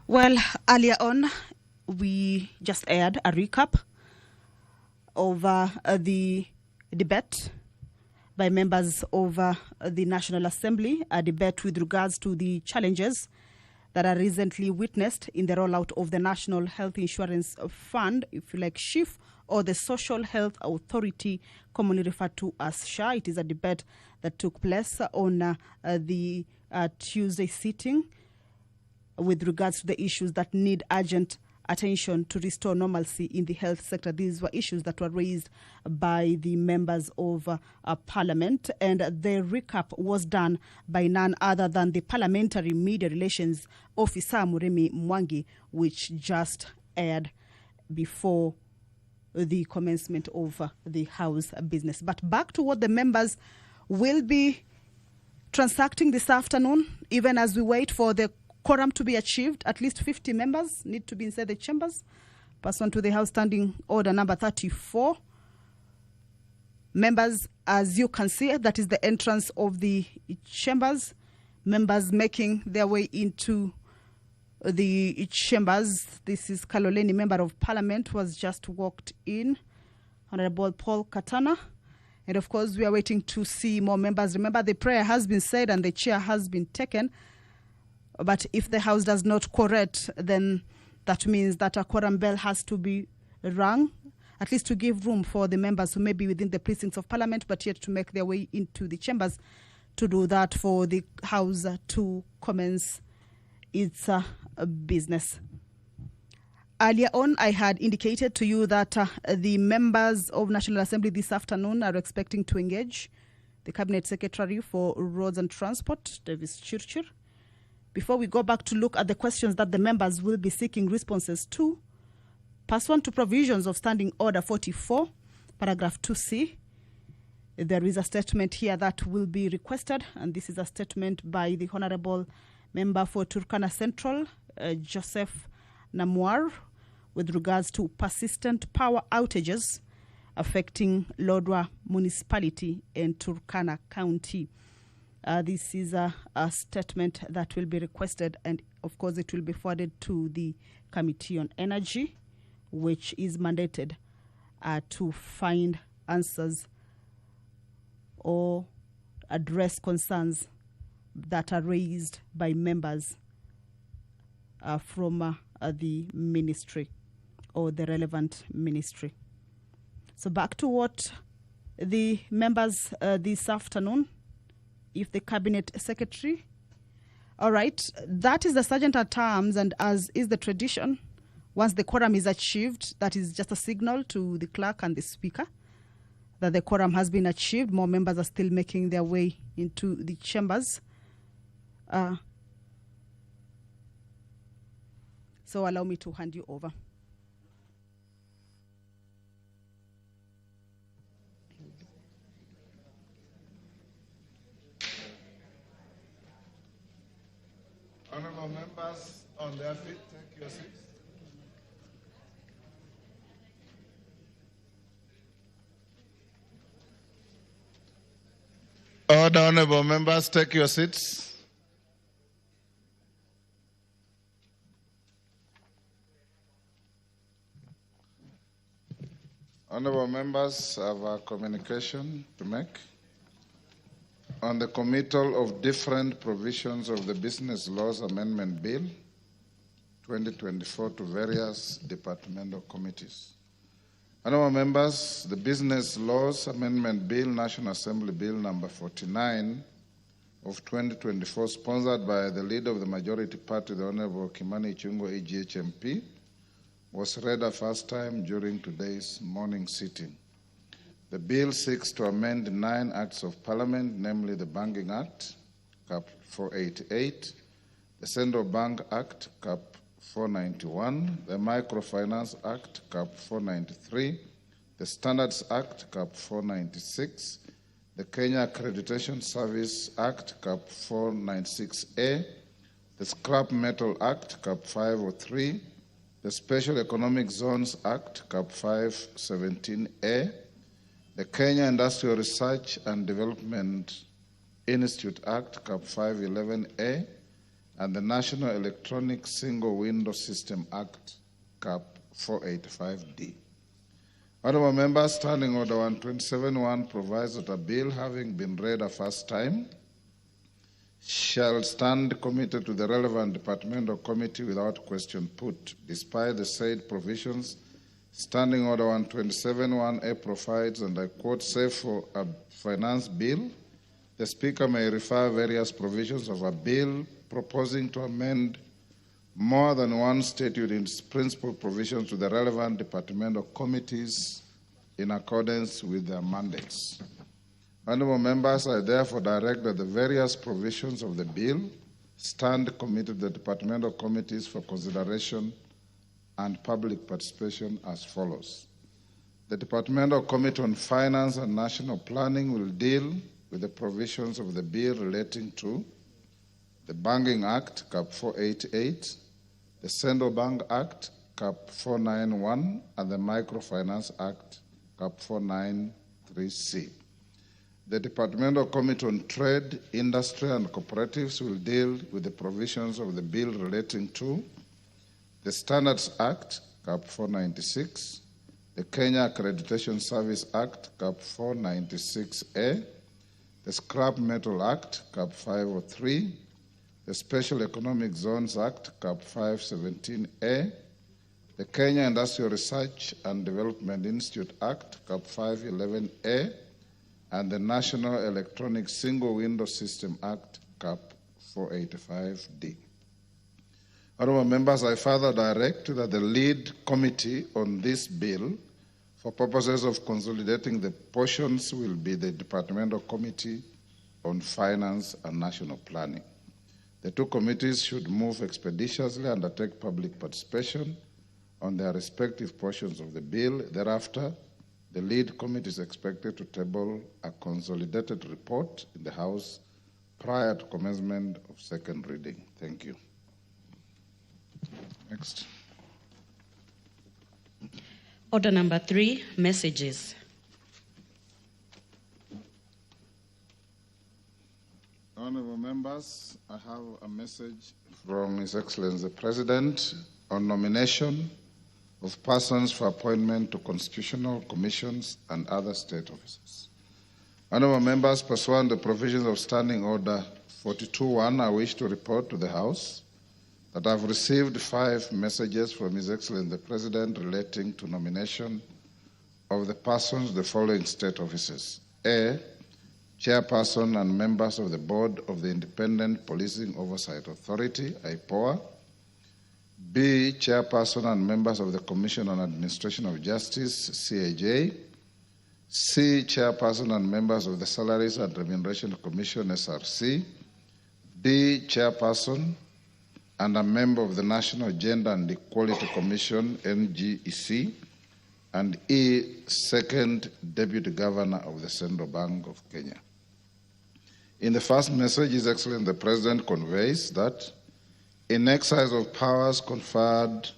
Well, earlier on, we just aired a recap of the debate by members of the National Assembly, a debate with regards to the challenges that are recently witnessed in the rollout of the National Health Insurance Fund, if you like, SHIF, or the Social Health Authority, commonly referred to as SHA. It is a debate that took place on the Tuesday sitting with regards to the issues that need urgent attention to restore normalcy in the health sector. These were issues that were raised by the members of Parliament, and the recap was done by none other than the Parliamentary Media Relations Officer, Muremi Mwangi, which just aired before the commencement of the House business. But back to what the members will be transacting this afternoon, even as we wait for the quorum to be achieved. At least 50 members need to be inside the chambers, pursuant to the House Standing Order number 34. Members, as you can see, that is the entrance of the chambers. Members making their way into the chambers. This is Kaloleni, Member of Parliament, was just walked in. Honorable Paul Katana. And of course, we are waiting to see more members. Remember, the prayer has been said and the chair has been taken. But if the House does not correct, then that means that a quorum bell has to be rung, at least to give room for the members who may be within the precincts of Parliament, but yet to make their way into the chambers, to do that for the House to commence its business. Earlier on, I had indicated to you that the members of National Assembly this afternoon are expecting to engage the Cabinet Secretary for Roads and Transport, Davis Chirchir. Before we go back to look at the questions that the members will be seeking responses to, pursuant to provisions of Standing Order 44, paragraph 2C, there is a statement here that will be requested, and this is a statement by the Honorable Member for Turkana Central, Joseph Namwar, with regards to persistent power outages affecting Lodwar Municipality and Turkana County. This is a statement that will be requested, and of course it will be forwarded to the Committee on Energy, which is mandated to find answers or address concerns that are raised by members from the ministry or the relevant ministry. So back to what the members this afternoon. If the Cabinet Secretary, all right, that is the Sergeant at Arms, and as is the tradition, once the quorum is achieved, that is just a signal to the clerk and the speaker that the quorum has been achieved. More members are still making their way into the chambers. So allow me to hand you over. Honourable members on their feet, take your seats. Order, honourable members, take your seats. Honourable members have a communication to make on the committal of different provisions of the Business Laws Amendment Bill 2024 to various departmental committees. Honourable members, the Business Laws Amendment Bill, National Assembly Bill number 49 of 2024, sponsored by the leader of the majority party, the Honourable Kimani Ichung'wah, AGH-MP, was read a first time during today's morning sitting. The bill seeks to amend 9 acts of Parliament, namely the Banking Act, Cap 488, the Central Bank Act, Cap 491, the Microfinance Act, Cap 493, the Standards Act, Cap 496, the Kenya Accreditation Service Act, Cap 496A, the Scrap Metal Act, Cap 503, the Special Economic Zones Act, Cap 517A, the Kenya Industrial Research and Development Institute Act, Cap 511A, and the National Electronic Single Window System Act, CAP 485D. Honorable members, Standing Order 127.1 provides that a bill having been read a first time shall stand committed to the relevant departmental committee without question put. Despite the said provisions, Standing Order 127.1A provides, and I quote, "Save for a finance bill, the Speaker may refer various provisions of a bill proposing to amend more than one statute in its principal provisions to the relevant departmental committees in accordance with their mandates." Honorable members, I therefore direct that the various provisions of the bill stand committed to the departmental committees for consideration and public participation as follows. The Departmental Committee on Finance and National Planning will deal with the provisions of the bill relating to the Banking Act, CAP 488, the Central Bank Act, CAP 491, and the Microfinance Act, CAP 493C. The Departmental Committee on Trade, Industry, and Cooperatives will deal with the provisions of the bill relating to the Standards Act, CAP 496, the Kenya Accreditation Service Act, CAP 496A, the Scrap Metal Act, CAP 503, the Special Economic Zones Act, CAP 517A, the Kenya Industrial Research and Development Institute Act, CAP 511A, and the National Electronic Single Window System Act, CAP 485D. Honorable members, I further direct that the lead committee on this bill, for purposes of consolidating the portions, will be the Departmental Committee on Finance and National Planning. The two committees should move expeditiously, undertake public participation on their respective portions of the bill. Thereafter, the lead committee is expected to table a consolidated report in the House prior to commencement of second reading. Thank you. Next. Order number 3, messages. Honorable members, I have a message from His Excellency the President on nomination of persons for appointment to constitutional commissions and other state offices. Honorable members, pursuant to the provisions of Standing Order 42.1, I wish to report to the House that I have received 5 messages from His Excellency the President relating to nomination of the persons of the following state offices. A, Chairperson and members of the Board of the Independent Policing Oversight Authority, IPOA. B, Chairperson and members of the Commission on Administration of Justice, CAJ. C, Chairperson and members of the Salaries and Remuneration Commission, SRC. D, Chairperson and a member of the National Gender and Equality Commission, NGEC, and E, Second Deputy Governor of the Central Bank of Kenya. In the first message, His Excellency the President conveys that in exercise of powers conferred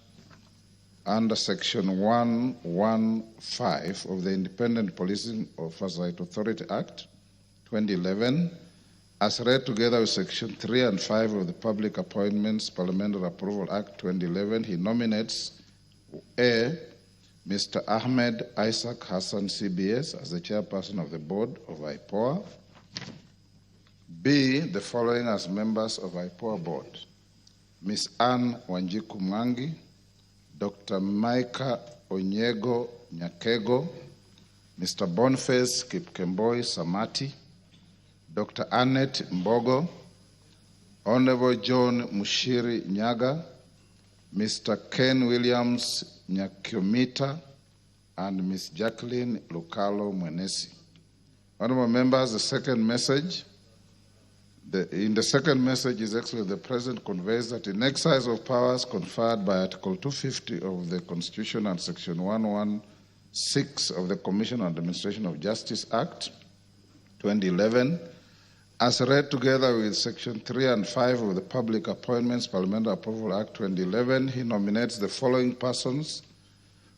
under Section 115 of the Independent Policing Oversight Authority Act 2011, as read together with Section 3 and 5 of the Public Appointments Parliamentary Approval Act 2011, he nominates A, Mr. Ahmed Isaac Hassan CBS as the chairperson of the board of IPOA. B, the following as members of IPOA board: Ms. Anne Wanjiku Mwangi, Dr. Micah Onyego Nyakego, Mr. Boniface Kipkemboi Samati, Dr. Annette Mbogo, Honorable John Mushiri Nyaga, Mr. Ken Williams Nyakyomita, and Ms. Jacqueline Lukalo Mwenesi. Honorable members, the second message. In the second message, His Excellency the President conveys that in exercise of powers conferred by Article 250 of the Constitution and Section 116 of the Commission on Administration of Justice Act 2011, as read together with Section 3 and 5 of the Public Appointments Parliamentary Approval Act 2011, he nominates the following persons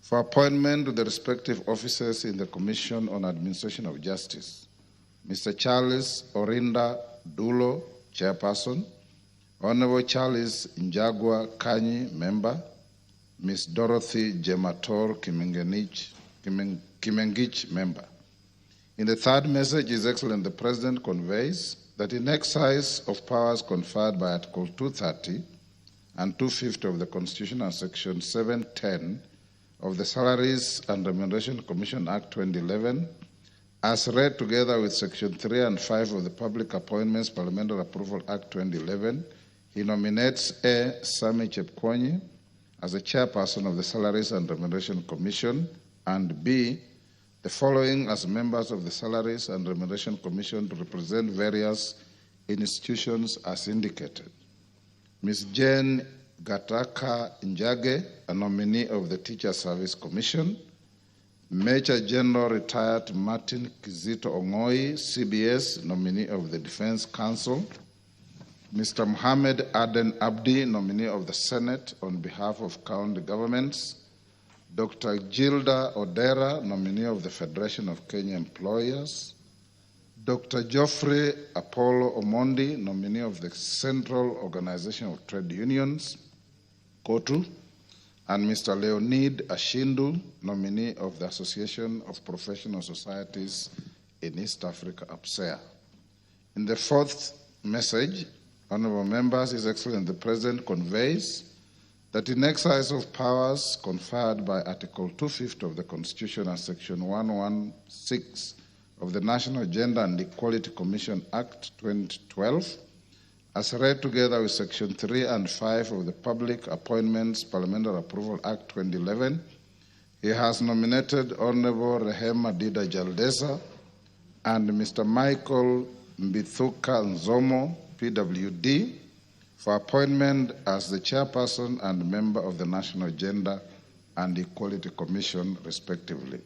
for appointment to the respective offices in the Commission on Administration of Justice: Mr. Charles Orinda Dulo, Chairperson, Honorable Charles Njagwa Kanyi, member. Ms. Dorothy Jemator Kimengich, member. In the third message, His Excellency the President conveys that in exercise of powers conferred by Article 230 and 250 of the Constitution and Section 710 of the Salaries and Remuneration Commission Act 2011, as read together with Section 3 and 5 of the Public Appointments Parliamentary Approval Act 2011, he nominates A. Sami Chepkwony as the chairperson of the Salaries and Remuneration Commission, and B. the following as members of the Salaries and Remuneration Commission to represent various institutions as indicated. Ms. Jane Gataka Njage, a nominee of the Teacher Service Commission. Major General Retired Martin Kizito Ongoi, CBS, nominee of the Defense Council. Mr. Mohammed Aden Abdi, nominee of the Senate on behalf of county governments. Dr. Gilda Odera, nominee of the Federation of Kenya Employers. Dr. Geoffrey Apollo Omondi, nominee of the Central Organization of Trade Unions, KOTU. And Mr. Leonid Ashindu, nominee of the Association of Professional Societies in East Africa, APSEA. In the fourth message, honorable members, His Excellency the President conveys that in exercise of powers conferred by Article 250 of the Constitution and Section 116 of the National Gender and Equality Commission Act 2012, as read together with Section 3 and 5 of the Public Appointments Parliamentary Approval Act 2011, he has nominated Honorable Rehema Dida Jaldesa and Mr. Michael Mbithuka Nzomo, PWD, for appointment as the chairperson and member of the National Gender and Equality Commission, respectively.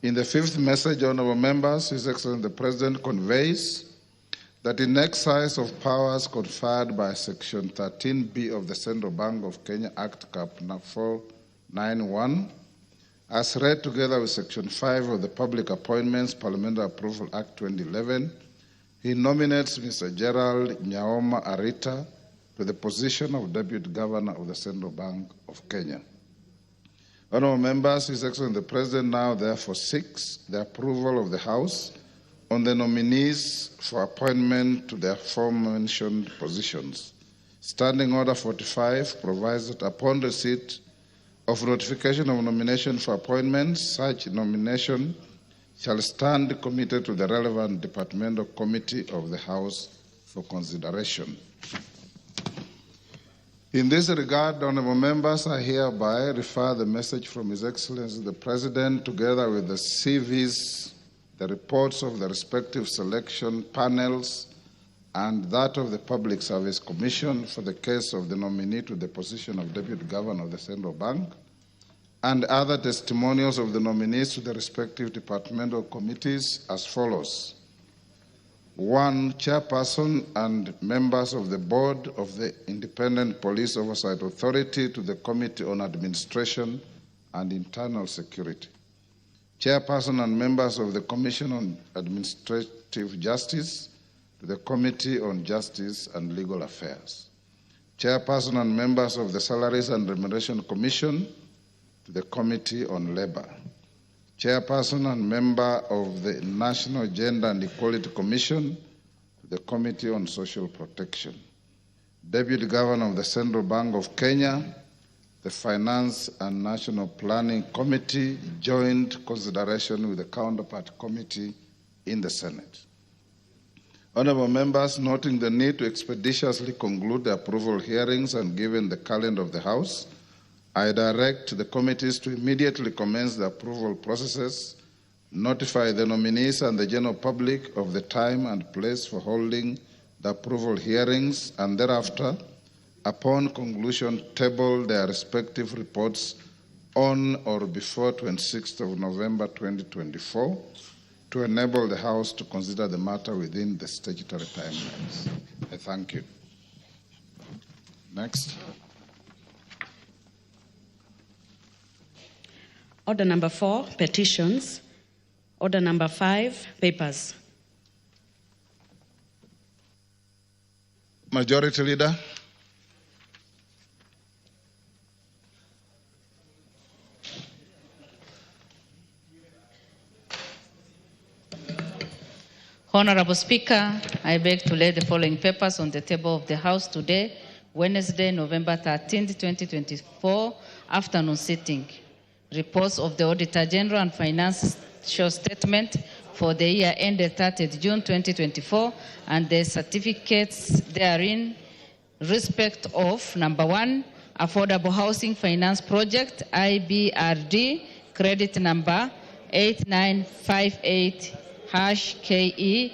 In the fifth message, honorable members, His Excellency the President conveys that in exercise of powers conferred by Section 13B of the Central Bank of Kenya Act Cap 491, as read together with Section 5 of the Public Appointments Parliamentary Approval Act 2011, he nominates Mr. Gerald Nyaoma Arita to the position of Deputy Governor of the Central Bank of Kenya. Honorable members, His Excellency the President now therefore seeks the approval of the House on the nominees for appointment to their aforementioned positions. Standing Order 45 provides that upon receipt of notification of nomination for appointments, such nomination shall stand committed to the relevant departmental committee of the House for consideration. In this regard, honorable members, I hereby refer the message from His Excellency the President together with the CVs, the reports of the respective selection panels, and that of the Public Service Commission for the case of the nominee to the position of Deputy Governor of the Central Bank, and other testimonials of the nominees to the respective departmental committees as follows. 1. Chairperson and members of the Board of the Independent Police Oversight Authority to the Committee on Administration and Internal Security. Chairperson and members of the Commission on Administrative Justice to the Committee on Justice and Legal Affairs. Chairperson and members of the Salaries and Remuneration Commission to the Committee on Labor. Chairperson and member of the National Gender and Equality Commission to the Committee on Social Protection. Deputy Governor of the Central Bank of Kenya, the Finance and National Planning Committee, joint consideration with the counterpart committee in the Senate. Honorable members, noting the need to expeditiously conclude the approval hearings and given the calendar of the House, I direct the committees to immediately commence the approval processes, notify the nominees and the general public of the time and place for holding the approval hearings, and thereafter, upon conclusion, table their respective reports on or before 26th of November 2024 to enable the House to consider the matter within the statutory timelines. I thank you. Next. Order number 4, petitions. Order number 5, papers. Majority Leader. Honorable Speaker, I beg to lay the following papers on the table of the House today, Wednesday, November 13, 2024, afternoon sitting. Reports of the Auditor General and Financial Statement for the year ended 30th June 2024 and the certificates therein respect of number 1, Affordable Housing Finance Project, IBRD, credit number 8958-KE,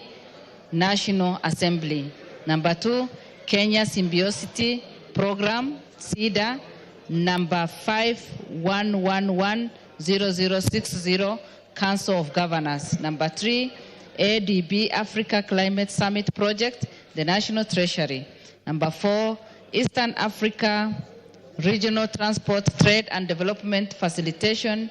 National Assembly. Number 2, Kenya Symbiosity Program, CEDA, number 51110060, Council of Governors. Number 3, ADB Africa Climate Summit Project, the National Treasury. Number 4, Eastern Africa Regional Transport, Trade and Development Facilitation,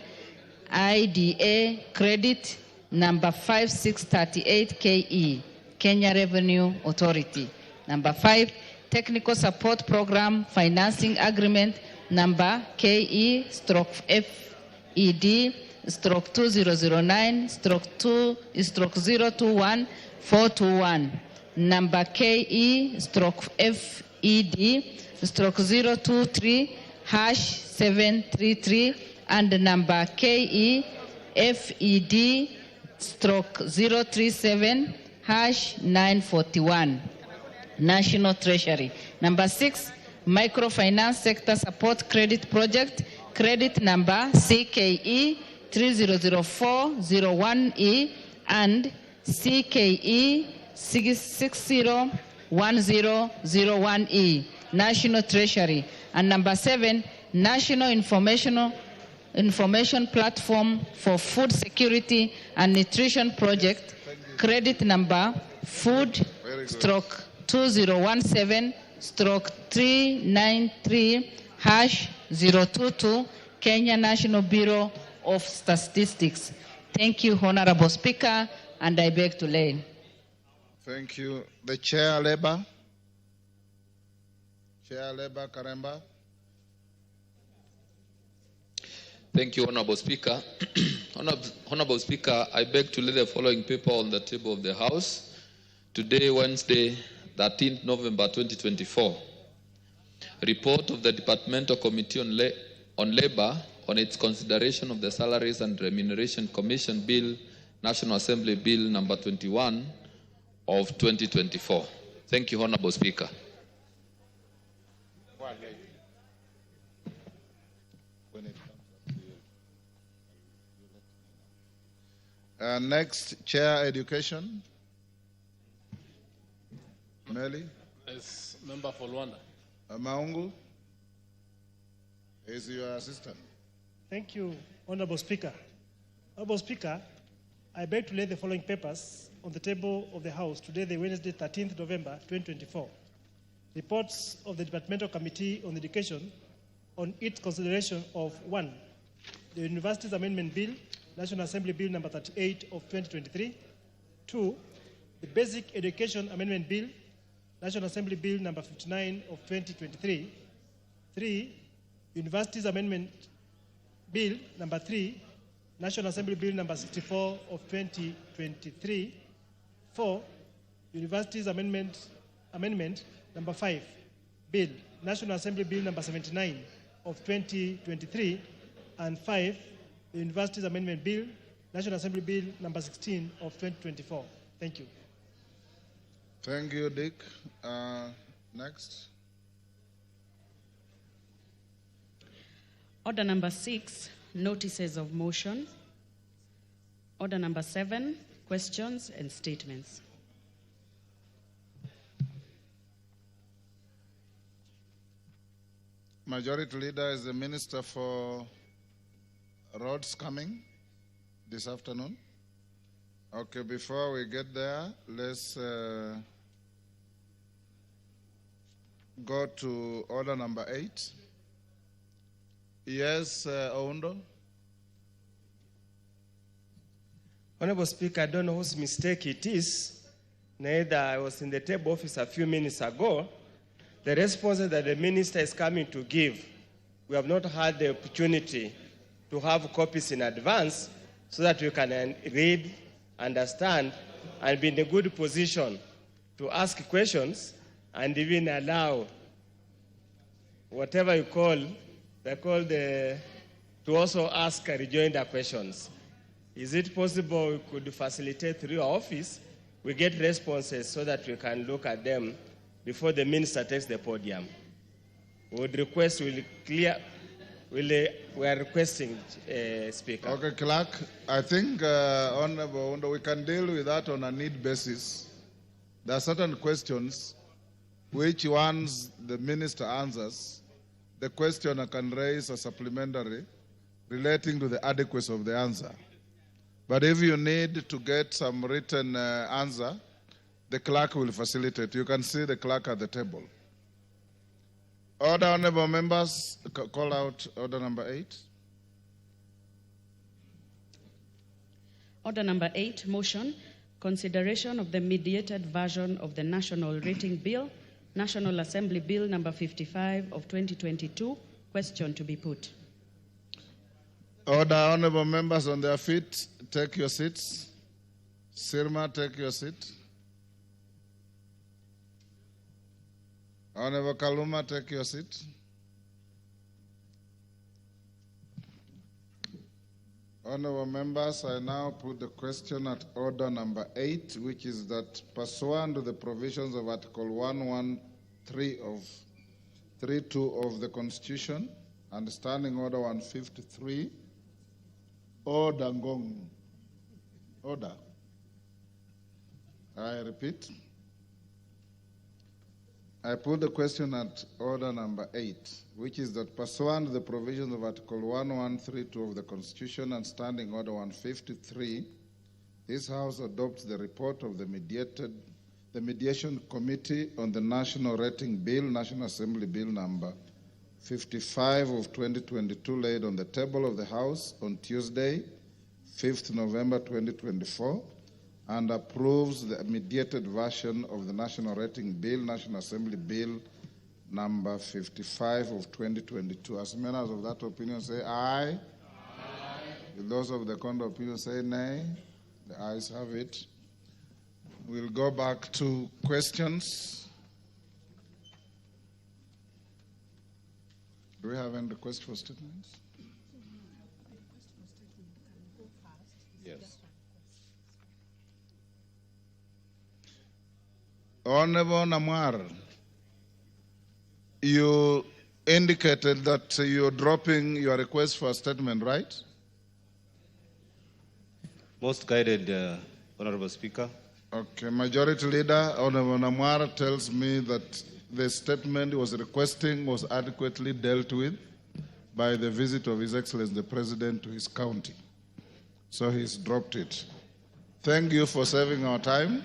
IDA, credit number 5638-KE, Kenya Revenue Authority. Number 5, Technical Support Program Financing Agreement number KE/FED/021/2/021-421. Number KE/FED/023/733 and number KE/FED/037/941. National Treasury. Number 6, Microfinance Sector Support Credit Project, credit number CKE/300401E and CKE/601001E, National Treasury. And number 7, National Information Platform for Food Security and Nutrition Project, credit number food/2017/393/022, Kenya National Bureau of Statistics. Thank you, Honorable Speaker, and I beg to lay. Thank you. The Chair, Labour. Chair, Labour, Karemba. Thank you, Honorable Speaker. Honorable Speaker, I beg to lay the following paper on the table of the House. Today, Wednesday, 13th November 2024. Report of the Departmental Committee on Labor on its consideration of the Salaries and Remuneration Commission Bill, National Assembly Bill number 21 of 2024. Thank you, Honorable Speaker. Next, Chair, Education. Meli. Yes, Member for Luanda. Maungu is your assistant. Thank you, Honorable Speaker. Honorable Speaker, I beg to lay the following papers on the table of the House today, the Wednesday, 13th November 2024. Reports of the Departmental Committee on Education on its consideration of 1, the Universities Amendment Bill, National Assembly Bill number 38 of 2023. 2, the Basic Education Amendment Bill, National Assembly Bill number 59 of 2023. 3, Universities Amendment Bill number 3, National Assembly Bill number 64 of 2023. 4, Universities Amendment number 5, Bill, National Assembly Bill number 79 of 2023. And 5, the Universities Amendment Bill, National Assembly Bill number 16 of 2024. Thank you. Thank you, Dick. Next. Order number 6, notices of motion. Order number 7, questions and statements. Majority Leader is the Minister for Roads coming this afternoon. Okay, before we get there, let's go to order number 8. Yes, Oundo. Honorable Speaker, I don't know whose mistake it is. Neither I was in the table office a few minutes ago. The response that the minister is coming to give, we have not had the opportunity to have copies in advance so that we can read, understand, and be in a good position to ask questions and even allow whatever you call, to also ask rejoinder questions. Is it possible we could facilitate through our office, we get responses so that we can look at them before the minister takes the podium? We would request, we are requesting, Speaker. Okay, Clerk, I think, Honorable Ondo, we can deal with that on a need basis. There are certain questions which once the minister answers, the questioner can raise a supplementary relating to the adequacy of the answer. But if you need to get some written answer, the clerk will facilitate. You can see the clerk at the table. Order, honorable members, call out order number 8. Order number 8, motion, consideration of the mediated version of the National Rating Bill, National Assembly Bill number 55 of 2022, question to be put. Order, honorable members on their feet, take your seats. Sirma, take your seat. Honorable Kaluma, take your seat. Honorable members, I now put the question at order number 8, which is that pursuant to the provisions of Article 113 of 32 of the Constitution and Standing Order 153, Order Ngong. Order. I repeat. I put the question at order number 8, which is that pursuant to the provisions of Article 1132 of the Constitution and Standing Order 153, this House adopts the report of the Mediation Committee on the National Rating Bill, National Assembly Bill number 55 of 2022, laid on the table of the House on Tuesday, 5th November 2024, and approves the mediated version of the National Rating Bill, National Assembly Bill number 55 of 2022. As members of that opinion say aye. Aye. Those of the contrary opinion say nay. The ayes have it. We'll go back to questions. Do we have any request for statements? Yes. Honorable Namwar, you indicated that you're dropping your request for a statement, right? Most guided, Honorable Speaker. Okay, Majority Leader, Honorable Namwar tells me that the statement he was requesting was adequately dealt with by the visit of His Excellency the President to his county. So he's dropped it. Thank you for saving our time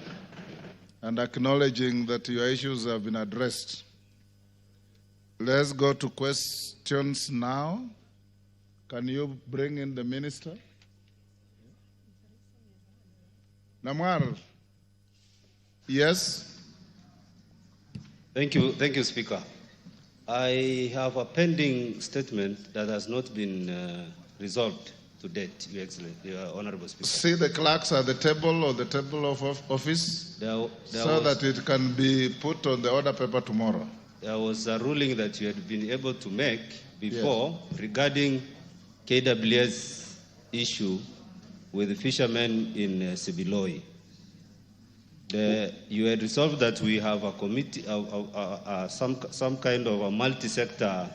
and acknowledging that your issues have been addressed. Let's go to questions now. Can you bring in the minister? Namwar. Yes? Thank you, Speaker. I have a pending statement that has not been resolved to date, Your Excellency, Your Honorable Speaker. See the clerks at the table or the table of office so that it can be put on the order paper tomorrow. There was a ruling that you had been able to make before regarding KWS issue with the fishermen in Sibiloi. You had resolved that we have a committee, some kind of a multi-sector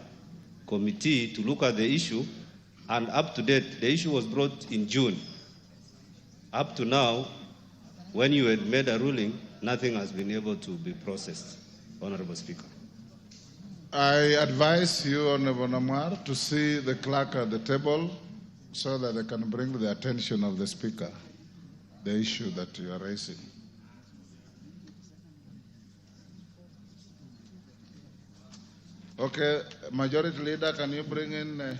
committee to look at the issue, and up to date, the issue was brought in June. Up to now, when you had made a ruling, nothing has been able to be processed, Honorable Speaker. I advise you, Honorable Namwar, to see the clerk at the table so that they can bring to the attention of the Speaker the issue that you are raising. Okay, Majority Leader, can you bring in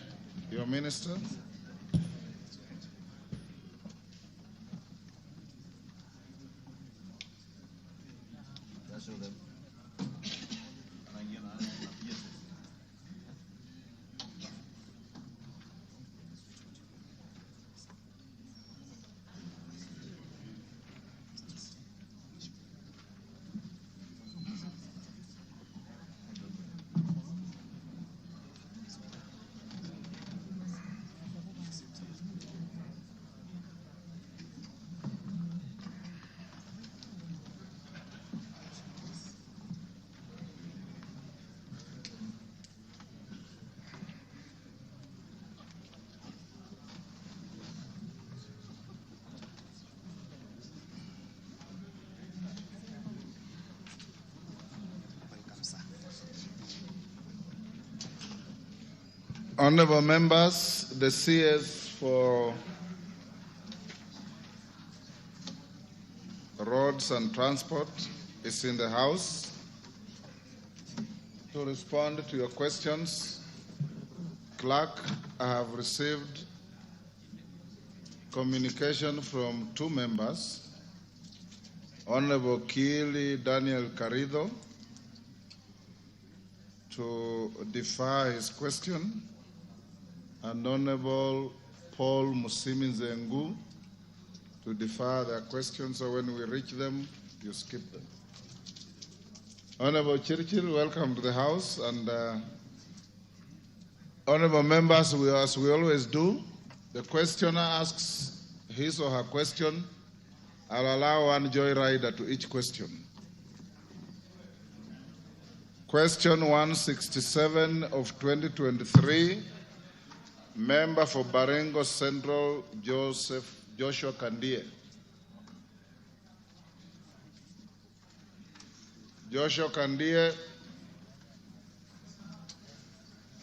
your minister? Honorable members, the CS for Roads and Transport is in the House to respond to your questions. Clerk, I have received communication from two members, Honorable Kili Daniel Carrido, to defer his question, and Honorable Paul Musimi Zengu to defer their questions, so when we reach them, you skip them. Honorable Churchill, welcome to the House, and honorable members, as we always do, the questioner asks his or her question. I'll allow one joyrider to each question. Question 167 of 2023, member for Baringo Central, Joshua Kandie. Joshua Kandie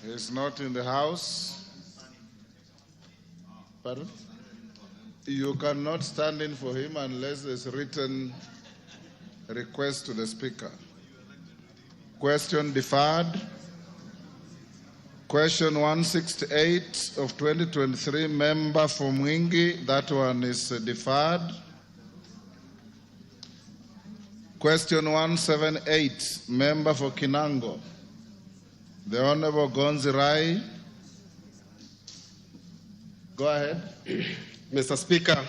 is not in the House. Pardon? You cannot stand in for him unless there's a written request to the Speaker. Question deferred. Question 168 of 2023, member for Mwingi, that one is deferred. Question 178, member for Kinango, the Honorable Gonzi Rai. Go ahead. Mr. Speaker,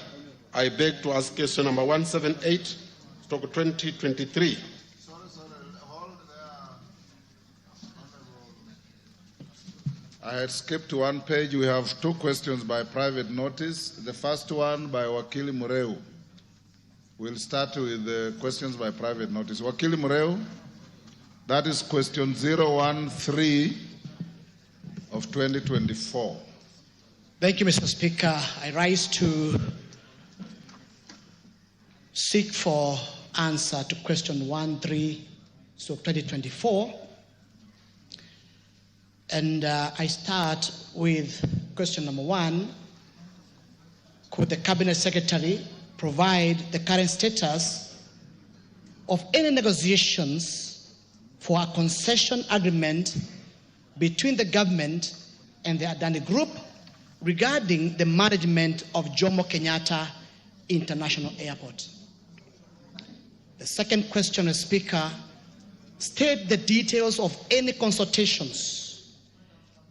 I beg to ask question number 178/2023. I had skipped one page. We have two questions by private notice. The first one by Wakili Mureu. We'll start with the questions by private notice. Wakili Mureu, that is question 013 of 2024. Thank you, Mr. Speaker. I rise to seek for answer to question 13 of 2024. And I start with question number 1. Could the Cabinet Secretary provide the current status of any negotiations for a concession agreement between the government and the Adani Group regarding the management of Jomo Kenyatta International Airport? The second question, Mr. Speaker, state the details of any consultations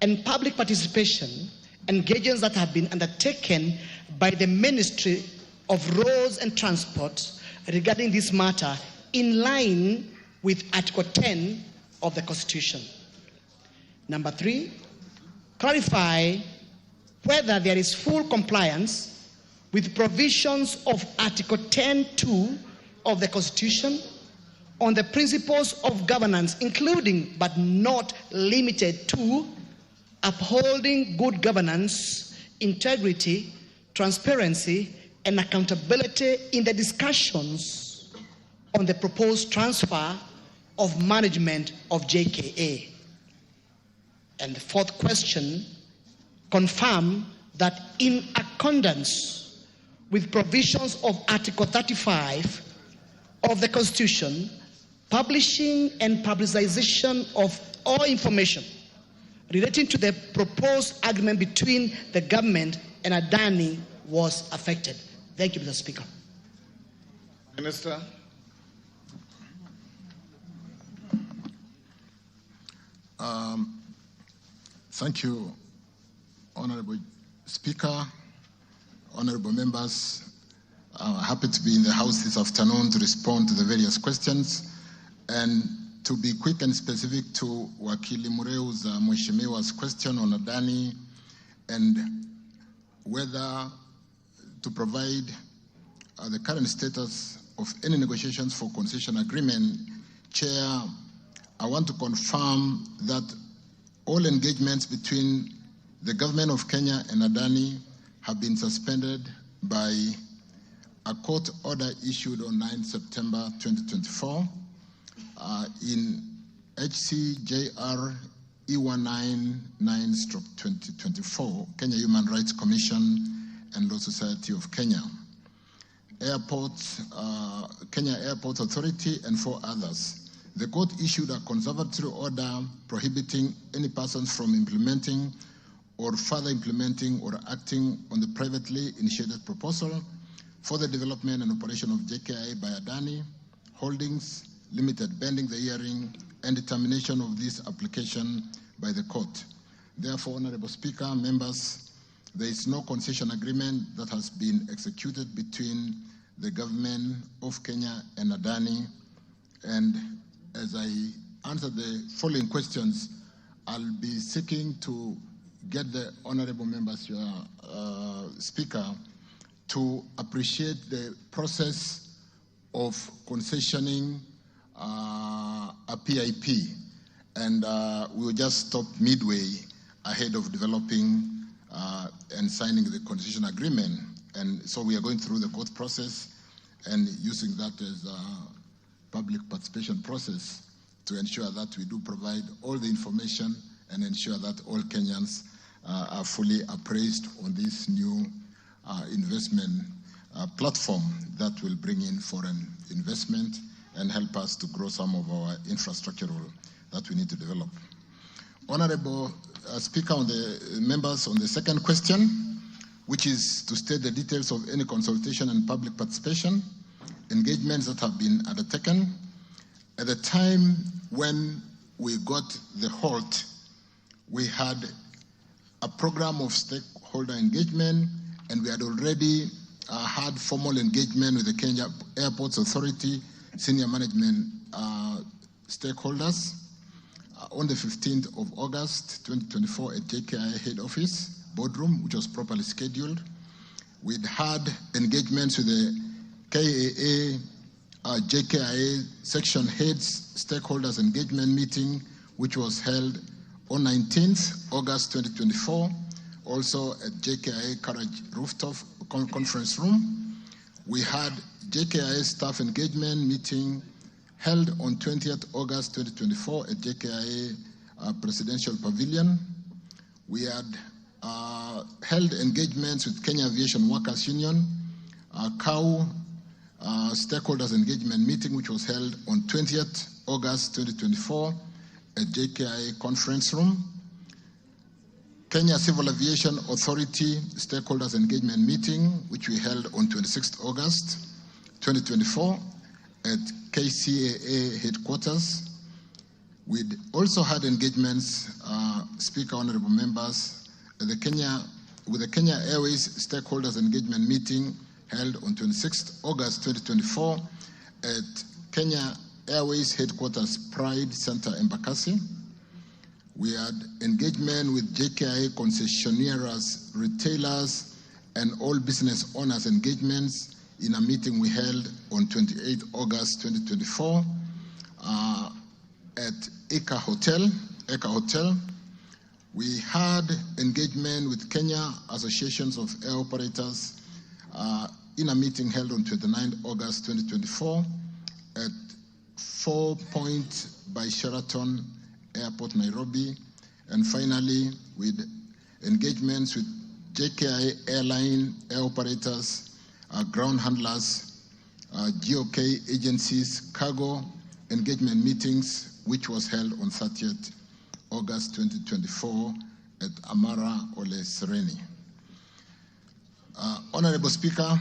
and public participation engagements that have been undertaken by the Ministry of Roads and Transport regarding this matter in line with Article 10 of the Constitution. Number 3, clarify whether there is full compliance with provisions of Article 10(2) of the Constitution on the principles of governance, including but not limited to upholding good governance, integrity, transparency, and accountability in the discussions on the proposed transfer of management of JKIA. And the fourth question, confirm that in accordance with provisions of Article 35 of the Constitution, publishing and publicization of all information relating to the proposed agreement between the government and Adani was affected. Thank you, Mr. Speaker. Minister. Thank you, Honorable Speaker, honorable members. Happy to be in the House this afternoon to respond to the various questions and to be quick and specific to Wakili Mureu's Mheshimiwa's question on Adani and whether to provide the current status of any negotiations for concession agreement. Chair, I want to confirm that all engagements between the government of Kenya and Adani have been suspended by a court order issued on 9 September 2024 in HCJR E199/2024, Kenya Human Rights Commission and Law Society of Kenya, Kenya Airport Authority, and 4 others. The court issued a conservatory order prohibiting any persons from implementing or further implementing or acting on the privately initiated proposal for the development and operation of JKIA by Adani Holdings Limited, pending the hearing and determination of this application by the court. Therefore, Honorable Speaker, members, there is no concession agreement that has been executed between the government of Kenya and Adani. And as I answer the following questions, I'll be seeking to get the honorable members, Speaker, to appreciate the process of concessioning a PIP. And we will just stop midway ahead of developing and signing the concession agreement. And so we are going through the court process and using that as a public participation process to ensure that we do provide all the information and ensure that all Kenyans are fully appraised on this new investment platform that will bring in foreign investment and help us to grow some of our infrastructure that we need to develop. Honorable Speaker, on the members on the second question, which is to state the details of any consultation and public participation, engagements that have been undertaken. At the time when we got the halt, we had a program of stakeholder engagement, and we had already had formal engagement with the Kenya Airports Authority senior management stakeholders on the 15th of August 2024 at JKIA head office boardroom, which was properly scheduled. We'd had engagements with the KAA JKIA section heads stakeholders engagement meeting, which was held on 19th August 2024, also at JKIA Courage Rooftop Conference Room. We had JKIA staff engagement meeting held on 20th August 2024 at JKIA Presidential Pavilion. We had held engagements with Kenya Aviation Workers Union, CAU stakeholders engagement meeting, which was held on 20th August 2024 at JKIA Conference Room. Kenya Civil Aviation Authority stakeholders engagement meeting, which we held on 26th August 2024 at KCAA headquarters. We'd also had engagements, Speaker, honorable members, with the Kenya Airways stakeholders engagement meeting held on 26th August 2024 at Kenya Airways headquarters Pride Center, Embakasi. We had engagement with JKIA concessionaires, retailers, and all business owners engagements in a meeting we held on 28th August 2024 at Eka Hotel. We had engagement with Kenya Associations of Air Operators in a meeting held on 29th August 2024 at 4 Point by Sheraton Airport, Nairobi. And finally, with engagements with JKIA airline, air operators, ground handlers, GOK agencies, cargo engagement meetings, which was held on 30th August 2024 at Amara Ole Sereni. Honorable Speaker,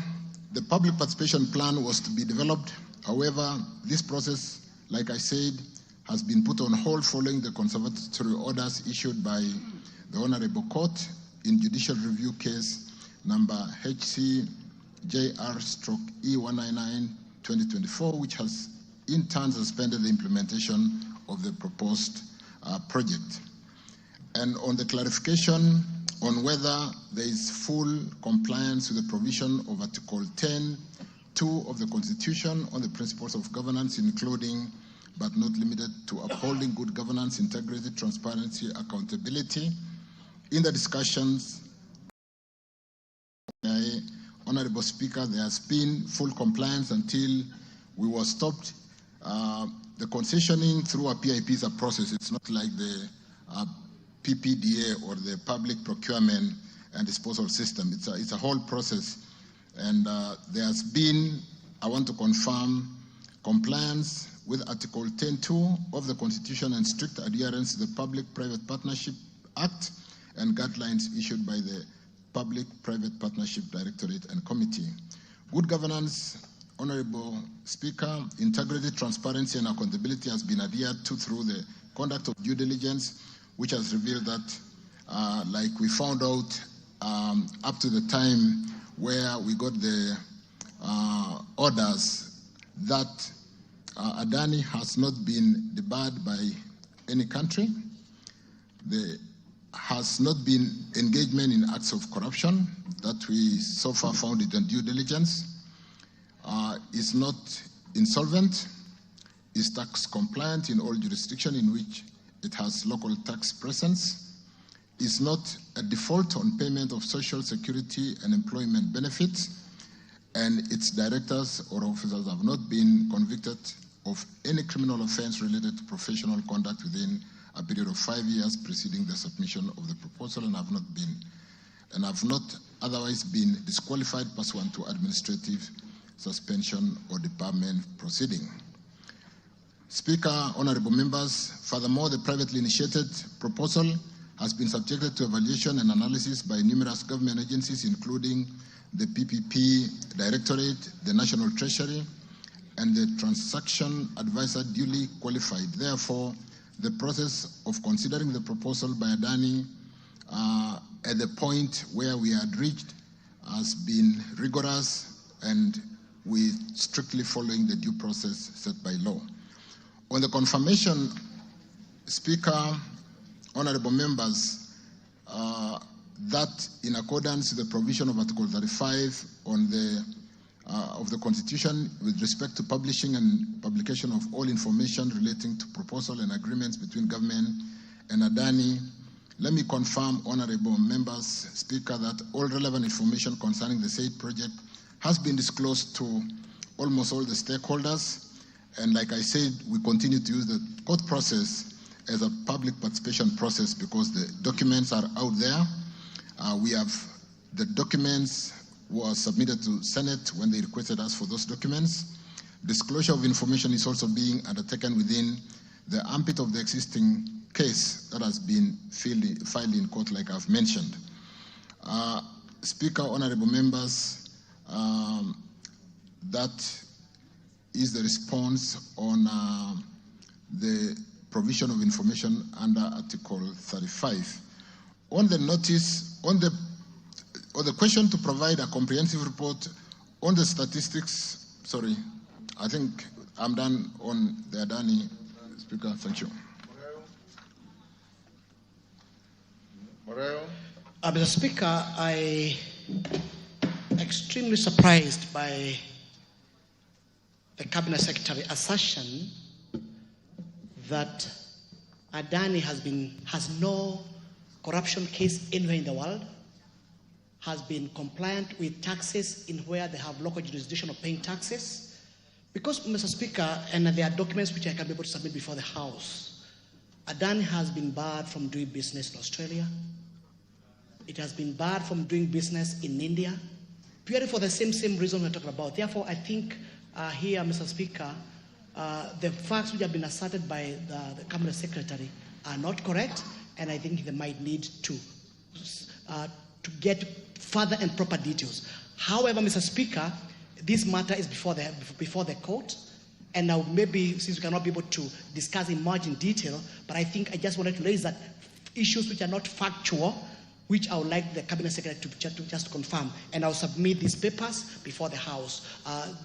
the public participation plan was to be developed. However, this process, like I said, has been put on hold following the conservatory orders issued by the Honorable Court in judicial review case number HCJR/E199/2024, which has in turn suspended the implementation of the proposed project. And on the clarification on whether there is full compliance with the provision of Article 10(2) of the Constitution on the principles of governance, including but not limited to upholding good governance, integrity, transparency, accountability. In the discussions, Honorable Speaker, there has been full compliance until we were stopped. The concessioning through a PIP is a process. It's not like the PPDA, or the public procurement and disposal system. It's a whole process. And there has been, I want to confirm, compliance with Article 10.2 of the Constitution and strict adherence to the Public-Private Partnership Act and guidelines issued by the Public-Private Partnership Directorate and Committee. Good governance, Honorable Speaker, integrity, transparency, and accountability has been adhered to through the conduct of due diligence, which has revealed that, like we found out up to the time where we got the orders, that Adani has not been debarred by any country. There has not been engagement in acts of corruption that we so far found it on due diligence. Is not insolvent, is tax compliant in all jurisdictions in which it has local tax presence, is not a default on payment of social security and employment benefits, and its directors or officers have not been convicted of any criminal offense related to professional conduct within a period of 5 years preceding the submission of the proposal, and have not otherwise been disqualified pursuant to administrative suspension or debarment proceeding. Speaker, honorable members, furthermore, the privately initiated proposal has been subjected to evaluation and analysis by numerous government agencies, including the PPP Directorate, the National Treasury, and the Transaction Advisor duly qualified. Therefore, the process of considering the proposal by Adani at the point where we had reached has been rigorous and with strictly following the due process set by law. On the confirmation, Speaker, honorable members, that in accordance with the provision of Article 35 of the Constitution with respect to publishing and publication of all information relating to proposal and agreements between government and Adani, let me confirm, honorable members, Speaker, that all relevant information concerning the said project has been disclosed to almost all the stakeholders. And like I said, we continue to use the court process as a public participation process because the documents are out there. The documents were submitted to Senate when they requested us for those documents. Disclosure of information is also being undertaken within the ambit of the existing case that has been filed in court, like I've mentioned. Speaker, honorable members, that is the response on the provision of information under Article 35. On the notice, on the question to provide a comprehensive report on the statistics, sorry, I think I'm done on the Adani, Speaker. Thank you. Mr. Speaker, I extremely surprised by the Cabinet Secretary assertion that Adani has no corruption case anywhere in the world, has been compliant with taxes in where they have local jurisdiction of paying taxes. Because, Mr. Speaker, and there are documents which I can be able to submit before the House, Adani has been barred from doing business in Australia. It has been barred from doing business in India, purely for the same reason we're talking about. Therefore, I think here, Mr. Speaker, the facts which have been asserted by the Cabinet Secretary are not correct, and I think they might need to get further and proper details. However, Mr. Speaker, this matter is before the court, and now maybe since we cannot be able to discuss in much in detail, but I think I just wanted to raise that issues which are not factual, which I would like the Cabinet Secretary to just confirm, and I'll submit these papers before the House.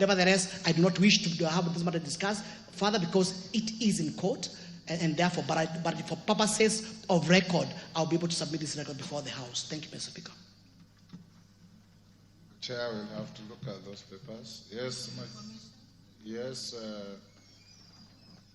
Nevertheless, I do not wish to have this matter discussed further because it is in court, and therefore, but for purposes of record, I'll be able to submit this record before the House. Thank you, Mr. Speaker. Chair will have to look at those papers. Yes,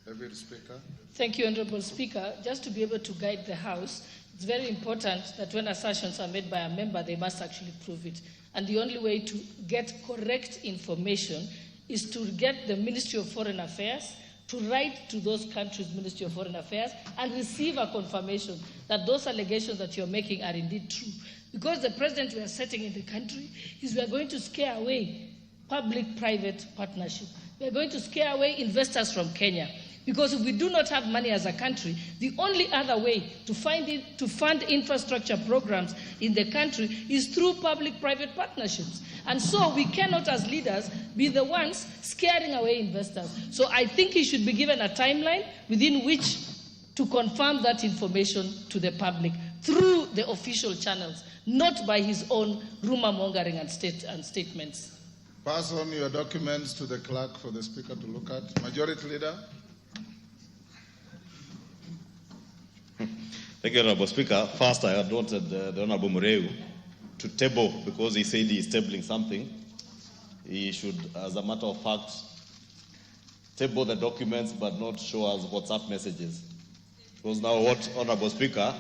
Deputy Speaker. Thank you, Honorable Speaker. Just to be able to guide the House, it's very important that when assertions are made by a member, they must actually prove it. And the only way to get correct information is to get the Ministry of Foreign Affairs to write to those countries' Ministry of Foreign Affairs and receive a confirmation that those allegations that you're making are indeed true. Because the precedent we are setting in the country is we are going to scare away public-private partnership. We are going to scare away investors from Kenya. Because if we do not have money as a country, the only other way to fund infrastructure programs in the country is through public-private partnerships. And so we cannot, as leaders, be the ones scaring away investors. So I think he should be given a timeline within which to confirm that information to the public through the official channels, not by his own rumor-mongering and statements. Pass on your documents to the clerk for the Speaker to look at. Majority Leader. Thank you, Honorable Speaker. First, I had wanted the Honorable Mureu to table, because he said he is tabling something. He should, as a matter of fact, table the documents but not show us WhatsApp messages. Because now what Honorable Speaker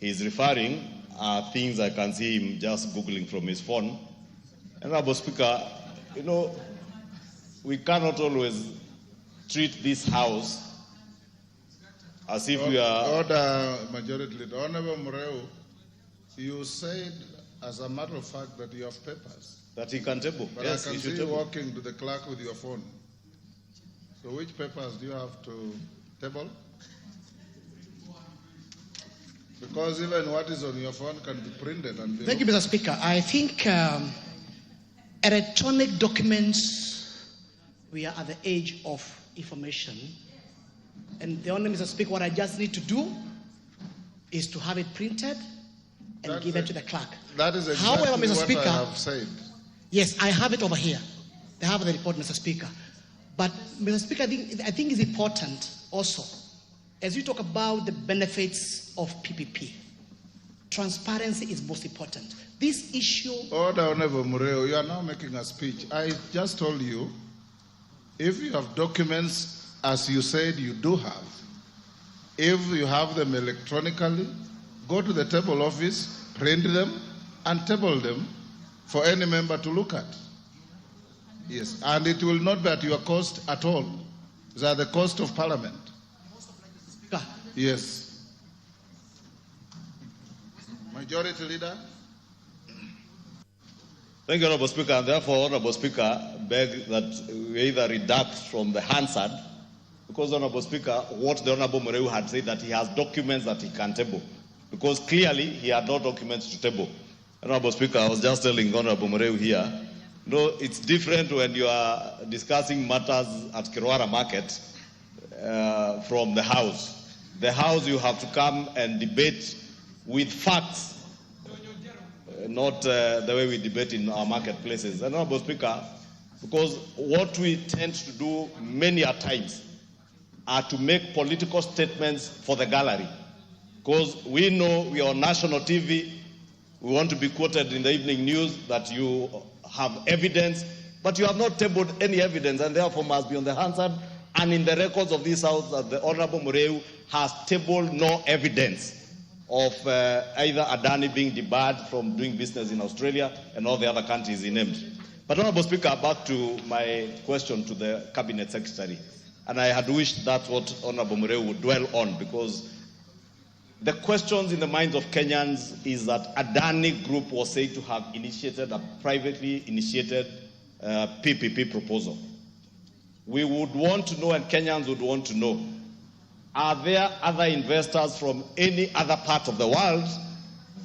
is referring are things I can see him just Googling from his phone. Honorable Speaker, you know, we cannot always treat this House as if we are... Order, Majority Leader. Honorable Mureu, you said, as a matter of fact, that you have papers. That he can table. But yes, I can see you walking to the clerk with your phone. So which papers do you have to table? Because even what is on your phone can be printed and be... Thank you, Mr. Speaker. I think electronic documents, we are at the age of information. And the only, Mr. Speaker, what I just need to do is to have it printed and give it to the clerk. That is exactly However, Mr. Speaker, what I have said. Yes, I have it over here. They have the report, Mr. Speaker. But, Mr. Speaker, I think it's important also, as you talk about the benefits of PPP, transparency is most important. This issue... Order, Honorable Mureu, you are now making a speech. I just told you, if you have documents, as you said you do have, if you have them electronically, go to the table office, print them, and table them for any member to look at. Yes, and it will not be at your cost at all. It's at the cost of Parliament. Yes. Majority Leader. Thank you, Honorable Speaker. And therefore, Honorable Speaker, beg that we either redact from the Hansard, because, Honorable Speaker, what the Honorable Mureu had said that he has documents that he can table, because clearly he had no documents to table. Honorable Speaker, I was just telling Honorable Mureu here, no, it's different when you are discussing matters at Kirwara Market from the House. The House, you have to come and debate with facts, not the way we debate in our marketplaces. And Honorable Speaker, because what we tend to do many a times are to make political statements for the gallery. Because we know we are on national TV, we want to be quoted in the evening news that you have evidence, but you have not tabled any evidence, and therefore must be on the Hansard and in the records of this House that the Honorable Mureu has tabled no evidence of either Adani being debarred from doing business in Australia and all the other countries he named. But Honorable Speaker, back to my question to the Cabinet Secretary. And I had wished that's what Honorable Mureu would dwell on, because the questions in the minds of Kenyans is that Adani Group was said to have initiated a privately initiated PPP proposal. We would want to know, and Kenyans would want to know, are there other investors from any other part of the world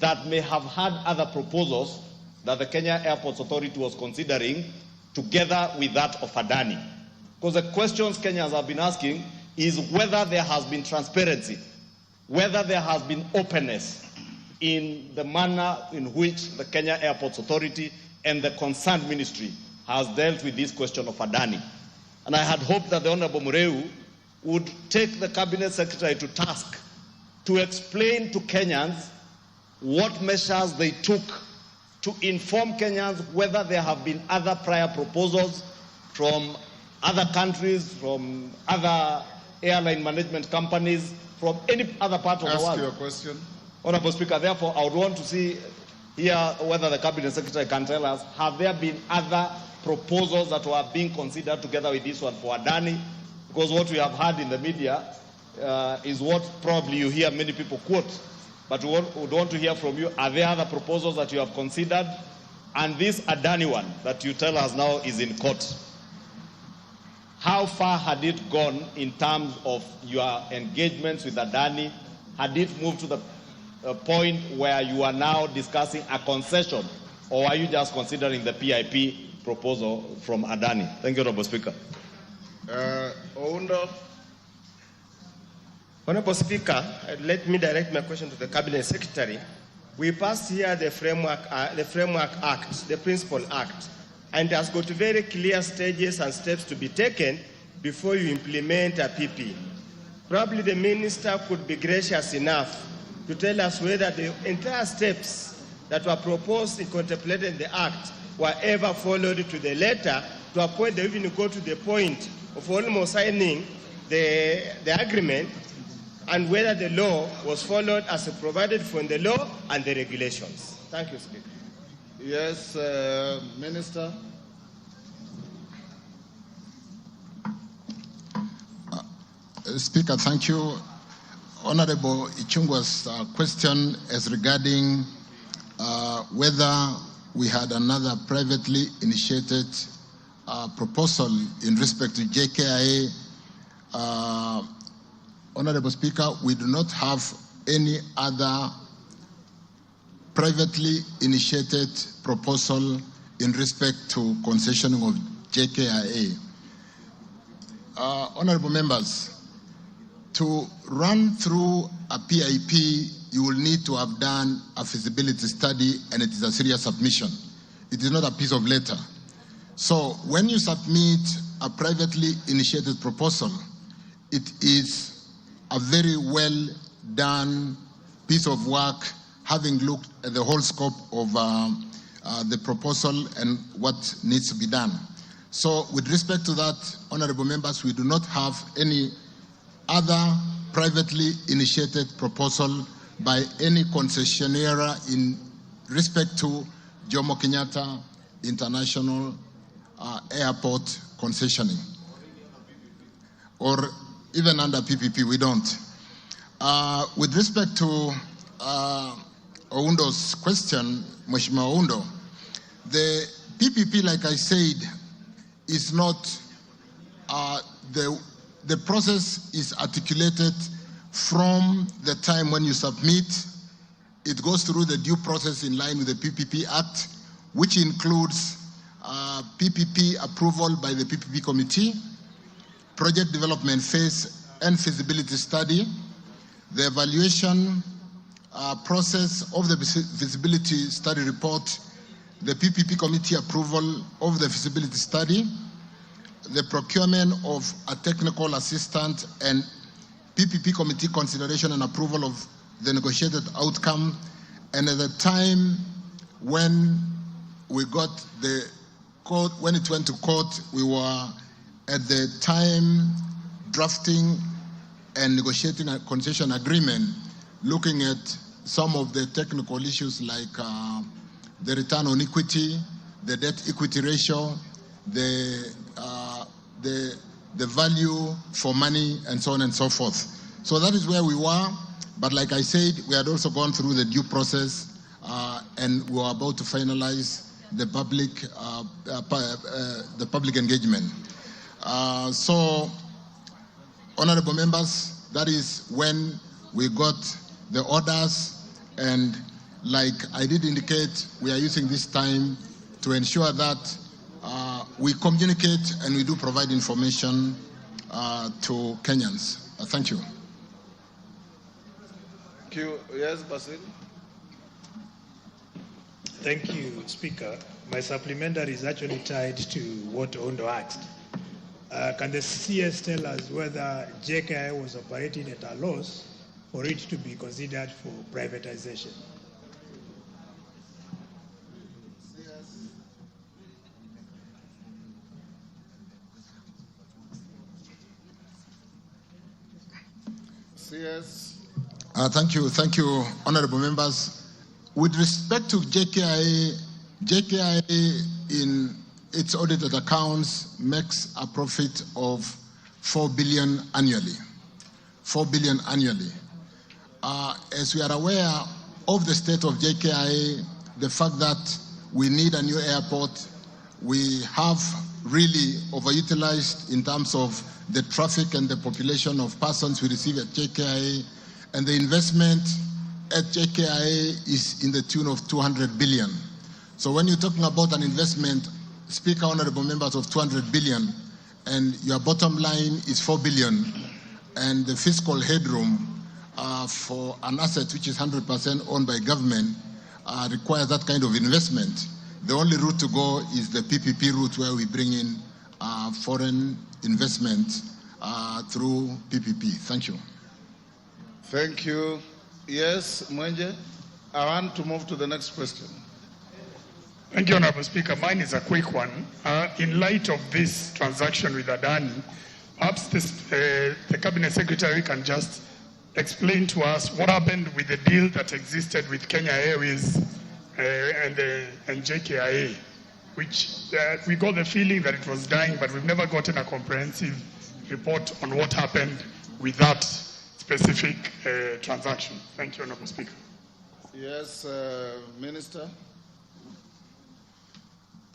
that may have had other proposals that the Kenya Airports Authority was considering together with that of Adani? Because the questions Kenyans have been asking is whether there has been transparency, whether there has been openness in the manner in which the Kenya Airports Authority and the concerned ministry has dealt with this question of Adani. And I had hoped that the Honorable Mureu would take the Cabinet Secretary to task to explain to Kenyans what measures they took to inform Kenyans whether there have been other prior proposals from other countries, from other airline management companies, from any other part of the world. Ask your question. Honorable Speaker, therefore, I would want to see here whether the Cabinet Secretary can tell us, have there been other proposals that were being considered together with this one for Adani, Because what we have heard in the media is what probably you hear many people quote. But we want to hear from you, are there other proposals that you have considered? And this Adani one that you tell us now is in court. How far had it gone in terms of your engagements with Adani? Had it moved to the point where you are now discussing a concession, or are you just considering the PIP proposal from Adani? Thank you, Honorable Speaker. Oundo. Honorable Speaker, let me direct my question to the Cabinet Secretary. We passed here the Framework Act, the Principal Act, and it has got very clear stages and steps to be taken before you implement a PP. Probably the Minister could be gracious enough to tell us whether the entire steps that were proposed and contemplated in the Act were ever followed to the letter, to a point they even go to the point of almost signing the agreement, and whether the law was followed as provided for in the law and the regulations. Thank you, Speaker. Yes, Minister. Speaker, thank you. Honorable Ichungwa's question is regarding whether we had another privately initiated proposal in respect to JKIA. Honorable Speaker, we do not have any other privately initiated proposal in respect to concessioning of JKIA. Honorable members, to run through a PIP, you will need to have done a feasibility study, and it is a serious submission. It is not a piece of letter. So when you submit a privately initiated proposal, it is a very well done piece of work, having looked at the whole scope of the proposal and what needs to be done. So with respect to that, honorable members, we do not have any other privately initiated proposal by any concessionaire in respect to Jomo Kenyatta International Airport concessioning. Or even under PPP, we don't. With respect to Oundo's question, Mheshimiwa Oundo, the PPP, like I said, is not, the process is articulated from the time when you submit. It goes through the due process in line with the PPP Act, which includes PPP approval by the PPP committee, project development phase and feasibility study, the evaluation process of the feasibility study report, the PPP committee approval of the feasibility study, the procurement of a technical assistant, and PPP committee consideration and approval of the negotiated outcome. And at the time when we got the court, when it went to court, we were at the time drafting and negotiating a concession agreement, looking at some of the technical issues like the return on equity, the debt equity ratio, the value for money, and so on and so forth. So that is where we were. But like I said, we had also gone through the due process, and we were about to finalize the public engagement. So, honorable members, that is when we got the orders, and like I did indicate, we are using this time to ensure that we communicate and we do provide information to Kenyans. Thank you. Thank you. Yes, Basil. Thank you, Speaker. My supplementary is actually tied to what Oundo asked. Can the CS tell us whether JKIA was operating at a loss for it to be considered for privatization? CS. Thank you, honorable members. With respect to JKIA, JKIA in its audited accounts makes a profit of 4 billion annually. 4 billion annually. As we are aware of the state of JKIA, the fact that we need a new airport, we have really overutilized in terms of the traffic and the population of persons we receive at JKIA, and the investment at JKIA is in the tune of 200 billion. So when you're talking about an investment, Speaker, honorable members, of 200 billion, and your bottom line is 4 billion, and the fiscal headroom for an asset which is 100% owned by government requires that kind of investment, the only route to go is the PPP route, where we bring in foreign investment through PPP. Thank you. Thank you. Yes, Mwenje. I want to move to the next question. Thank you, Honorable Speaker. Mine is a quick one. In light of this transaction with Adani, perhaps the Cabinet Secretary can just explain to us what happened with the deal that existed with Kenya Airways and JKIA, which we got the feeling that it was dying, but we've never gotten a comprehensive report on what happened with that specific transaction. Thank you, Honorable Speaker. Yes, Minister.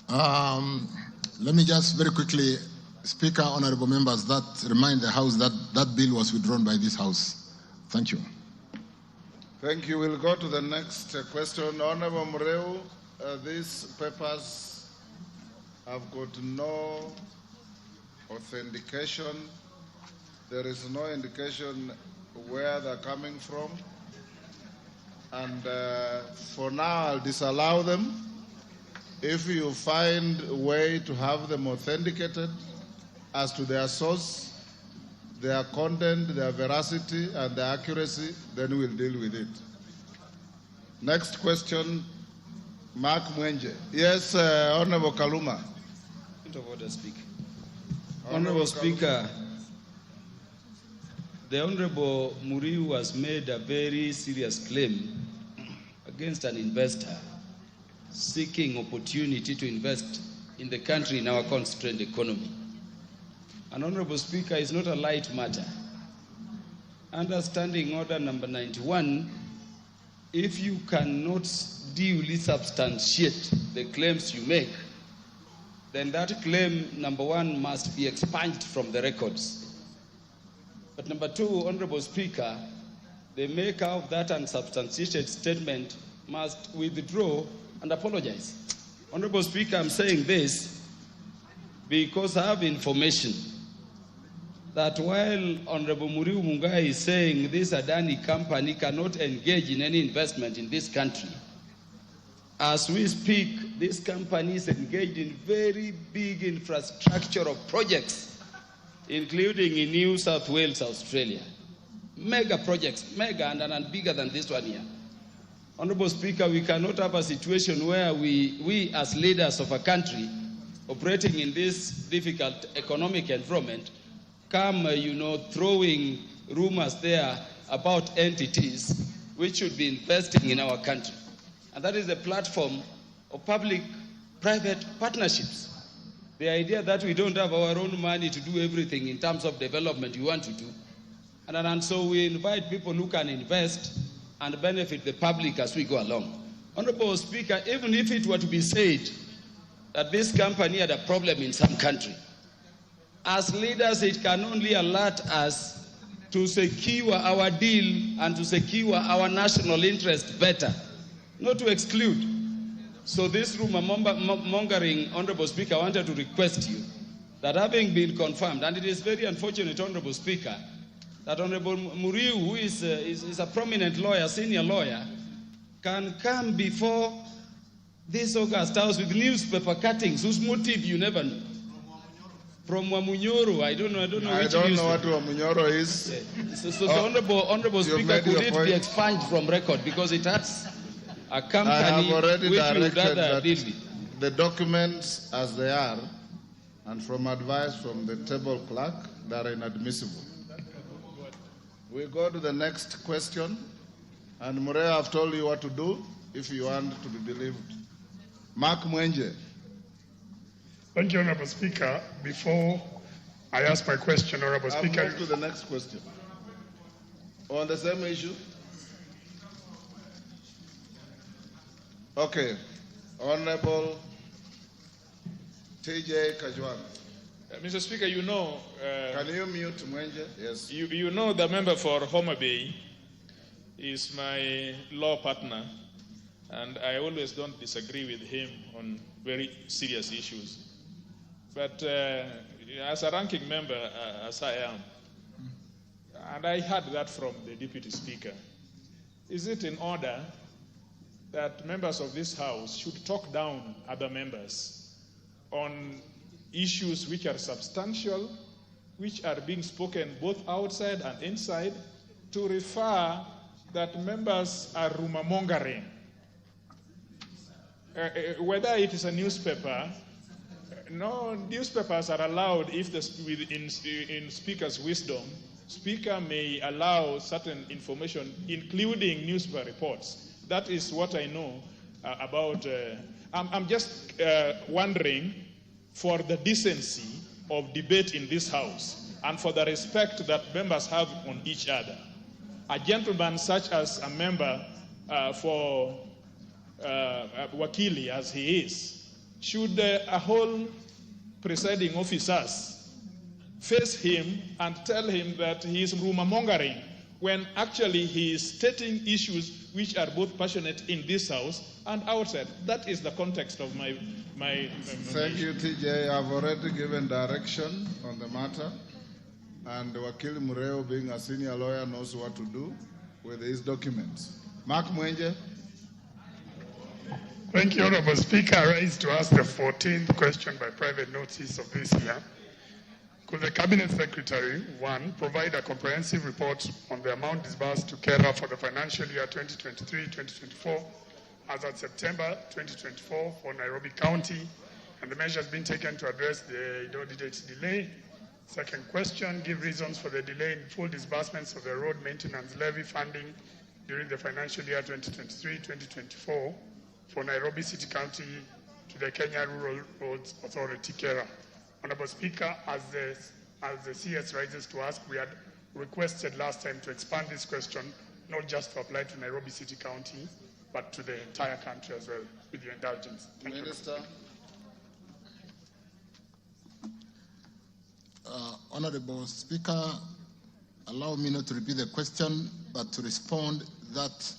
Let me just very quickly, Speaker, honorable members, that remind the House that that bill was withdrawn by this House. Thank you. Thank you. We'll go to the next question. Honorable Mureu, these papers have got no authentication. There is no indication where they're coming from. And for now, I'll disallow them. If you find a way to have them authenticated as to their source, their content, their veracity, and their accuracy, then we'll deal with it. Next question, Mark Mwenje. Yes, Honorable Kaluma. Point of order, Speaker. Honorable Speaker, the Honorable Muriu has made a very serious claim against an investor seeking opportunity to invest in the country in our constrained economy. An Honorable Speaker, is not a light matter. Under Standing Order number 91, if you cannot duly substantiate the claims you make, then that claim, number one, must be expunged from the records. But number two, Honorable Speaker, the maker of that unsubstantiated statement must withdraw and apologize. Honorable Speaker, I'm saying this because I have information that while Honorable Muriu Mungai is saying this Adani company cannot engage in any investment in this country, as we speak, this company is engaged in very big infrastructural projects, including in New South Wales, Australia. Mega projects, mega and bigger than this one here. Honorable Speaker, we cannot have a situation where we as leaders of a country operating in this difficult economic environment come, throwing rumors there about entities which should be investing in our country. And that is the platform of public-private partnerships. The idea that we don't have our own money to do everything in terms of development we want to do. And so we invite people who can invest and benefit the public as we go along. Honorable Speaker, even if it were to be said that this company had a problem in some country, as leaders, it can only alert us to secure our deal and to secure our national interest better, not to exclude. So this rumor mongering, Honorable Speaker, I wanted to request you that having been confirmed, and it is very unfortunate, Honorable Speaker, that Honorable Muriu, who is a prominent lawyer, senior lawyer, can come before this August House with newspaper cuttings whose motive you never know. From Wamunyoro, I don't know which newspaper. I don't know what Wamunyoro is. So Honorable Speaker, could it be expunged from record because it has a company I have already which directed would rather that deal with. the documents as they are, and from advice from the table clerk, they are inadmissible. We go to the next question, and Murray, I've told you what to do if you want to be believed. Mark Mwenje. Thank you, Honorable Speaker. Before I ask my question, Honorable I'll Speaker. move to the next question. On the same issue? Okay. Honorable TJ Kajwang. Mr. Speaker, you know... Can you mute Mwenje? Yes. You know the member for Homa Bay is my law partner, and I always don't disagree with him on very serious issues. But as a ranking member, as I am, and I heard that from the Deputy Speaker, is it in order that members of this House should talk down other members on issues which are substantial, which are being spoken both outside and inside, to refer that members are rumor mongering? Whether it is a newspaper, no newspapers are allowed, if in Speaker's wisdom, Speaker may allow certain information, including newspaper reports. That is what I know about. I'm just wondering, for the decency of debate in this House and for the respect that members have on each other, a gentleman such as a member for Wakili, as he is, should a whole presiding officers face him and tell him that he is rumor mongering, when actually he is stating issues which are both passionate in this House and outside. That is the context of my Thank you, TJ. I've already given direction on the matter, and Wakili Mureo, being a senior lawyer, knows what to do with his documents. Mark Mwenje. Thank you, Honorable Speaker. I rise to ask the 14th question by private notice of this year. Could the Cabinet Secretary, 1, provide a comprehensive report on the amount disbursed to KERA for the financial year 2023-2024 as at September 2024 for Nairobi County, and the measures being taken to address the audited delay? Second question, give reasons for the delay in full disbursements of the road maintenance levy funding during the financial year 2023-2024 for Nairobi City County to the Kenya Rural Roads Authority, KERA. Honorable Speaker, as the CS rises to ask, we had requested last time to expand this question, not just to apply to Nairobi City County, but to the entire country as well, with your indulgence. Thank Minister. Honorable Speaker, allow me not to repeat the question, but to respond that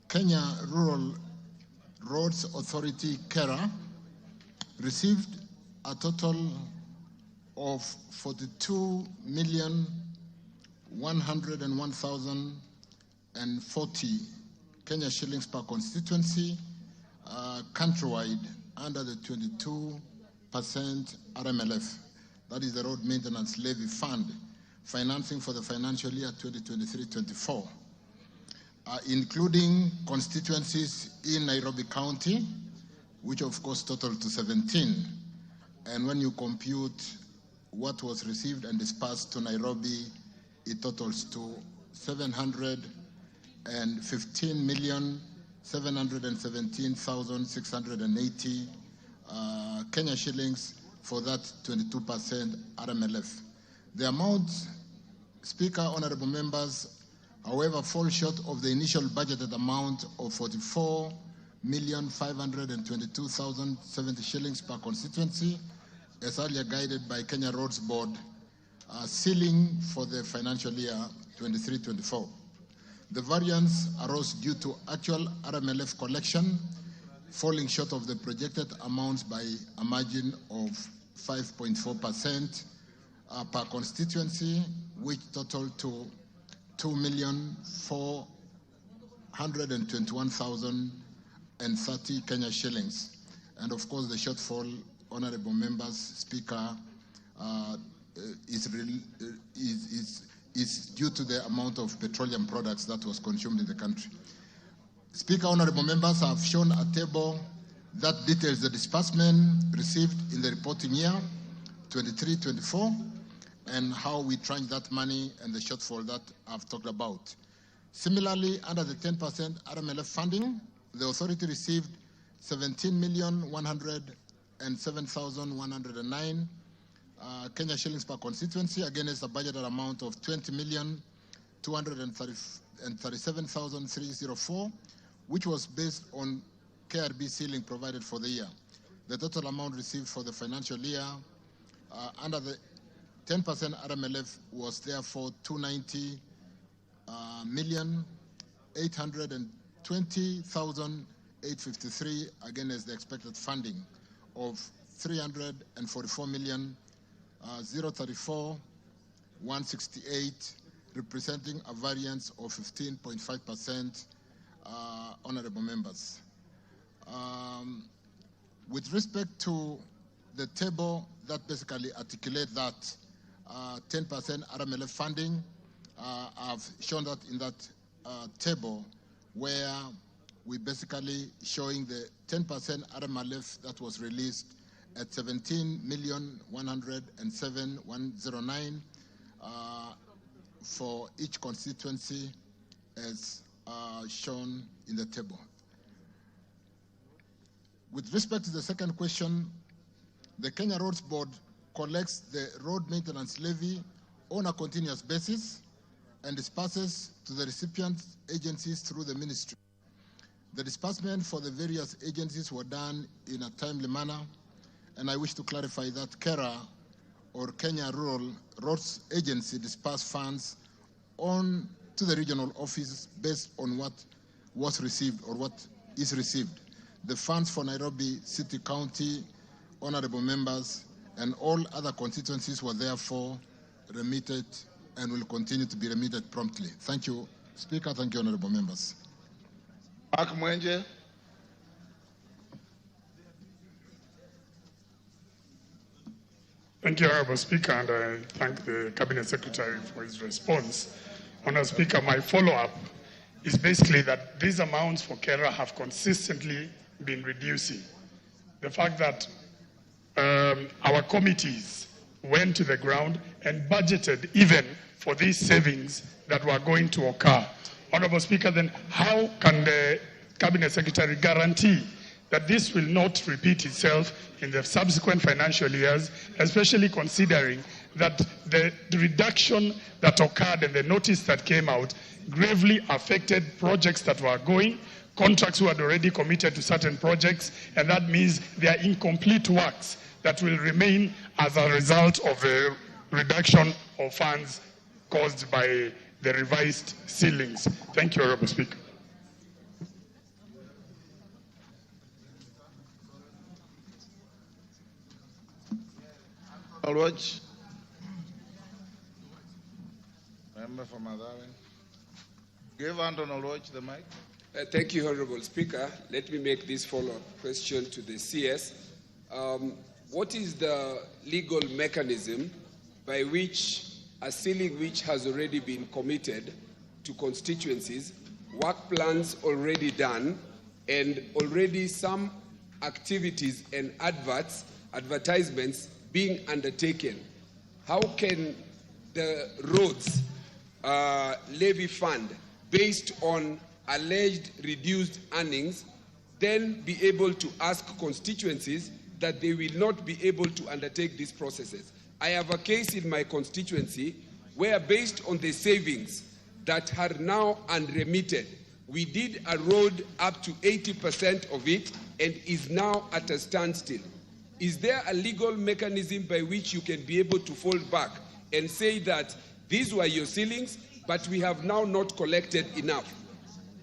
Kenya Rural Roads Authority, KERA, received a total of 42,101,040 Kenya shillings per constituency, countrywide, under the 22% RMLF. That is the Road Maintenance Levy Fund, financing for the financial year 2023-24, including constituencies in Nairobi County, which of course totaled to 17. And when you compute what was received and dispersed to Nairobi, it totals to 715,717,680 Kenya shillings for that 22% RMLF. The amount, Speaker, honorable members, however, falls short of the initial budgeted amount of 44,522,070 shillings per constituency, as earlier guided by Kenya Roads Board, ceiling for the financial year 23-24. The variance arose due to actual RMLF collection falling short of the projected amounts by a margin of 5.4% per constituency, which totaled to 2,421,030 Kenya shillings. And of course, the shortfall, honorable members, Speaker, is due to the amount of petroleum products that was consumed in the country. Speaker, honorable members, I have shown a table that details the disbursement received in the reporting year 23-24 and how we tranche that money and the shortfall that I've talked about. Similarly, under the 10% RMLF funding, the authority received 17,107,109 Kenya shillings per constituency against a budgeted amount of 20,237,304, which was based on KRB ceiling provided for the year. The total amount received for the financial year under the 10% RMLF was therefore 290,820,853 against the expected funding of 344,034,168, representing a variance of 15.5%, honorable members. With respect to the table that basically articulate that 10% RMLF funding, I've shown that in that table where we basically showing the 10% RMLF that was released at 17,107,109 for each constituency as shown in the table. With respect to the second question, the Kenya Roads Board collects the road maintenance levy on a continuous basis and disperses to the recipient agencies through the ministry. The disbursement for the various agencies were done in a timely manner, and I wish to clarify that KERA, or Kenya Rural Roads Agency, dispersed funds on to the regional office based on what was received or what is received. The funds for Nairobi City County, honorable members, and all other constituencies were therefore remitted and will continue to be remitted promptly. Thank you, Speaker. Thank you, honorable members. Mark Mwenje. Thank you, Honorable Speaker, and I thank the Cabinet Secretary for his response. Honorable Speaker, my follow-up is basically that these amounts for KERA have consistently been reducing. The fact that our committees went to the ground and budgeted even for these savings that were going to occur. Honorable Speaker, then how can the Cabinet Secretary guarantee that this will not repeat itself in the subsequent financial years, especially considering that the reduction that occurred and the notice that came out gravely affected projects that were going, contracts who had already committed to certain projects, and that means they are incomplete works that will remain as a result of a reduction of funds caused by the revised ceilings. Thank you, Honorable Speaker. Lodge. Member for Madari. Give Anton Lodge the mic. Thank you, Honorable Speaker. Let me make this follow-up question to the CS. What is the legal mechanism by which a ceiling which has already been committed to constituencies, work plans already done, and already some activities and advertisements being undertaken? How can the roads levy fund, based on alleged reduced earnings, then be able to ask constituencies that they will not be able to undertake these processes? I have a case in my constituency where, based on the savings that are now unremitted, we did a road up to 80% of it and is now at a standstill. Is there a legal mechanism by which you can be able to fall back and say that these were your ceilings, but we have now not collected enough?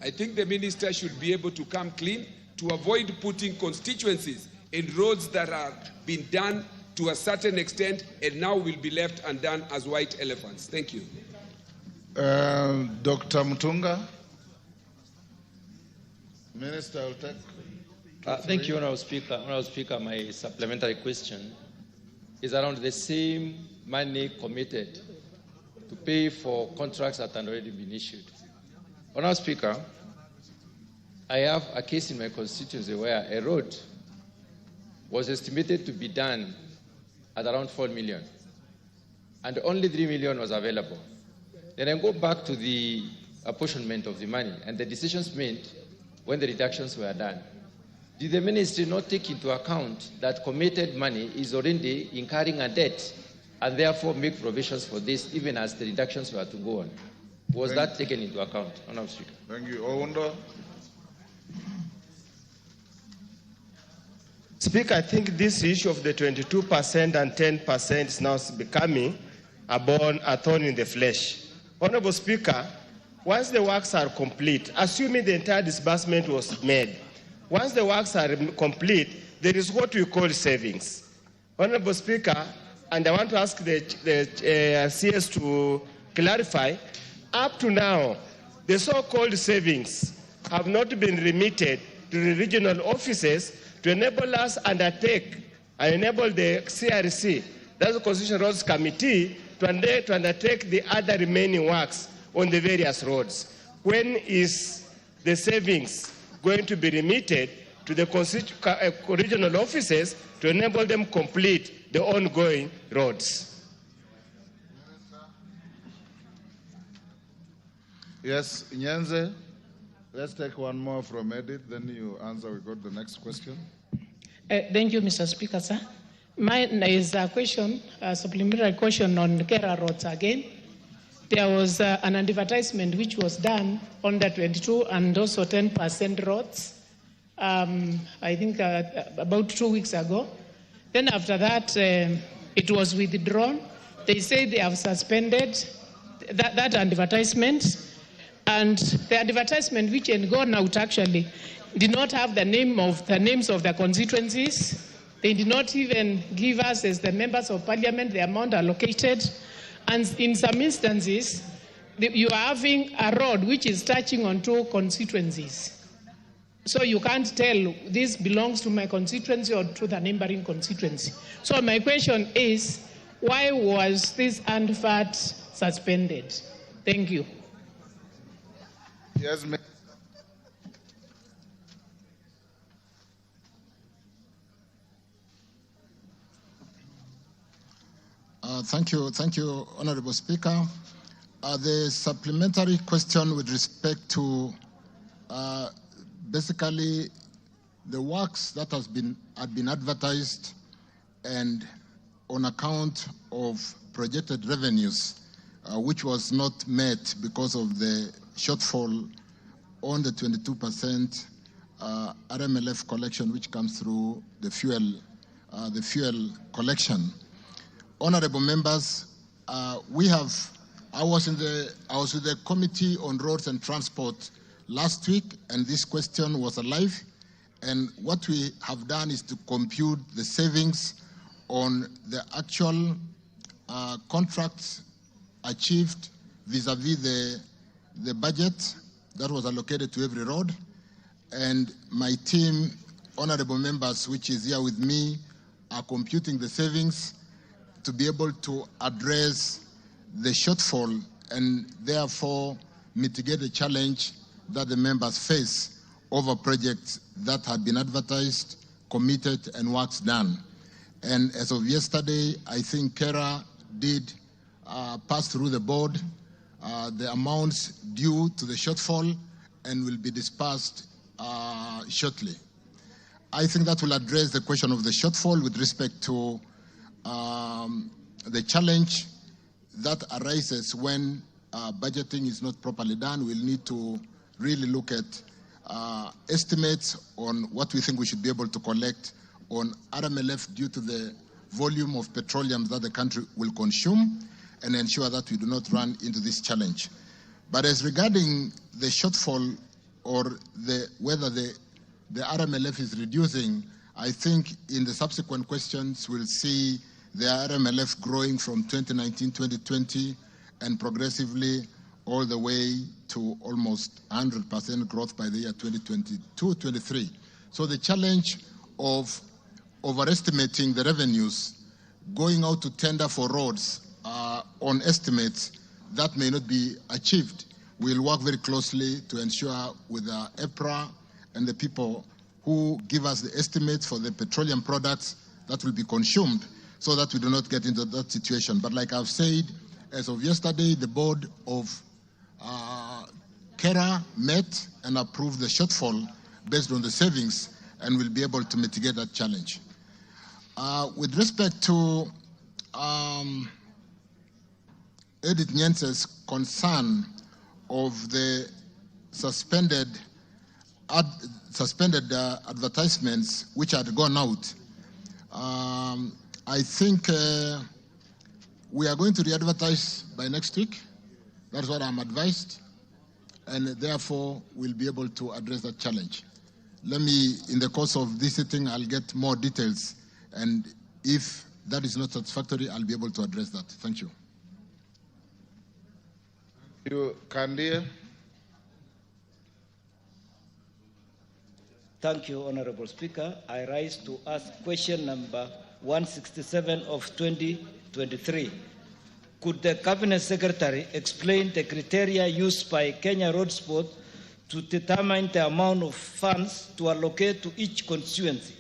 I think the minister should be able to come clean to avoid putting constituencies in roads that are being done to a certain extent and now will be left undone as white elephants. Thank you. Dr. Mutunga. Minister will take. Thank you, Honorable Speaker. Honorable Speaker, my supplementary question is around the same money committed to pay for contracts that had already been issued. Honorable Speaker, I have a case in my constituency where a road was estimated to be done at around 4 million, and only 3 million was available. Then I go back to the apportionment of the money and the decisions made when the reductions were done. Did the ministry not take into account that committed money is already incurring a debt and therefore make provisions for this even as the reductions were to go on. Was that taken into account, Honourable Speaker? Thank you. Owundo. Speaker, I think this issue of the 22% and 10% is now becoming a thorn in the flesh. Honourable Speaker, once the works are complete, assuming the entire disbursement was made, once the works are complete, there is what we call savings. Honourable Speaker, and I want to ask the CS to clarify, up to now, the so-called savings have not been remitted to the regional offices to enable us undertake and enable the CRC, that's the Constitutional Roads Committee, to undertake the other remaining works on the various roads. When is the savings going to be remitted to the regional offices to enable them complete the ongoing roads? Yes, Nyenze. Let's take one more from Edith, then you answer. We got the next question. Thank you, Mr. Speaker, sir. Mine is a question, a supplementary question on Kera roads again. There was an advertisement which was done on the 22 and also 10% roads, I think about 2 weeks ago. Then after that, it was withdrawn. They say they have suspended that advertisement. And the advertisement which had gone out actually did not have the names of the constituencies. They did not even give us, as the members of parliament, the amount allocated. And in some instances, you are having a road which is touching on 2 constituencies. So you can't tell this belongs to my constituency or to the neighboring constituency. So my question is, why was this advert suspended? Thank you. Yes, ma'am. Thank you, Honourable Speaker. The supplementary question with respect to basically the works that had been advertised and on account of projected revenues, which was not met because of the shortfall on the 22% RMLF collection, which comes through the fuel collection. Honourable members, I was with the Committee on Roads and Transport last week, and this question was alive. And what we have done is to compute the savings on the actual contracts achieved vis-a-vis the budget that was allocated to every road. And my team, honourable members, which is here with me, are computing the savings to be able to address the shortfall and therefore mitigate the challenge that the members face over projects that had been advertised, committed, and works done. And as of yesterday, I think Kera did pass through the board the amounts due to the shortfall and will be dispersed shortly. I think that will address the question of the shortfall with respect to the challenge that arises when budgeting is not properly done. We'll need to really look at estimates on what we think we should be able to collect on RMLF due to the volume of petroleum that the country will consume, and ensure that we do not run into this challenge. But as regarding the shortfall or whether the RMLF is reducing, I think in the subsequent questions we'll see the RMLF growing from 2019-2020 and progressively all the way to almost 100% growth by the year 2022-23. So the challenge of overestimating the revenues, going out to tender for roads on estimates that may not be achieved. We'll work very closely to ensure with EPRA and the people who give us the estimates for the petroleum products that will be consumed, so that we do not get into that situation. But like I've said, as of yesterday, the board of Kera met and approved the shortfall based on the savings, and will be able to mitigate that challenge. With respect to Edith Nyense's concern of the suspended advertisements which had gone out. I think we are going to re-advertise by next week. That's what I'm advised. And therefore, we'll be able to address that challenge. Let me, in the course of this sitting, I'll get more details. And if that is not satisfactory, I'll be able to address that. Thank you. Kandia. Thank you, Honorable Speaker. I rise to ask question number 167 of 2023. Could the Cabinet Secretary explain the criteria used by Kenya Roads Board to determine the amount of funds to allocate to each constituency?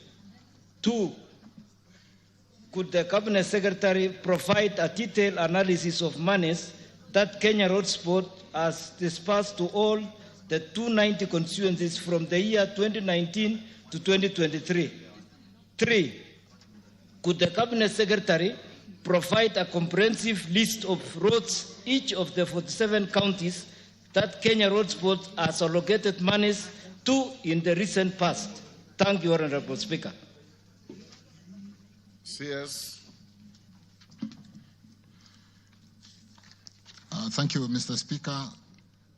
2, could the Cabinet Secretary provide a detailed analysis of monies that Kenya Roads Board has disbursed to all the 290 constituencies from the year 2019 to 2023? 3, could the Cabinet Secretary provide a comprehensive list of roads each of the 47 counties that Kenya Roads Board has allocated monies to in the recent past? Thank you, Honorable Speaker. CS. Thank you, Mr. Speaker.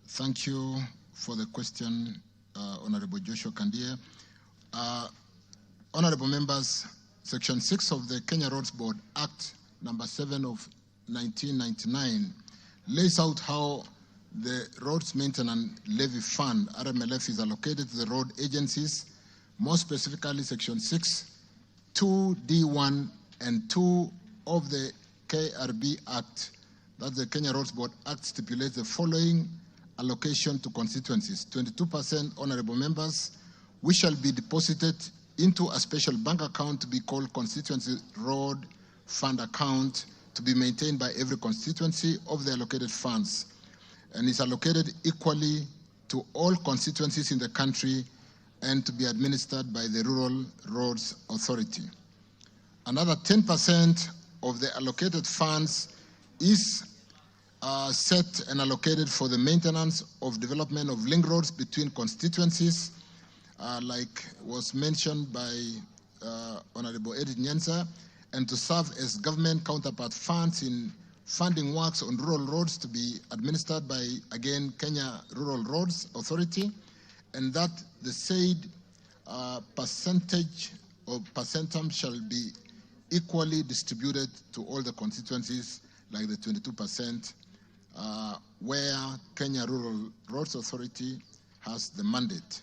Thank you for the question, Honorable Joshua Kandia. Honorable members, Section 6 of the Kenya Roads Board Act number 7 of 1999 lays out how the Roads Maintenance Levy Fund, RMLF, is allocated to the road agencies, more specifically Section 6, 2D1 and 2 of the KRB Act, that the Kenya Roads Board Act stipulates the following allocation to constituencies: 22%, honorable members, which shall be deposited into a special bank account to be called Constituency Road Fund Account, to be maintained by every constituency of the allocated funds, and is allocated equally to all constituencies in the country and to be administered by the Rural Roads Authority. Another 10% of the allocated funds is set and allocated for the maintenance of development of link roads between constituencies, like was mentioned by Honorable Edith Nyensa, and to serve as government counterpart funds in funding works on rural roads to be administered by, again, Kenya Rural Roads Authority, and that the said percentage or percentum shall be equally distributed to all the constituencies, like the 22%, where Kenya Rural Roads Authority has the mandate.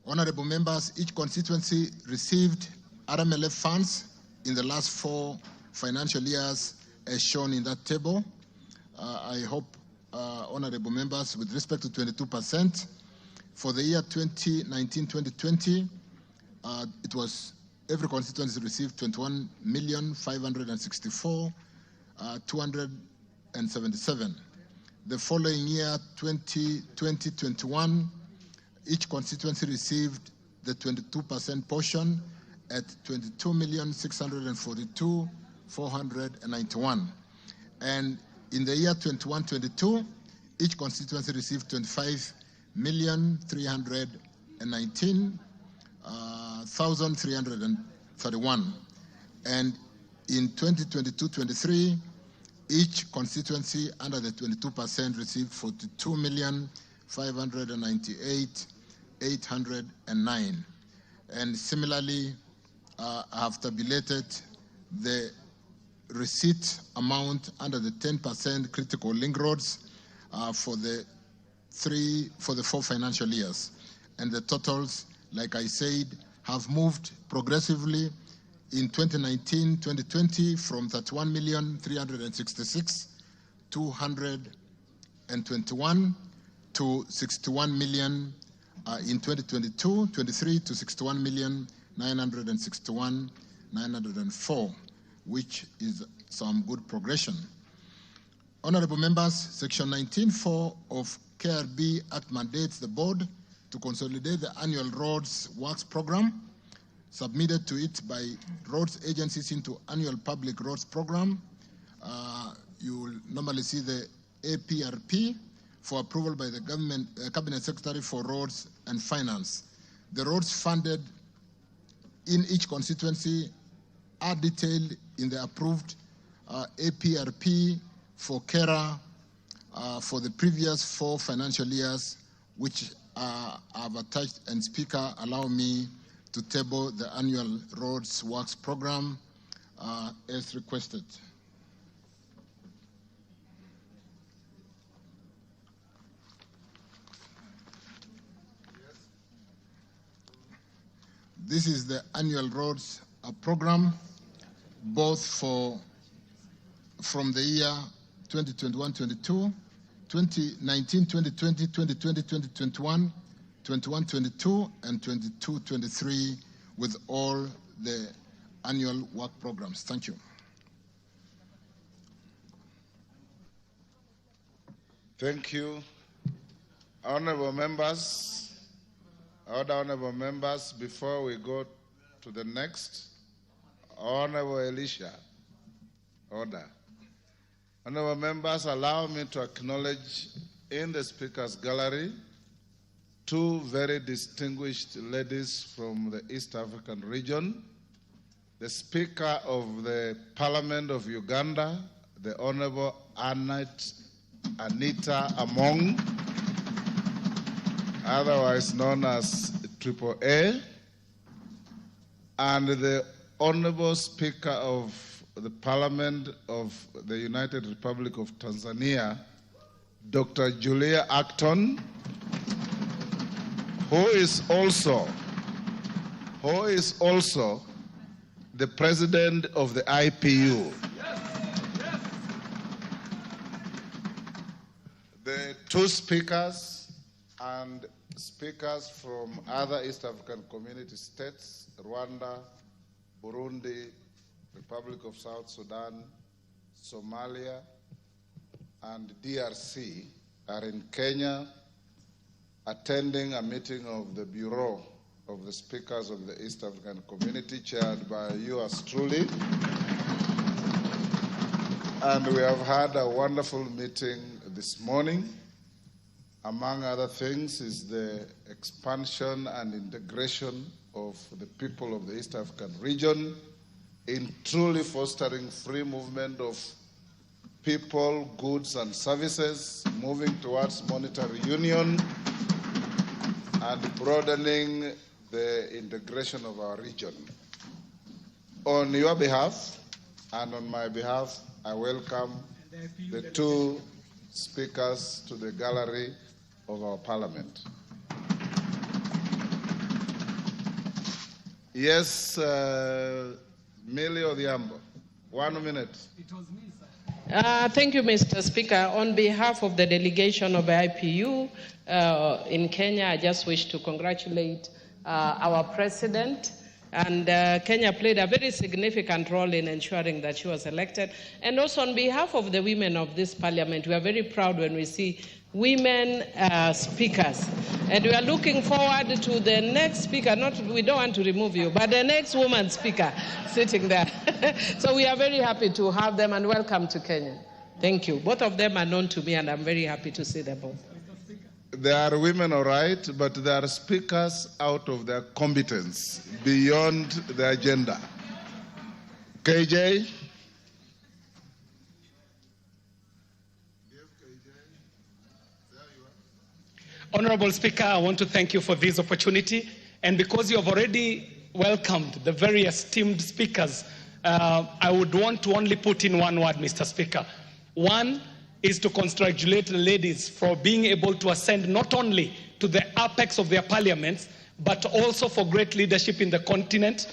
Honorable members, each constituency received RMLF funds in the last 4 financial years, as shown in that table. I hope, honorable members, with respect to 22%, for the year 2019-2020, it was every constituency received 21,564,277. The following year, 2020-21, each constituency received the 22% portion at 22,642,491. And in the year 21-22, each constituency received 25,319,331. And in 2022-23, each constituency under the 22% received 42,598,809. And similarly, I have tabulated the receipt amount under the 10% critical link roads for the 4 financial years. And the totals, like I said, have moved progressively in 2019-2020 from 31,366,221 to 61 million in 2022-23 to 61,961,904, which is some good progression. Honorable members, Section 19.4 of KRB Act mandates the board to consolidate the annual roads works program submitted to it by roads agencies into annual public roads program. You will normally see the APRP for approval by the Cabinet Secretary for Roads and Finance. The roads funded in each constituency are detailed in the approved APRP for KERA for the previous 4 financial years, which I've attached. And Speaker, allow me to table the annual roads works program as requested. This is the annual roads program, both from the year 2021-22, 2019-2020, 2020-2021, 21-22, and 22-23, with all the annual work programs. Thank you. Thank you. Honorable members, honorable members, before we go to the next, Honorable Elisha, order. Honorable members, allow me to acknowledge in the Speaker's gallery 2 very distinguished ladies from the East African region, the Speaker of the Parliament of Uganda, the Honorable Anita Among, otherwise known as AAA, and the Honorable Speaker of the Parliament of the United Republic of Tanzania, Dr. Julia Acton, who is also the President of the IPU. The 2 speakers and speakers from other East African community states, Rwanda, Burundi, Republic of South Sudan, Somalia, and DRC are in Kenya attending a meeting of the Bureau of the Speakers of the East African Community, chaired by yours truly. And we have had a wonderful meeting this morning. Among other things is the expansion and integration of the people of the East African region in truly fostering free movement of people, goods, and services, moving towards monetary union, and broadening the integration of our region. On your behalf and on my behalf, I welcome the 2 speakers to the gallery of our Parliament. Yes, Millie Odhiambo, 1 minute. Thank you, Mr. Speaker. On behalf of the delegation of the IPU in Kenya, I just wish to congratulate our president. And Kenya played a very significant role in ensuring that she was elected. And also on behalf of the women of this parliament, we are very proud when we see women speakers. And we are looking forward to the next speaker, we don't want to remove you, but the next woman speaker sitting there. So we are very happy to have them, and welcome to Kenya. Thank you. Both of them are known to me, and I'm very happy to see them both. They are women, all right, but they are speakers out of their competence, beyond the agenda. KJ? Honorable Speaker, I want to thank you for this opportunity. And because you have already welcomed the very esteemed speakers, I would want to only put in one word, Mr. Speaker. One is to congratulate the ladies for being able to ascend not only to the apex of their parliaments, but also for great leadership in the continent,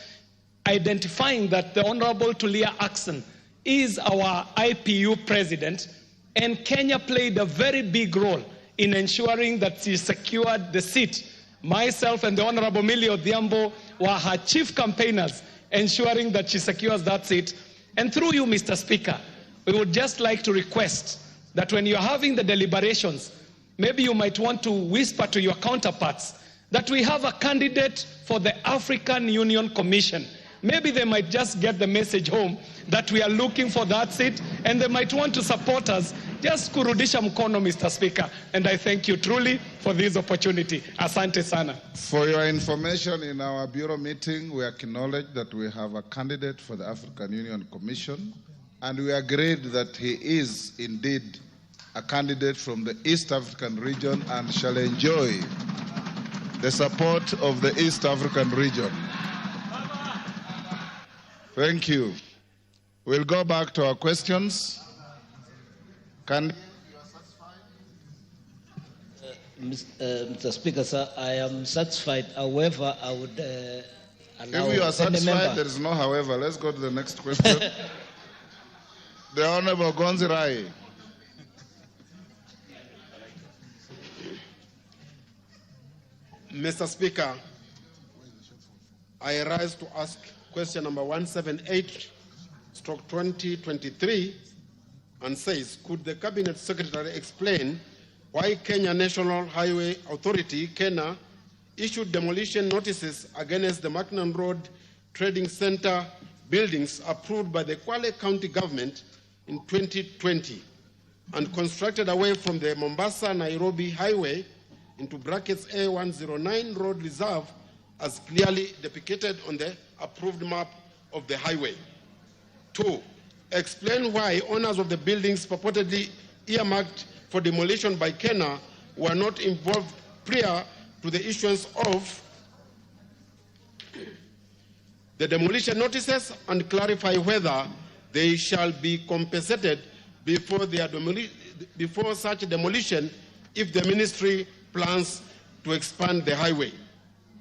identifying that the Honorable Tulia Ackson is our IPU president, and Kenya played a very big role in ensuring that she secured the seat. Myself and the Honorable Millie Odhiambo were her chief campaigners, ensuring that she secures that seat. And through you, Mr. Speaker, we would just like to request that when you're having the deliberations, maybe you might want to whisper to your counterparts that we have a candidate for the African Union Commission. Maybe they might just get the message home that we are looking for that seat, and they might want to support us. Just kurudisha mkono, Mr. Speaker, and I thank you truly for this opportunity. Asante sana. For your information, in our bureau meeting, we acknowledged that we have a candidate for the African Union Commission, and we agreed that he is indeed a candidate from the East African region and shall enjoy the support of the East African region. Thank you. We'll go back to our questions. Mr. Speaker, sir, I am satisfied. However, I would allow... If you are satisfied, there is no however. Let's go to the next question. The Honorable Gonzirai. Mr. Speaker, I rise to ask question number 178/2023 and says, could the Cabinet Secretary explain why Kenya National Highway Authority, KENA, issued demolition notices against the Mackinnon Road Trading Center buildings approved by the Kwale County Government in 2020 and constructed away from the Mombasa-Nairobi Highway into brackets A109 Road Reserve as clearly depicted on the approved map of the highway. 2, explain why owners of the buildings purportedly earmarked for demolition by KENA were not involved prior to the issuance of the demolition notices and clarify whether they shall be compensated before such demolition if the ministry plans to expand the highway.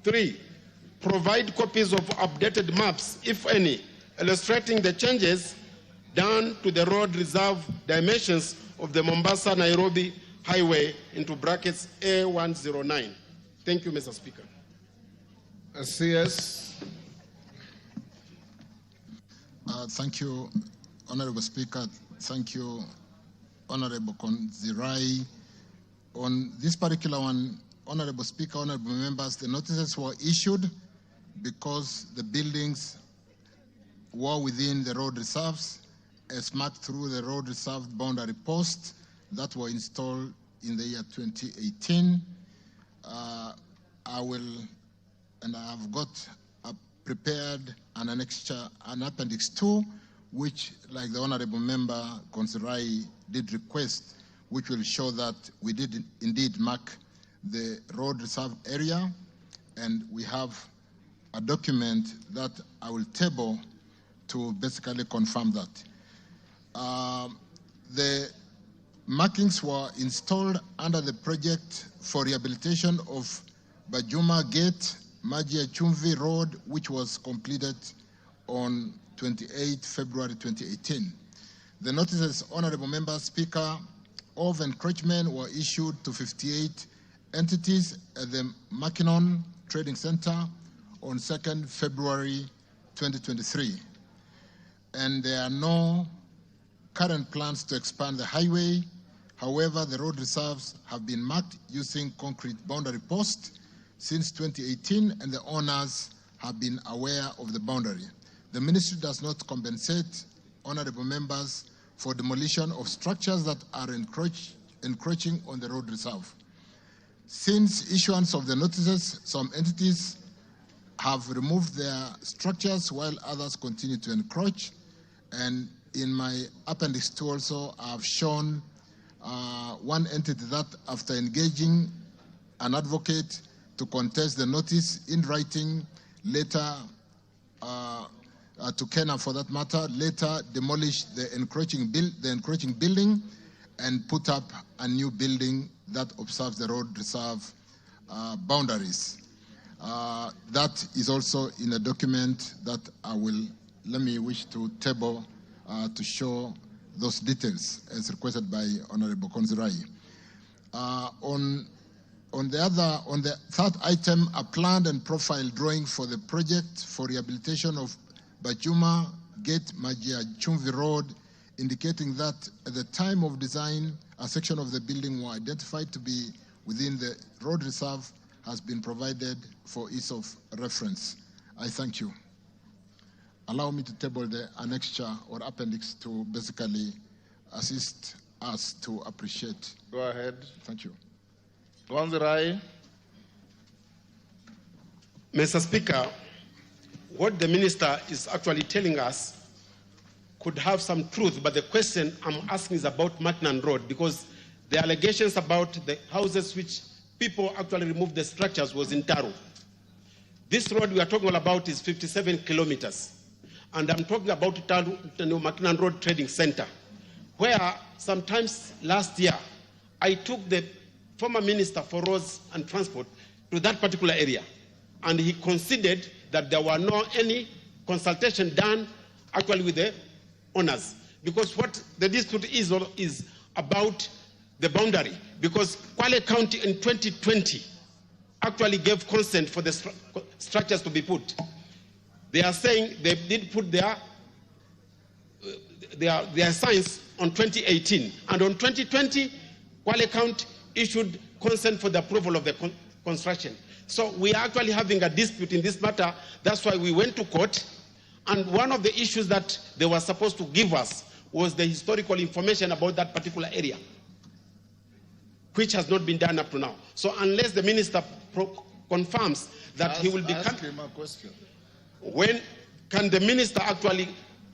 3, provide copies of updated maps, if any, illustrating the changes done to the road reserve dimensions of the Mombasa-Nairobi Highway into brackets A109. Thank you, Mr. Speaker. CS. Thank you, Honorable Speaker. Thank you, Honorable Konzirai. On this particular one, Honorable Speaker, Honorable Members, the notices were issued because the buildings were within the road reserves as marked through the road reserve boundary posts that were installed in the year 2018. I have got prepared an appendix 2, which, like the Honorable Member Konzirai did request, which will show that we did indeed mark the road reserve area, and we have a document that I will table to basically confirm that. The markings were installed under the project for rehabilitation of Bajuma Gate, Majia Chumvi Road, which was completed on 28 February 2018. The notices, Honorable Member Speaker, of encroachment were issued to 58 entities at the Mackinnon Trading Center on 2nd February 2023. And there are no current plans to expand the highway. However, the road reserves have been marked using concrete boundary posts since 2018, and the owners have been aware of the boundary. The ministry does not compensate honorable members for demolition of structures that are encroaching on the road reserve. Since issuance of the notices, some entities have removed their structures while others continue to encroach. And in my appendix 2 also, I have shown one entity that, after engaging an advocate to contest the notice in writing, later to KENA for that matter, later demolished the encroaching building and put up a new building that observes the road reserve boundaries. That is also in a document that I will, wish to table to show those details as requested by Honorable Konzirai. On the third item, a planned and profile drawing for the project for rehabilitation of Bajuma Gate Majia Chumvi Road, indicating that at the time of design, a section of the building was identified to be within the road reserve, has been provided for ease of reference. I thank you. Allow me to table the annexure or appendix to basically assist us to appreciate. Go ahead. Thank you. Gonzirai. Mr. Speaker, what the minister is actually telling us could have some truth, but the question I'm asking is about Mackinnon Road, because the allegations about the houses which people actually removed the structures was in Taro. This road we are talking about is 57 kilometers. And I'm talking about Mackinnon Road Trading Center, where sometimes last year, I took the former Minister for Roads and Transport to that particular area. And he considered that there were no any consultation done actually with the owners. Because what the dispute is about the boundary. Because Kwale County in 2020 actually gave consent for the structures to be put. They are saying they did put their signs on 2018. And on 2020, Kwale County issued consent for the approval of the construction. So we are actually having a dispute in this matter. That's why we went to court. And one of the issues that they were supposed to give us was the historical information about that particular area, which has not been done up to now. So unless the minister confirms that he will be coming, when can the minister actually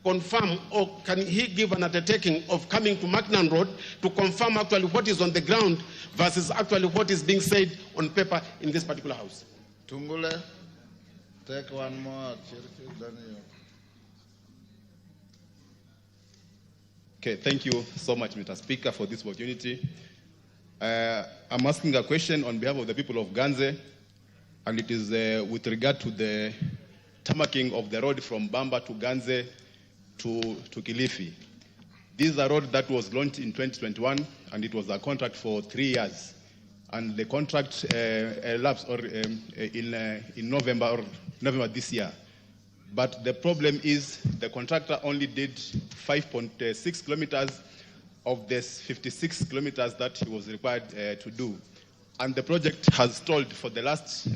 confirm, or can he give an undertaking of coming to Mackinnon Road to confirm actually what is on the ground versus actually what is being said on paper in this particular house? Tungule, take one more. Okay, thank you so much, Mr. Speaker, for this opportunity. I'm asking a question on behalf of the people of Ganze, and it is with regard to the tarmacking of the road from Bamba to Ganze to Kilifi. This is a road that was launched in 2021, and it was a contract for 3 years. And the contract elapsed in November this year. But the problem is the contractor only did 5.6 kilometers of the 56 kilometers that he was required to do. And the project has stalled for the last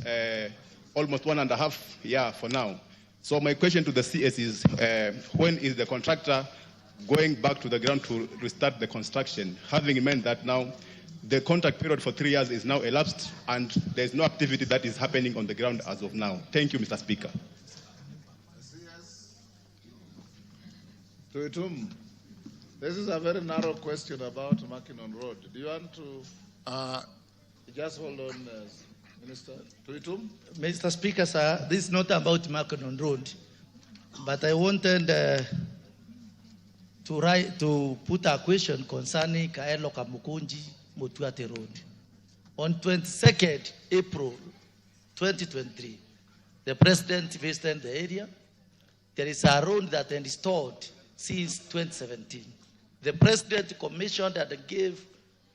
almost 1.5 years for now. So my question to the CS is, when is the contractor going back to the ground to restart the construction, having in mind that now the contract period for 3 years is now elapsed and there's no activity that is happening on the ground as of now? Thank you, Mr. Speaker. Tuitum, this is a very narrow question about Mackinnon Road. Do you want to just hold on, Minister? Tuitum? Mr. Speaker, sir, this is not about Mackinnon Road, but I wanted to put a question concerning Kaelo Kamukunji Mutuate Road. On 22nd April 2023, the President visited the area. There is a road that is installed since 2017. The President commissioned and gave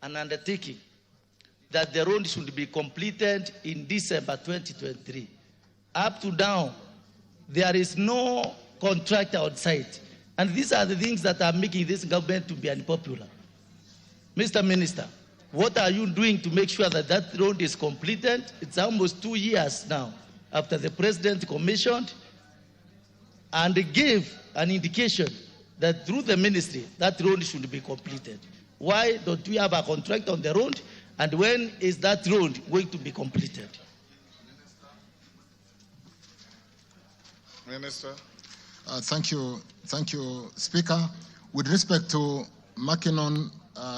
an undertaking that the road should be completed in December 2023. Up to now, there is no contractor on site. And these are the things that are making this government to be unpopular. Mr. Minister, what are you doing to make sure that that road is completed? It's almost 2 years now after the President commissioned and gave an indication that through the ministry, that road should be completed. Why don't we have a contract on the road? And when is that road going to be completed? Minister. Thank you, Speaker. With respect to Mackinnon,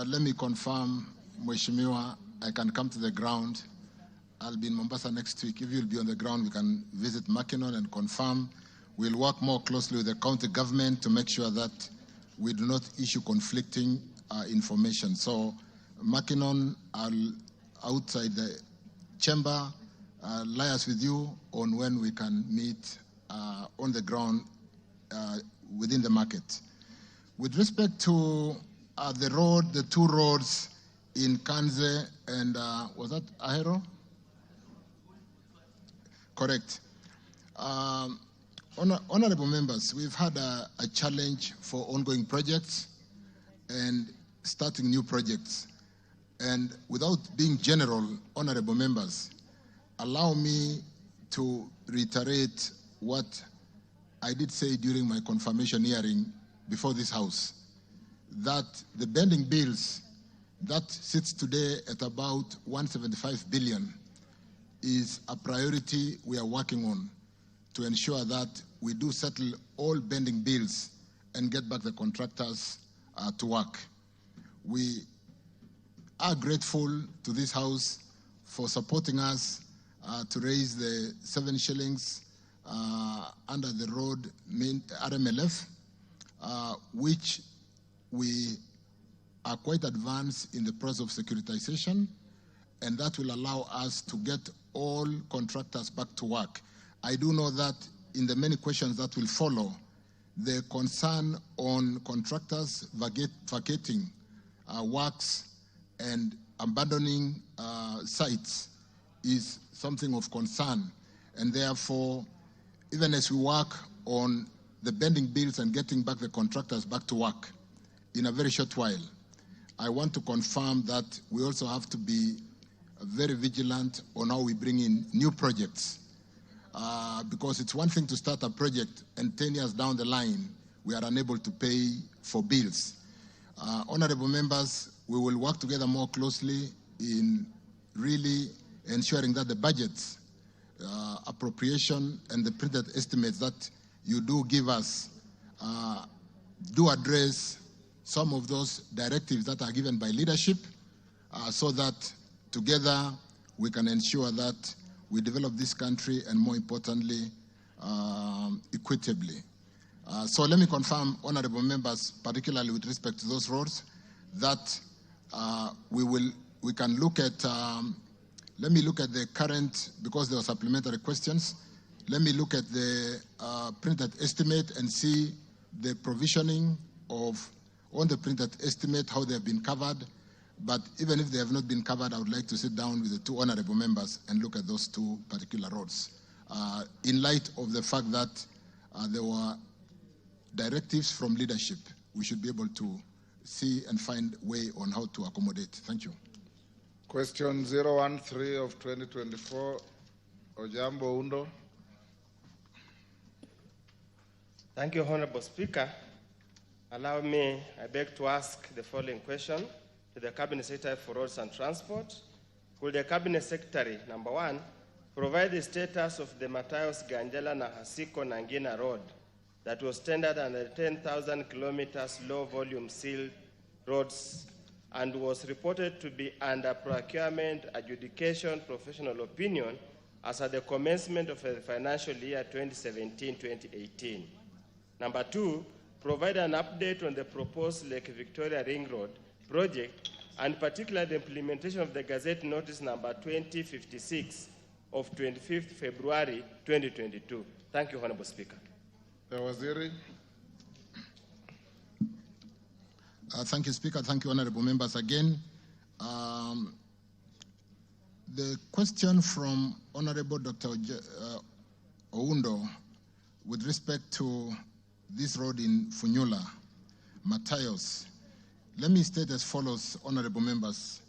let me confirm, Mheshimiwa, I can come to the ground. I'll be in Mombasa next week. If you'll be on the ground, we can visit Mackinnon and confirm. We'll work more closely with the county government to make sure that we do not issue conflicting information. So Mackinnon, outside the chamber, liaise with you on when we can meet on the ground within the market. With respect to the two roads in Kanze and, was that Ahero? Correct. Honorable members, we've had a challenge for ongoing projects and starting new projects. And without being general, honorable members, allow me to reiterate what I did say during my confirmation hearing before this House, that the pending bills that sits today at about 175 billion is a priority we are working on to ensure that we do settle all pending bills and get back the contractors to work. We are grateful to this House for supporting us to raise the 7 shillings under the road RMLF, which we are quite advanced in the process of securitization, and that will allow us to get all contractors back to work. I do know that in the many questions that will follow, the concern on contractors vacating works and abandoning sites is something of concern, and therefore, even as we work on the pending bills and getting back the contractors back to work in a very short while, I want to confirm that we also have to be very vigilant on how we bring in new projects. Because it's one thing to start a project and 10 years down the line, we are unable to pay for bills. Honorable members, we will work together more closely in really ensuring that the budgets, appropriation, and the printed estimates that you do give us do address some of those directives that are given by leadership, so that together we can ensure that we develop this country, and more importantly, equitably. So let me confirm, honorable members, particularly with respect to those roads, that we can look at, let me look at the current, because there were supplementary questions, let me look at the printed estimate and see the provisioning on the printed estimate, how they have been covered. But even if they have not been covered, I would like to sit down with the 2 honorable members and look at those 2 particular roads, in light of the fact that there were directives from leadership. We should be able to see and find a way on how to accommodate. Thank you. Question 013 of 2024, Ojambo Undo. Thank you, Honorable Speaker. Allow me, I beg to ask the following question to the Cabinet Secretary for Roads and Transport. Could the Cabinet Secretary, number 1, provide the status of the Matayos Ganjala Nahasiko Nangina Road that was tendered under 10,000 kilometers low volume sealed roads and was reported to be under procurement, adjudication, professional opinion as at the commencement of the financial year 2017-2018. Number 2, provide an update on the proposed Lake Victoria Ring Road project, and particularly the implementation of the Gazette Notice number 2056 of 25th February 2022. Thank you, Honorable Speaker. Waziri. Thank you, Speaker. Thank you, honorable members. Again, the question from Honorable Dr. Oundo with respect to this road in Funyula, Matayos. Let me state as follows, honorable members,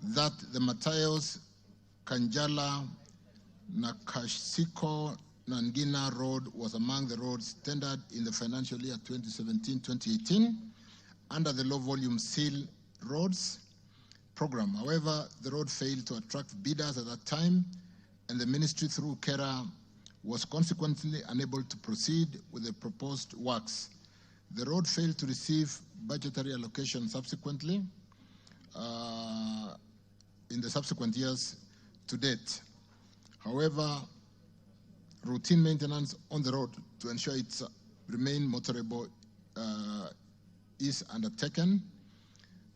that the Matayos, Kanjala, Nakashiko, Nangina Road was among the roads tendered in the financial year 2017-2018 under the low volume seal roads program. However, the road failed to attract bidders at that time, and the ministry through KERA was consequently unable to proceed with the proposed works. The road failed to receive budgetary allocation subsequently in the subsequent years to date. However, routine maintenance on the road to ensure it remain motorable is undertaken.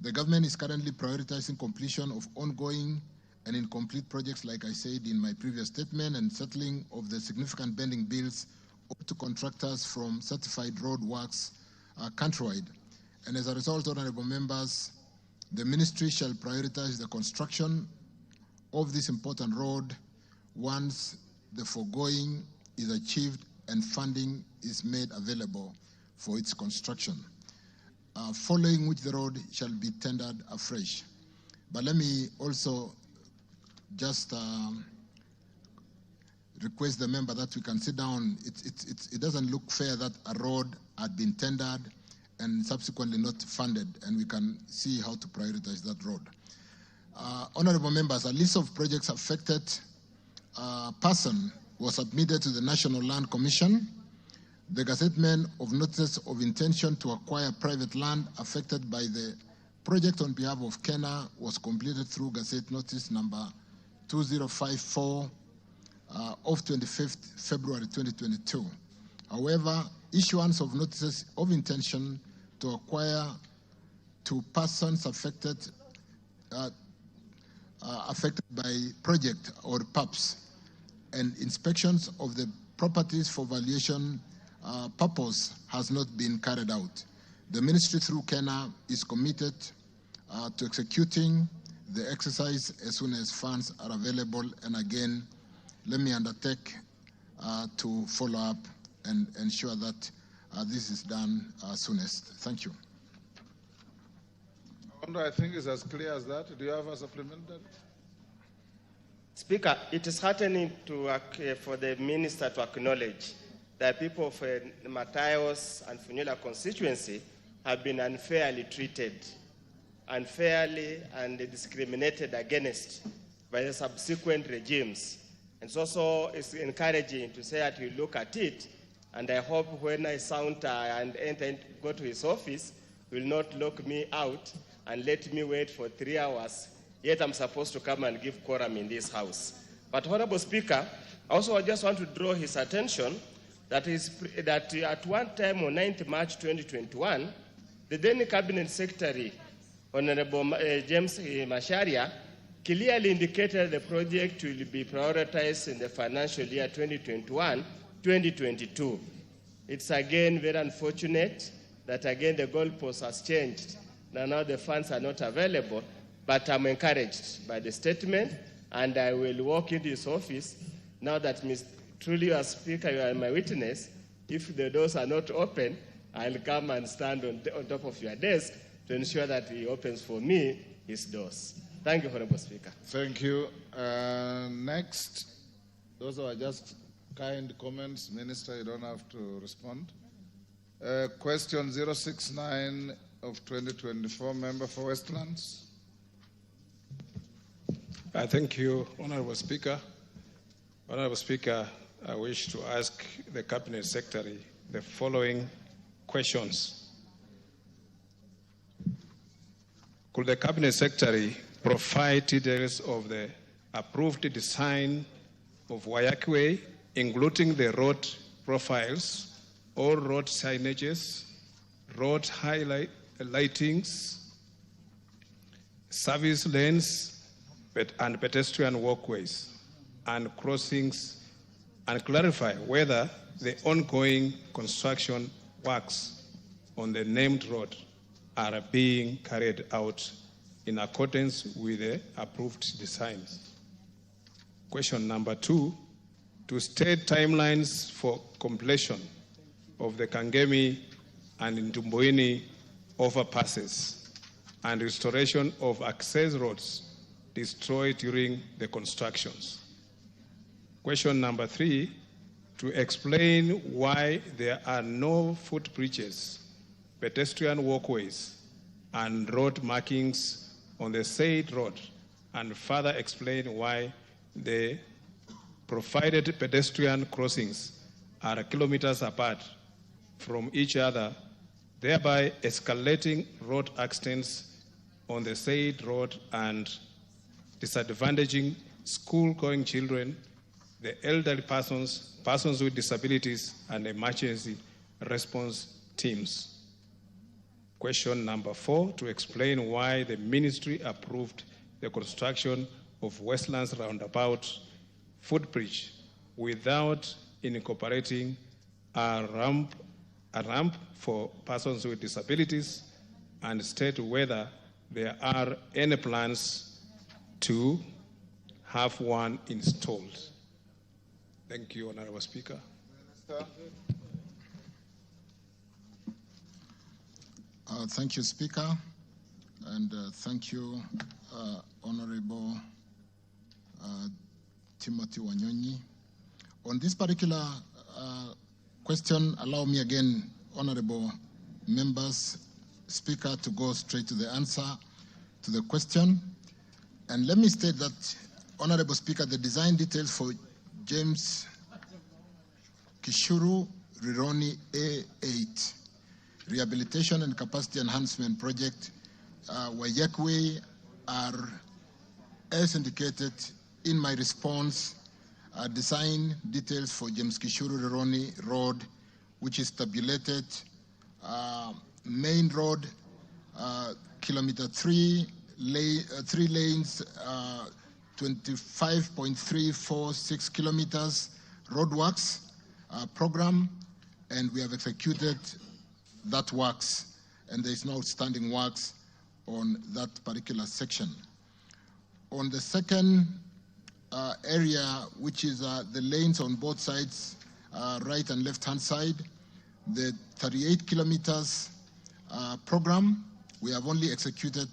The government is currently prioritizing completion of ongoing and incomplete projects, like I said in my previous statement, and settling of the significant pending bills to contractors from certified road works countrywide. And as a result, honorable members, the ministry shall prioritize the construction of this important road once the foregoing is achieved and funding is made available for its construction, following which the road shall be tendered afresh. But let me also just request the member that we can sit down. It doesn't look fair that a road had been tendered and subsequently not funded, and we can see how to prioritize that road. Honorable members, a list of projects affected person was submitted to the National Land Commission. The gazettement of notices of intention to acquire private land affected by the project on behalf of Kenya was completed through Gazette Notice number 2054 of 25th February 2022. However, issuance of notices of intention to acquire to persons affected by project or PAPs and inspections of the properties for valuation purpose has not been carried out. The ministry through Kenya is committed to executing the exercise as soon as funds are available, and again, let me undertake to follow up and ensure that this is done soonest. Thank you. I think it's as clear as that. Do you have a supplementary? Speaker, it is heartening for the minister to acknowledge that people of Matayos and Funyula constituency have been unfairly treated, unfairly and discriminated against by the subsequent regimes. And it's also encouraging to say that we look at it, and I hope when I saunter and go to his office, he will not lock me out and let me wait for 3 hours, yet I'm supposed to come and give quorum in this house. But Honorable Speaker, also I just want to draw his attention that at one time on 9th March 2021, the then Cabinet Secretary, Honorable James Masharia, clearly indicated the project will be prioritized in the financial year 2021-2022. It's again very unfortunate that again the goalpost has changed. Now the funds are not available, but I'm encouraged by the statement, and I will walk into his office now that truly you are Speaker, you are my witness. If the doors are not open, I'll come and stand on top of your desk to ensure that he opens for me his doors. Thank you, Honorable Speaker. Thank you. Next, those are just kind comments. Minister, you don't have to respond. Question 069 of 2024, member for Westlands. Thank you, Honorable Speaker. Honorable Speaker, I wish to ask the Cabinet Secretary the following questions. Could the Cabinet Secretary provide details of the approved design of Wayakwe, including the road profiles, all road signages, road lightings, service lanes, and pedestrian walkways and crossings, and clarify whether the ongoing construction works on the named road are being carried out in accordance with the approved designs. Question number 2, to state timelines for completion of the Kangemi and Ndumbuini overpasses and restoration of access roads destroyed during the constructions. Question number 3, to explain why there are no footbridges, pedestrian walkways, and road markings on the said road, and further explain why the provided pedestrian crossings are kilometers apart from each other, thereby escalating road accidents on the said road and disadvantaging school-going children, the elderly persons, persons with disabilities, and emergency response teams. Question number 4, to explain why the ministry approved the construction of Westlands Roundabout footbridge without incorporating a ramp for persons with disabilities, and state whether there are any plans to have one installed. Thank you, Honorable Speaker. Thank you, Speaker, and thank you, Honorable Timothy Wanyonyi. On this particular question, allow me again, honorable members, Speaker, to go straight to the answer to the question. And let me state that, Honorable Speaker, the design details for James Kishuru Rironi A8 Rehabilitation and Capacity Enhancement Project, Wayekwe, are, as indicated in my response, design details for James Kishuru Rironi Road, which is tabulated main road, kilometer 3 lanes, 25.346 kilometers roadworks program, and we have executed that works, and there is no outstanding works on that particular section. On the second area, which is the lanes on both sides, right and left-hand side, the 38 kilometers program, we have only executed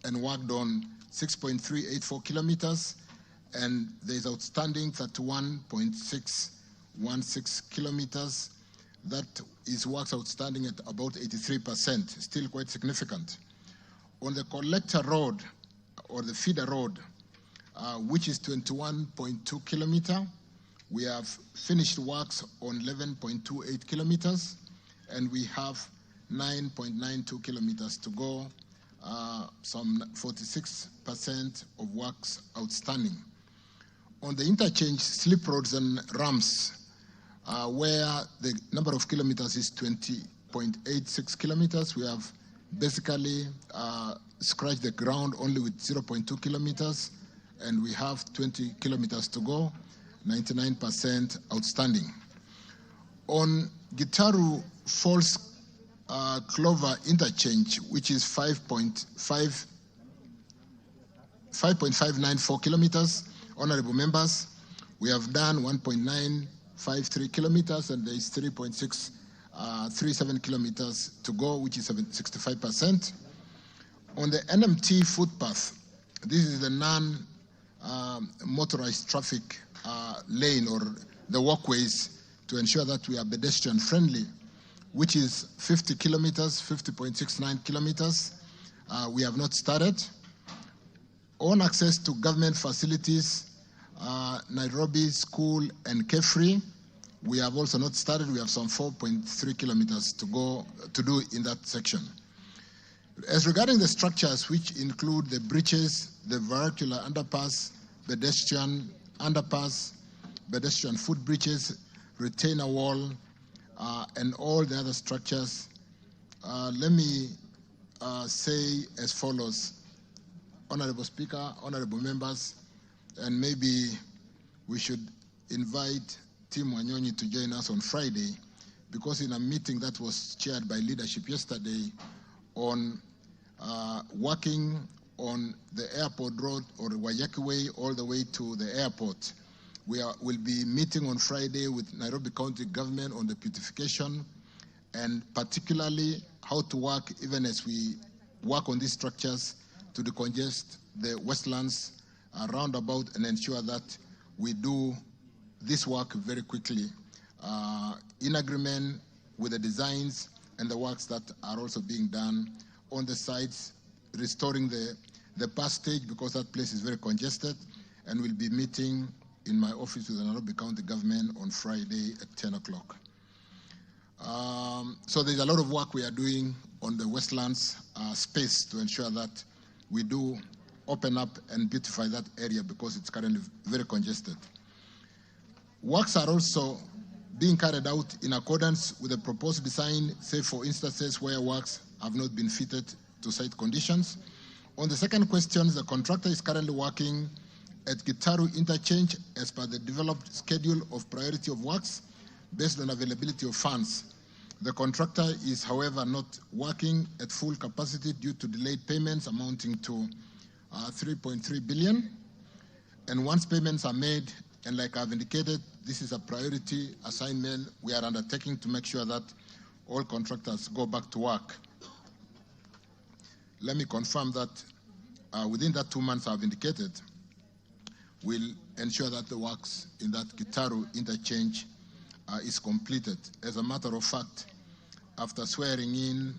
and worked on 6.384 kilometers, and there is outstanding 31.616 kilometers. That is works outstanding at about 83%, still quite significant. On the collector road, or the feeder road, which is 21.2 kilometer, we have finished works on 11.28 kilometers, and we have 9.92 kilometers to go, some 46% of works outstanding. On the interchange, slip roads and ramps, where the number of kilometers is 20.86 kilometers, we have basically scratched the ground only with 0.2 kilometers, and we have 20 kilometers to go, 99% outstanding. On Gitaru Falls Clover interchange, which is 5.594 kilometers, honorable members, we have done 1.953 kilometers, and there is 3.637 kilometers to go, which is 65%. On the NMT footpath, this is the non-motorized traffic lane, or the walkways, to ensure that we are pedestrian friendly, which is 50 kilometers, 50.69 kilometers. We have not started. On access to government facilities, Nairobi School and Kefri, we have also not started. We have some 4.3 kilometers to go to do in that section. As regarding the structures, which include the bridges, the vernacular underpass, pedestrian underpass, pedestrian footbridges, retainer wall, and all the other structures, let me say as follows. Honorable Speaker, honorable members, and maybe we should invite Tim Wanyonyi to join us on Friday, because in a meeting that was chaired by leadership yesterday on working on the airport road, or Wayaki Way, all the way to the airport, will be meeting on Friday with Nairobi County government on the beautification, and particularly how to work, even as we work on these structures, to decongest the Westlands roundabout and ensure that we do this work very quickly, in agreement with the designs and the works that are also being done on the sites, restoring the bus stage, because that place is very congested, and we'll be meeting in my office with the Nairobi County government on Friday at 10 o'clock. So there's a lot of work we are doing on the Westlands space to ensure that we do open up and beautify that area, because it's currently very congested. Works are also being carried out in accordance with the proposed design, save for instances where works have not been fitted to site conditions. On the second question, the contractor is currently working at Gitaru interchange as per the developed schedule of priority of works based on availability of funds. The contractor is, however, not working at full capacity due to delayed payments amounting to 3.3 billion. And once payments are made, and like I've indicated, this is a priority assignment we are undertaking to make sure that all contractors go back to work. Let me confirm that within that 2 months I've indicated, we'll ensure that the works in that Gitaru interchange is completed. As a matter of fact, after swearing in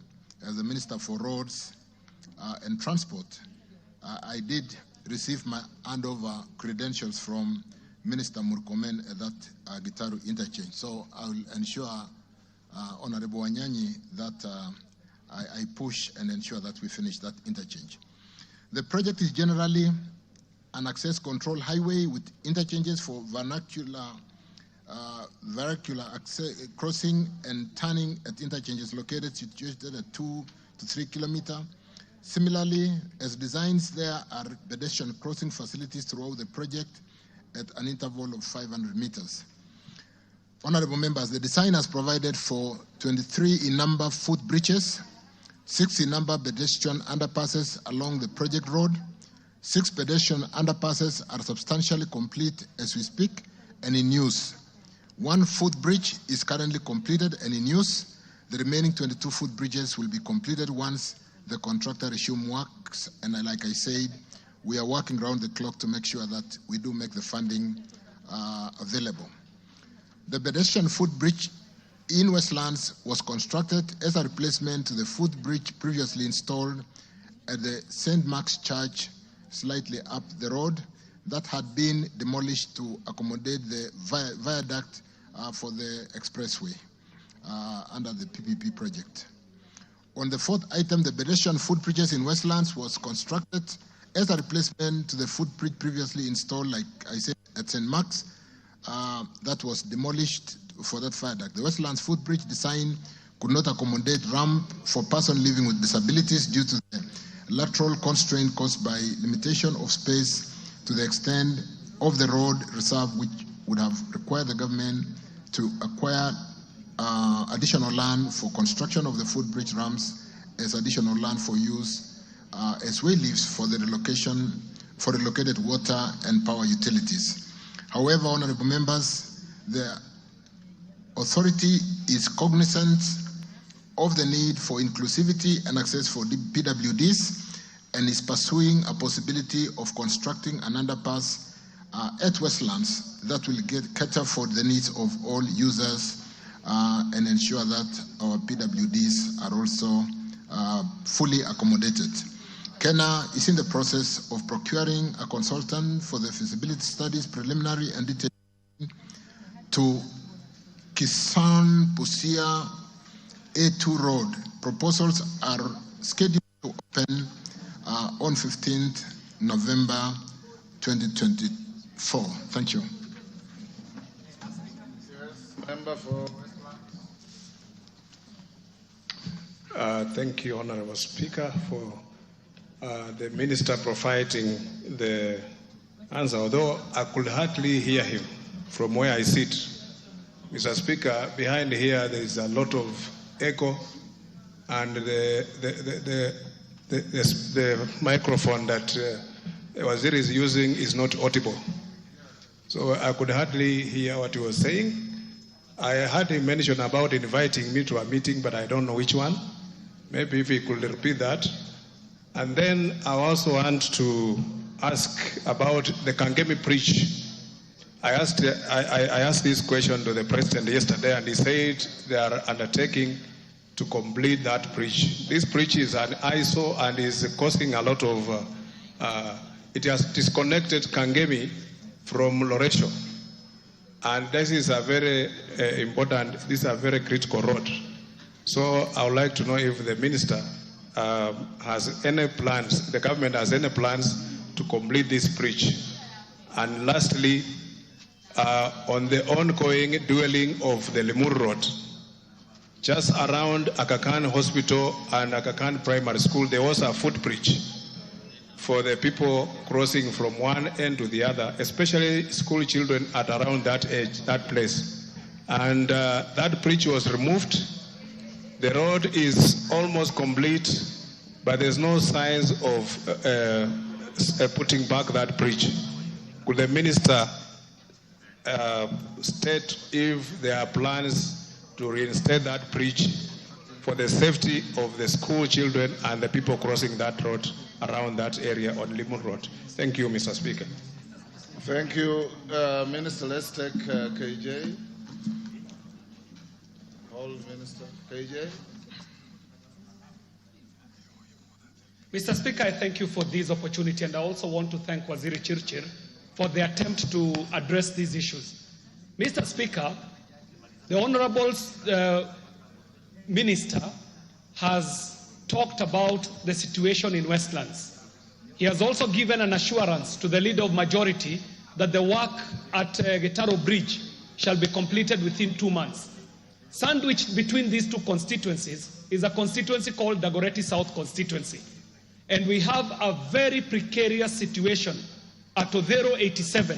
as the Minister for Roads and Transport, I did receive my handover credentials from Minister Murkomen at that Gitaru interchange. So I will ensure, Honorable Wanyanyi, that I push and ensure that we finish that interchange. The project is generally an access control highway with interchanges for vernacular access, crossing and turning at interchanges located situated at 2 to 3 kilometers. Similarly, as designs, there are pedestrian crossing facilities throughout the project at an interval of 500 meters. Honorable members, the design has provided for 23 in number footbridges, 6 in number pedestrian underpasses along the project road. 6 pedestrian underpasses are substantially complete as we speak and in use. 1 footbridge is currently completed and in use. The remaining 22 footbridges will be completed once the contractor resumes works. And like I said, we are working around the clock to make sure that we do make the funding available. The pedestrian footbridge in Westlands was constructed as a replacement to the footbridge previously installed at the St. Mark's Church slightly up the road that had been demolished to accommodate the viaduct for the expressway under the PPP project. On the 4th item, the pedestrian footbridges in Westlands was constructed as a replacement to the footbridge previously installed, like I said, at St. Mark's, that was demolished for that viaduct. The Westlands footbridge design could not accommodate ramp for persons living with disabilities due to the lateral constraint caused by limitation of space to the extent of the road reserve, which would have required the government to acquire additional land for construction of the footbridge ramps as additional land for use as way leaves for the relocated water and power utilities. However, honorable members, the authority is cognizant of the need for inclusivity and access for PWDs and is pursuing a possibility of constructing an underpass at Westlands that will cater for the needs of all users and ensure that our PWDs are also fully accommodated. Kenya is in the process of procuring a consultant for the feasibility studies, preliminary and detailed to Kisan Busia A2 Road. Proposals are scheduled to open on 15th November 2024. Thank you. Member for Thank you, Honorable Speaker, for the Minister providing the answer, although I could hardly hear him from where I sit. Mr. Speaker, behind here there is a lot of echo, and the microphone that Waziri is using is not audible. So I could hardly hear what he was saying. I heard him mention about inviting me to a meeting, but I don't know which one. Maybe if he could repeat that. And then I also want to ask about the Kangemi Bridge. I asked this question to the President yesterday, and he said they are undertaking to complete that bridge. This bridge is an ISO and is causing a lot of, it has disconnected Kangemi from Loresho. And this is a very important, this is a very critical road. So I would like to know if the Minister has any plans, the government has any plans to complete this bridge. And lastly, on the ongoing dwelling of the Limuru Road, just around Aga Khan Hospital and Aga Khan Primary School, there was a footbridge for the people crossing from one end to the other, especially school children at around that age, that place. And that bridge was removed. The road is almost complete, but there's no signs of putting back that bridge. Could the Minister state if there are plans to reinstate that bridge for the safety of the school children and the people crossing that road around that area on Limuru Road? Thank you, Mr. Speaker. Thank you, Minister. Let's take KJ. Hold, Minister. KJ. Mr. Speaker, I thank you for this opportunity, and I also want to thank Waziri Chirchir for the attempt to address these issues. Mr. Speaker, the Honorable Minister has talked about the situation in Westlands. He has also given an assurance to the Leader of Majority that the work at Getaro Bridge shall be completed within 2 months. Sandwiched between these two constituencies is a constituency called Dagoretti South constituency. And we have a very precarious situation at Odero 87,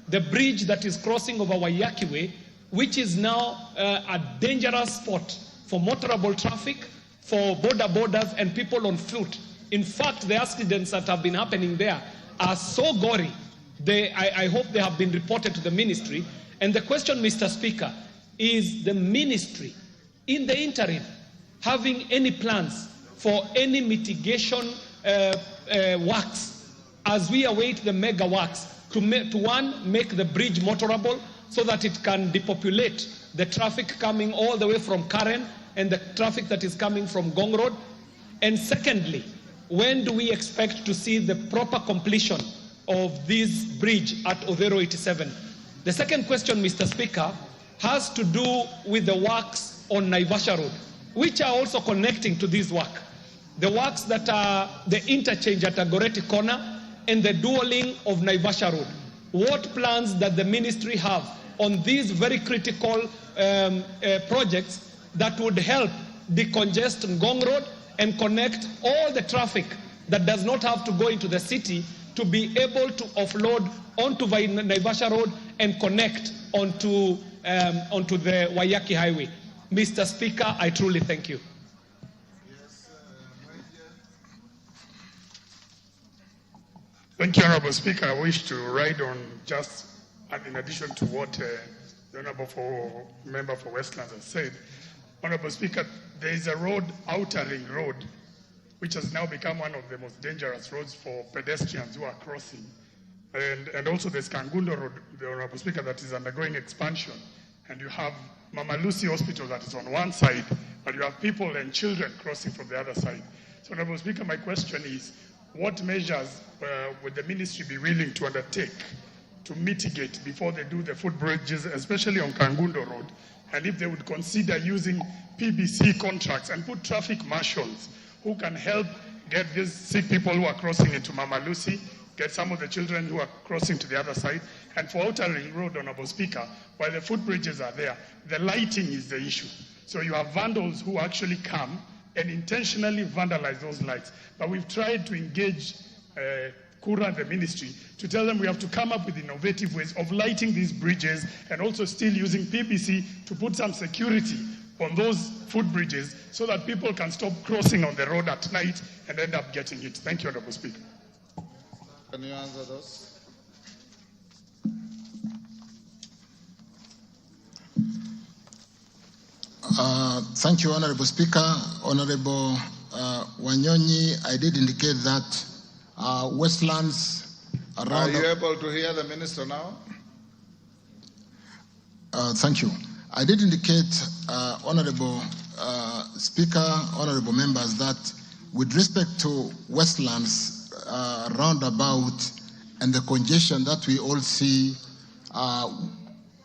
the bridge that is crossing over Waiyaki Way, which is now a dangerous spot for motorable traffic, for borders and people on foot. In fact, the accidents that have been happening there are so gory. I hope they have been reported to the ministry. And the question, Mr. Speaker, is the ministry in the interim having any plans for any mitigation works as we await the mega works to one, make the bridge motorable so that it can depopulate the traffic coming all the way from Karen and the traffic that is coming from Gong Road? And secondly, when do we expect to see the proper completion of this bridge at Odero 87? The second question, Mr. Speaker, has to do with the works on Naivasha Road, which are also connecting to this work. The works that are the interchange at Dagoretti Corner and the dualing of Naivasha Road. What plans does the ministry have on these very critical projects that would help decongest Ngong Road and connect all the traffic that does not have to go into the city to be able to offload onto Naivasha Road and connect onto the Waiyaki Highway? Mr. Speaker, I truly thank you. Thank you, Honorable Speaker. I wish to ride on just, in addition to what the Honorable Member for Westlands has said. Honorable Speaker, there is a road, Outer Ring Road, which has now become one of the most dangerous roads for pedestrians who are crossing. And also there's Kangundo Road, the Honorable Speaker, that is undergoing expansion. And you have Mama Lucy Hospital that is on one side, but you have people and children crossing from the other side. So, Honorable Speaker, my question is, what measures would the ministry be willing to undertake to mitigate before they do the footbridges, especially on Kangundo Road? And if they would consider using PBC contracts and put traffic marshals who can help get these sick people who are crossing into Mama Lucy, get some of the children who are crossing to the other side. And for Outer Ring Road, Honorable Speaker, while the footbridges are there, the lighting is the issue. So you have vandals who actually come and intentionally vandalize those lights. But we've tried to engage Kura and the ministry to tell them we have to come up with innovative ways of lighting these bridges and also still using PBC to put some security on those footbridges so that people can stop crossing on the road at night and end up getting hit. Thank you, Honorable Speaker. Can you answer those? Thank you, Honorable Speaker. Honorable Wanyonyi, I did indicate that Westlands around... Are you able to hear the minister now? Thank you. I did indicate, Honorable Speaker, Honorable members, that with respect to Westlands roundabout and the congestion that we all see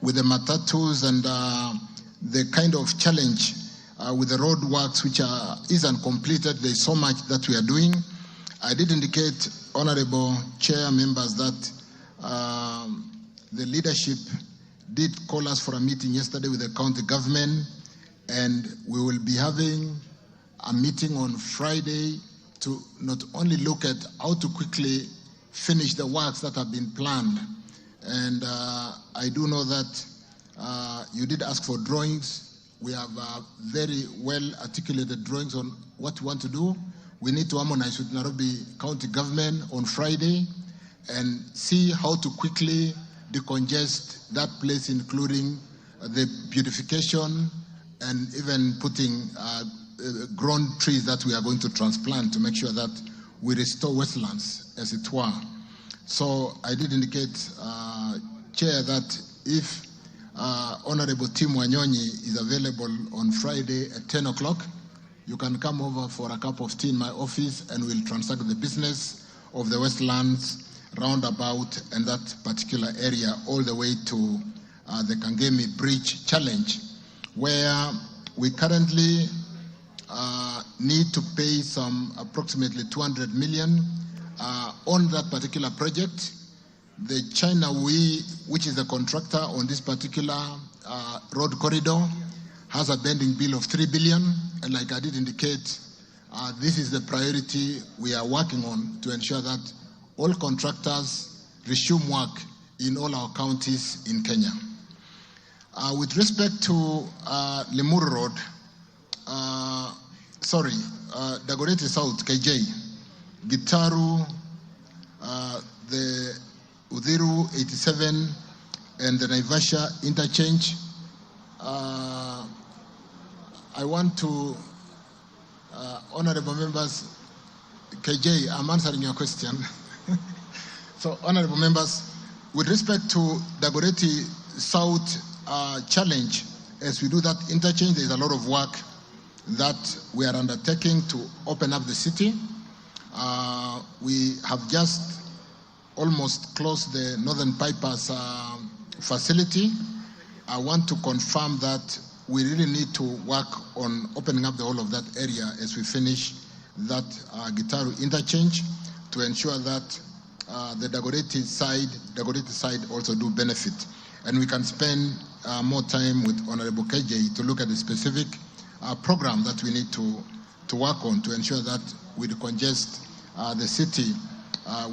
with the matatus and the kind of challenge with the road works which isn't completed, there's so much that we are doing. I did indicate, Honorable Chair, members, that the leadership did call us for a meeting yesterday with the county government, and we will be having a meeting on Friday to not only look at how to quickly finish the works that have been planned. And I do know that you did ask for drawings. We have very well articulated drawings on what we want to do. We need to harmonize with Nairobi County government on Friday and see how to quickly decongest that place, including the beautification and even putting grown trees that we are going to transplant to make sure that we restore wetlands, as it were. So I did indicate, Chair, that if Honorable Tim Wanyonyi is available on Friday at 10 o'clock, you can come over for a cup of tea in my office and we'll transact the business of the Westlands roundabout and that particular area all the way to the Kangemi Bridge Challenge, where we currently need to pay some approximately 200 million on that particular project. The China which is the contractor on this particular road corridor, has a pending bill of 3 billion. And like I did indicate, this is the priority we are working on to ensure that all contractors resume work in all our counties in Kenya. With respect to Limuru Road, Dagoretti South, KJ, Gitaru, the Udhiru 87, and the Naivasha interchange. I want to, honorable members, KJ, I'm answering your question. So, honorable members, with respect to Dagoretti South challenge, as we do that interchange, there is a lot of work that we are undertaking to open up the city. We have just almost closed the Northern Pipers facility. I want to confirm that we really need to work on opening up the whole of that area as we finish that Gitaru interchange to ensure that the Dagoretti side also do benefit. And we can spend more time with Honorable KJ to look at the specific program that we need to work on to ensure that we decongest the city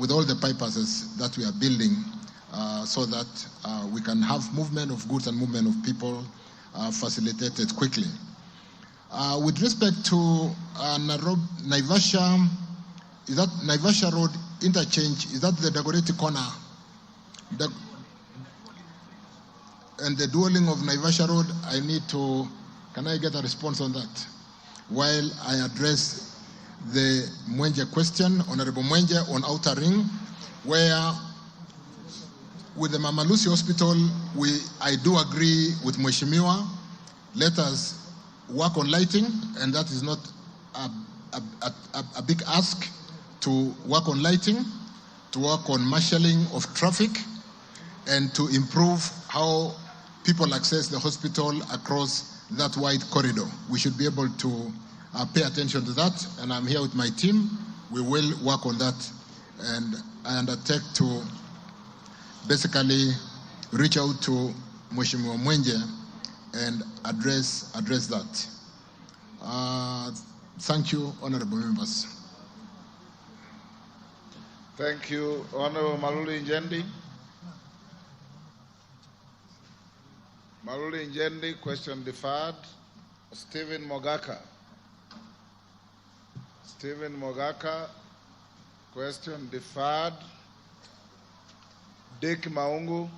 with all the bypasses that we are building so that we can have movement of goods and movement of people facilitated quickly. With respect to Naivasha, is that Naivasha Road interchange, is that the Dagoretti corner? And the dueling of Naivasha Road, I need to, can I get a response on that? While I address the Mwenje question, Honorable Mwenje on Outer Ring, where with the Mama Lucy Hospital, I do agree with Mheshimiwa. Let us work on lighting, and that is not a big ask to work on lighting, to work on marshalling of traffic, and to improve how people access the hospital across that wide corridor. We should be able to pay attention to that, and I'm here with my team. We will work on that, and I undertake to basically reach out to Mheshimiwa Mwenje and address that. Thank you, honorable members. Thank you, Honorable Maluli Njendi. Maluli Njendi, question deferred. Stephen Mogaka. Stephen Mogaka, question deferred. Dick Maungu.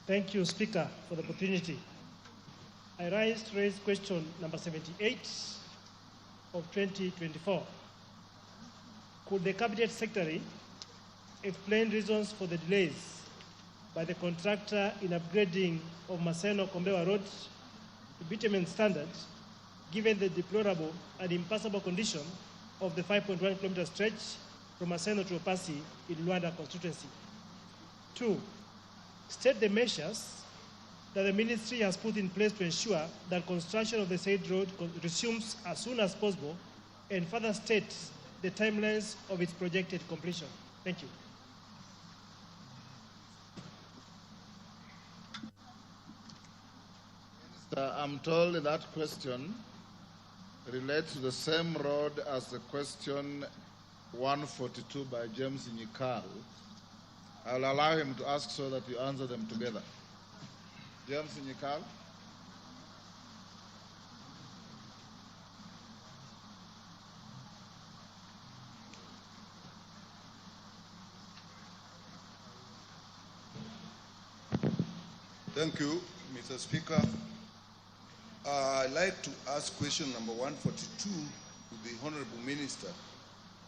Thank you, Speaker, for the opportunity. I raise question number 78 of 2024. Could the Cabinet Secretary explain reasons for the delays by the contractor in upgrading of Maseno-Kombewa Road to bitumen standard, given the deplorable and impassable condition of the 5.1 kilometer stretch from Maseno to Opasi in Luanda constituency? 2, state the measures that the ministry has put in place to ensure that construction of the said road resumes as soon as possible, and further state the timelines of its projected completion. Thank you. I'm told that question relates to the same road as the question 142 by James Nyikal. I'll allow him to ask so that you answer them together. James Nyikal. Thank you, Mr. Speaker. I'd like to ask question number 142 to the Honorable Minister.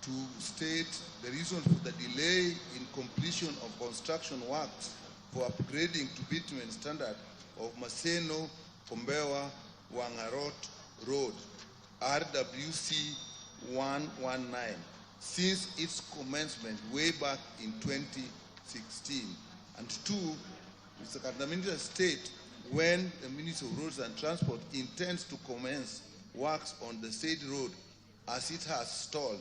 to state the reason for the delay in completion of construction works for upgrading to bitumen standard of Maseno Kombewa Wangarot Road, RWC 119, since its commencement way back in 2016. And two, Mr. Kandamini state when the Ministry of Roads and Transport intends to commence works on the said road as it has stalled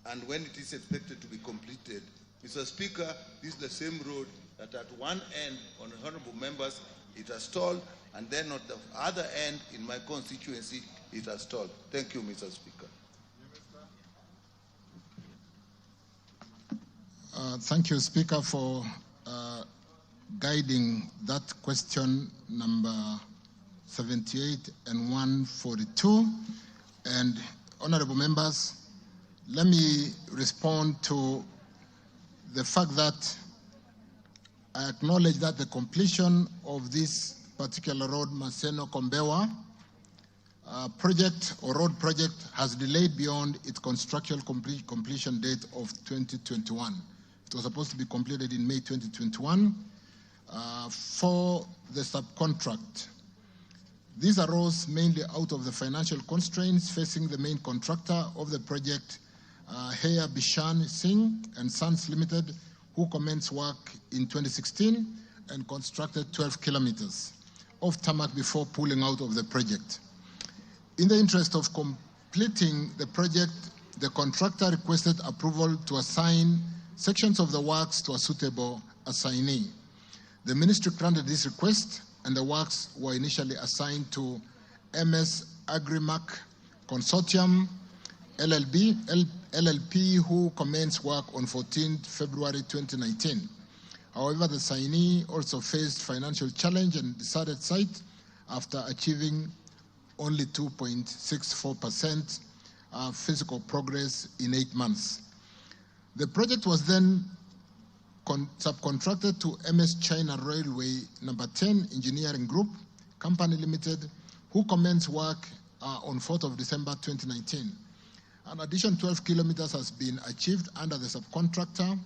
and when it is expected to be completed. Mr. Speaker, this is the same road that at one end, on honorable members, it has stalled, and then at the other end, in my constituency, it has stalled. Thank you, Mr. Speaker. Thank you, Speaker, for guiding that question number 78 and 142. And honorable members, let me respond to the fact that I acknowledge that the completion of this particular road, Maseno Kombewa project or road project, has delayed beyond its construction completion date of 2021. It was supposed to be completed in May 2021 for the subcontract. These arose mainly out of the financial constraints facing the main contractor of the project, Heya Bishan Singh and Sons Limited, who commenced work in 2016 and constructed 12 kilometers of tarmac before pulling out of the project. In the interest of completing the project, the contractor requested approval to assign sections of the works to a suitable assignee. The ministry granted this request, and the works were initially assigned to MS Agrimac Consortium LLP, who commenced work on 14th February 2019. However, the assignee also faced financial challenge and decided site after achieving only 2.64% physical progress in 8 months. The project was then subcontracted to MS China Railway Number 10 Engineering Group Company Limited, who commenced work on 4th of December 2019. An additional 12 kilometers has been achieved under the subcontractor,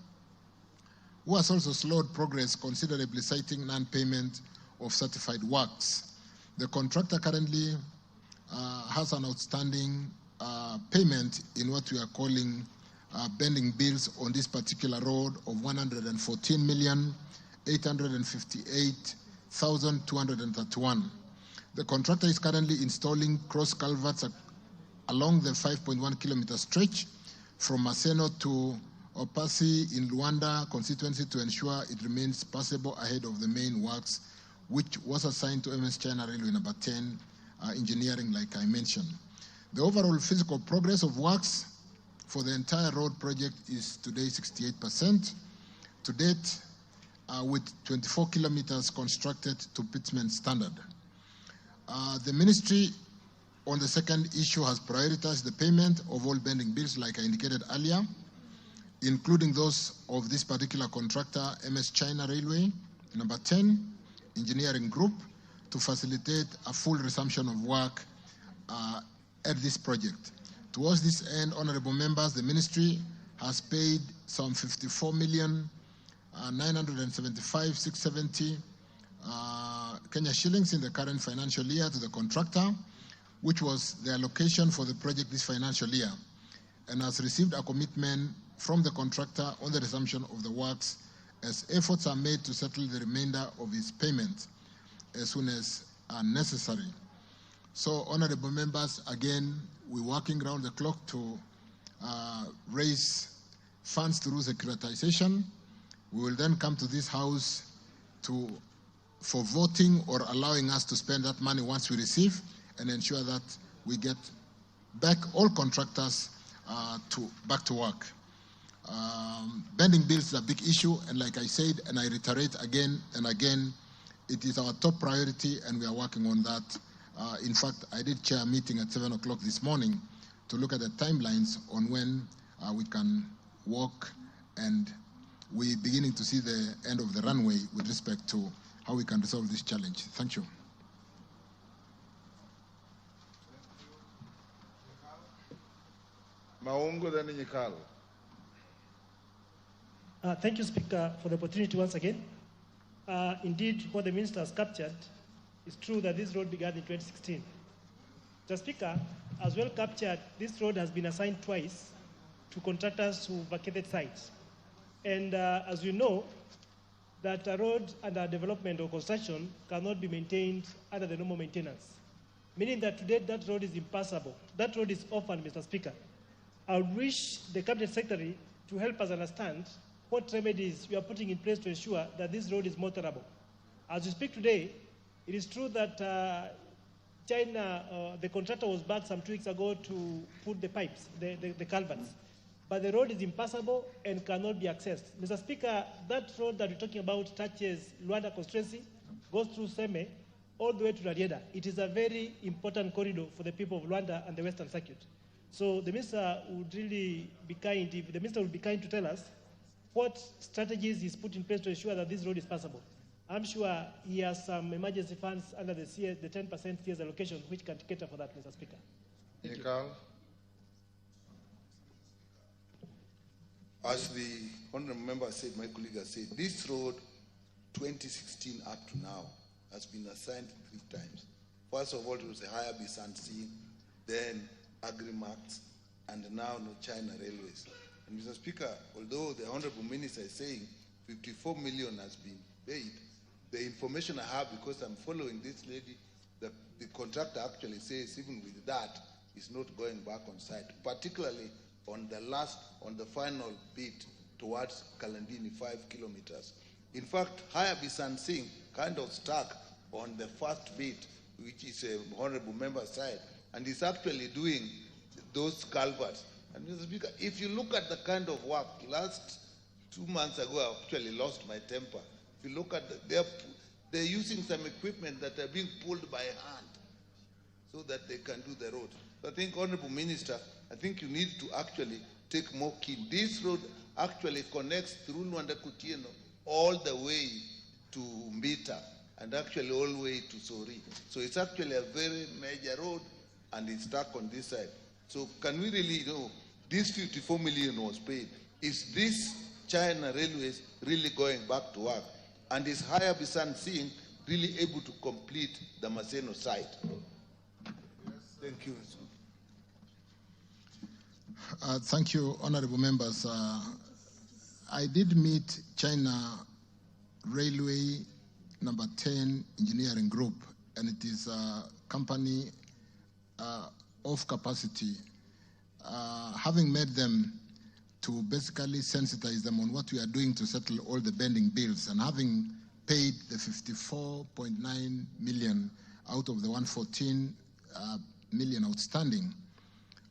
who has also slowed progress considerably, citing non-payment of certified works. The contractor currently has an outstanding payment in what we are calling pending bills on this particular road of 114,858,231. The contractor is currently installing cross culverts along the 5.1 kilometer stretch from Maseno to Opasi in Luanda constituency to ensure it remains passable ahead of the main works, which was assigned to MS China Railway Number 10 Engineering, like I mentioned. The overall physical progress of works for the entire road project is today 68%. To date, with 24 kilometers constructed to pitman standard. The ministry on the second issue has prioritized the payment of all pending bills, like I indicated earlier, including those of this particular contractor, MS China Railway Number 10 Engineering Group, to facilitate a full resumption of work at this project. Towards this end, honorable members, the ministry has paid some 54,975,670 Kenya shillings in the current financial year to the contractor, which was the allocation for the project this financial year, and has received a commitment from the contractor on the resumption of the works as efforts are made to settle the remainder of his payment as soon as necessary. So, honorable members, again, we're working around the clock to raise funds through securitization. We will then come to this House for voting or allowing us to spend that money once we receive, and ensure that we get back all contractors back to work. Pending bills is a big issue, and like I said, and I reiterate again and again, it is our top priority, and we are working on that. In fact, I did chair a meeting at 7 o'clock this morning to look at the timelines on when we can walk, and we're beginning to see the end of the runway with respect to how we can resolve this challenge. Thank you. Maungo, then Nyikal. Thank you, Speaker, for the opportunity once again. Indeed, what the Minister has captured, it's true that this road began in 2016. The Speaker has well captured this road has been assigned twice to contractors who vacated sites. And as you know, that a road under development or construction cannot be maintained under the normal maintenance, meaning that today that road is impassable. That road is orphaned, Mr. Speaker. I would wish the Cabinet Secretary to help us understand what remedies we are putting in place to ensure that this road is motorable. As we speak today, it is true that China, the contractor was back some 2 weeks ago to put the pipes, the culverts. But the road is impassable and cannot be accessed. Mr. Speaker, that road that we're talking about touches Luanda constituency, goes through Seme, all the way to Rarieda. It is a very important corridor for the people of Luanda and the Western Circuit. So the Minister would really be kind, if the Minister would be kind to tell us what strategies he's put in place to ensure that this road is passable. I'm sure he has some emergency funds under the 10% CS allocation, which can cater for that, Mr. Speaker. Nikal. As the honorable member said, my colleague has said, this road, 2016 up to now, has been assigned 3 times. First of all, it was a higher Bisansi, then Agrimax, and now no China Railways. And Mr. Speaker, although the honorable minister is saying 54 million has been paid, the information I have, because I'm following this lady, the contractor actually says even with that, it's not going back on site, particularly on the final bit towards Kalandini, 5 kilometers. In fact, Haya Bisansing kind of stuck on the first bit, which is a honorable member side, and is actually doing those culverts. And Mr. Speaker, if you look at the kind of work, last 2 months ago, I actually lost my temper. If you look at they're using some equipment that are being pulled by hand so that they can do the road. So I think, Honorable Minister, I think you need to actually take more keen. This road actually connects through Luanda Kutieno all the way to Mbita and actually all the way to Sori. So it's actually a very major road and it's stuck on this side. So can we really know, this 54 million was paid. Is this China Railways really going back to work? And is Haya Bisan Singh really able to complete the Maseno site? Thank you. Thank you, honorable members. I did meet China Railway number 10 Engineering Group, and it is a company of capacity. Having met them to basically sensitize them on what we are doing to settle all the pending bills, and having paid the 54.9 million out of the 114 million outstanding,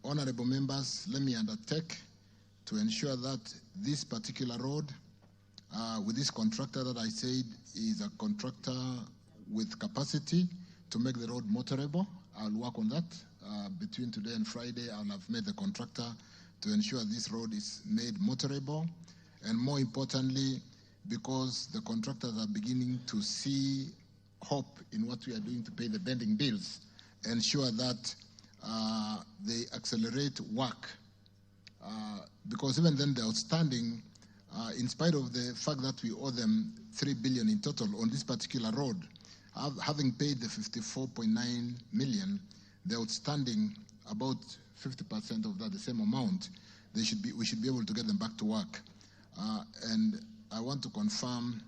honorable members, let me undertake to ensure that this particular road, with this contractor that I said is a contractor with capacity to make the road motorable. I'll work on that. Between today and Friday, I'll have made the contractor to ensure this road is made motorable. And more importantly, because the contractors are beginning to see hope in what we are doing to pay the pending bills, ensure that they accelerate work. Because even then, the outstanding, in spite of the fact that we owe them 3 billion in total on this particular road, having paid the 54.9 million, the outstanding, about 50% of that, the same amount, we should be able to get them back to work. And I want to confirm,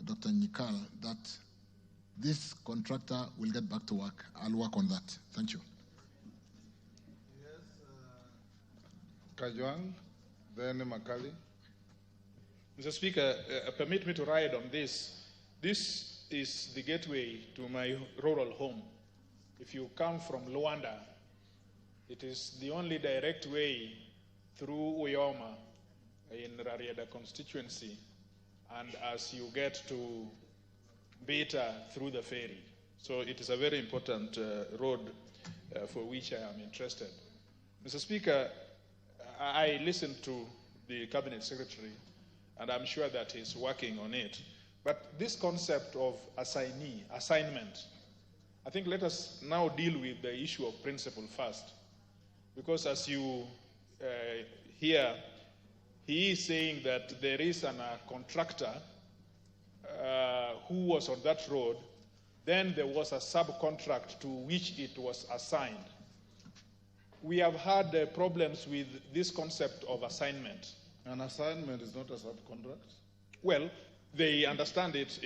Dr. Nyikal, that this contractor will get back to work. I'll work on that. Thank you. Kajwang, then Makali. Mr. Speaker, permit me to ride on this. This is the gateway to my rural home. If you come from Luanda, it is the only direct way through Uyoma in Rarieda constituency, and as you get to Beta through the ferry. So it is a very important road for which I am interested. Mr. Speaker, I listened to the Cabinet Secretary, and I'm sure that he's working on it. But this concept of assignment, I think let us now deal with the issue of principle first. Because as you hear, he is saying that there is a contractor who was on that road, then there was a subcontract to which it was assigned. We have had problems with this concept of assignment. An assignment is not a subcontract? Well, they understand it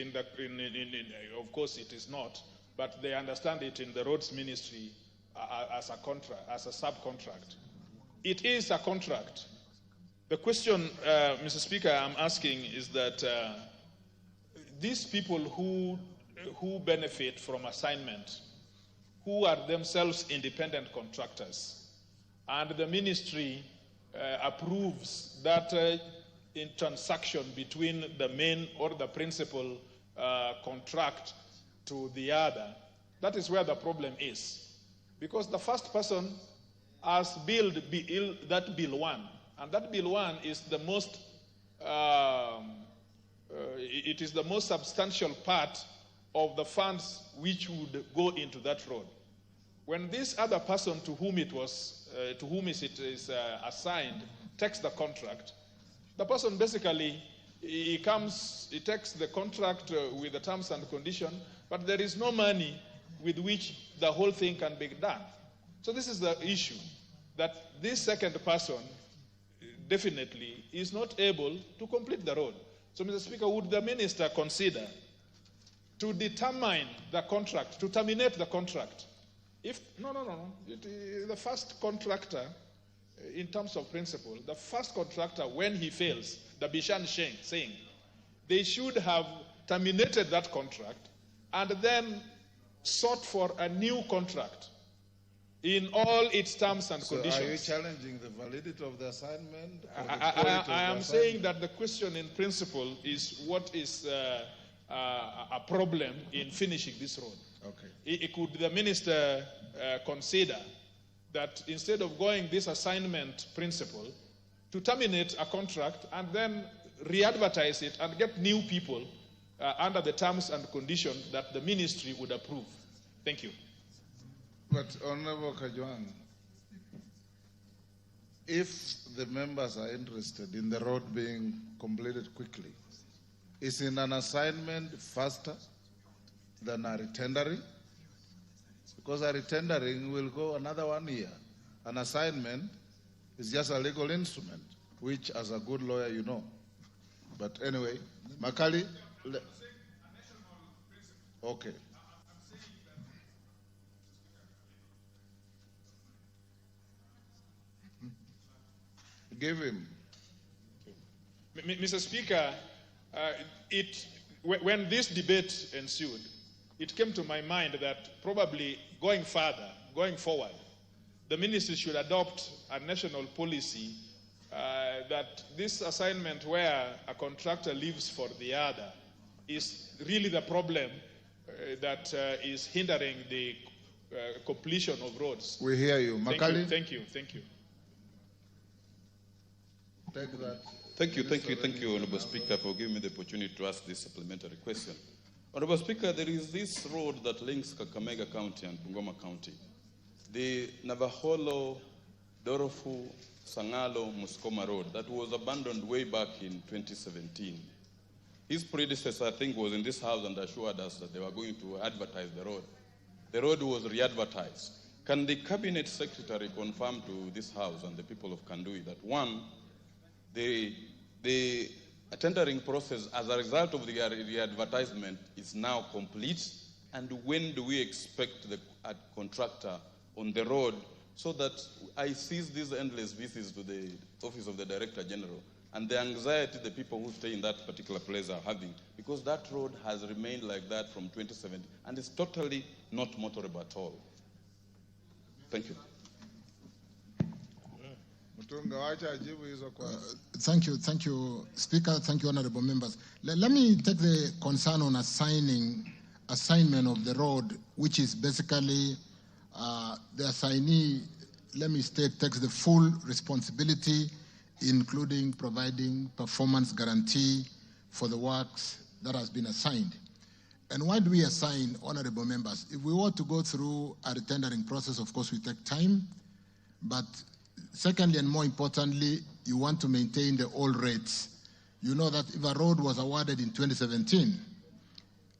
of course it is not, but they understand it in the roads ministry as a contract, as a subcontract. It is a contract. The question, Mr. Speaker, I'm asking is that these people who benefit from assignment, who are themselves independent contractors, and the ministry approves that in transaction between the main or the principal contract to the other, that is where the problem is. Because the first person has billed that bill 1, and that bill 1 is the most it is the most substantial part of the funds which would go into that road. When this other person to whom it is assigned takes the contract, the person basically he takes the contract with the terms and conditions, but there is no money with which the whole thing can be done. So this is the issue, that this second person definitely is not able to complete the road. So, Mr. Speaker, would the minister consider to determine the contract, to terminate the contract? If the first contractor, in terms of principle, the first contractor, when he fails, the Bishan saying, they should have terminated that contract and then sought for a new contract in all its terms and conditions. Are you challenging the validity of the assignment? I am saying that the question in principle is what is a problem in finishing this road. Okay. Could the minister consider that instead of going this assignment principle, to terminate a contract and then re-advertise it and get new people under the terms and conditions that the ministry would approve? Thank you. But Honorable Kajwang, if the members are interested in the road being completed quickly, is in an assignment faster than a retendering? Because a retendering will go another 1 year. An assignment is just a legal instrument, which as a good lawyer you know. But anyway, Makali, okay. Give him. Mr. Speaker, when this debate ensued, it came to my mind that probably going forward, the ministry should adopt a national policy that this assignment where a contractor leaves for the other is really the problem that is hindering the completion of roads. We hear you. Makali? Thank you. Take that. Thank you, Honorable Speaker, for giving me the opportunity to ask this supplementary question. Honorable Speaker, there is this road that links Kakamega County and Bungoma County, the Navaholo, Dorofu, Sangalo, Muskoma Road, that was abandoned way back in 2017. His predecessor, I think, was in this house and assured us that they were going to advertise the road. The road was re-advertised. Can the Cabinet Secretary confirm to this house and the people of Kandui that, one, the tendering process as a result of the advertisement is now complete, and when do we expect the contractor on the road so that I cease these endless visits to the Office of the Director General and the anxiety the people who stay in that particular place are having, because that road has remained like that from 2017 and is totally not motorable at all. Thank you. Thank you, Speaker. Thank you, honorable members. Let me take the concern on assignment of the road, which is basically the assignee, let me state, takes the full responsibility, including providing performance guarantee for the works that has been assigned. And why do we assign, honorable members? If we were to go through a tendering process, of course, we take time. But secondly, and more importantly, you want to maintain the old rates. You know that if a road was awarded in 2017,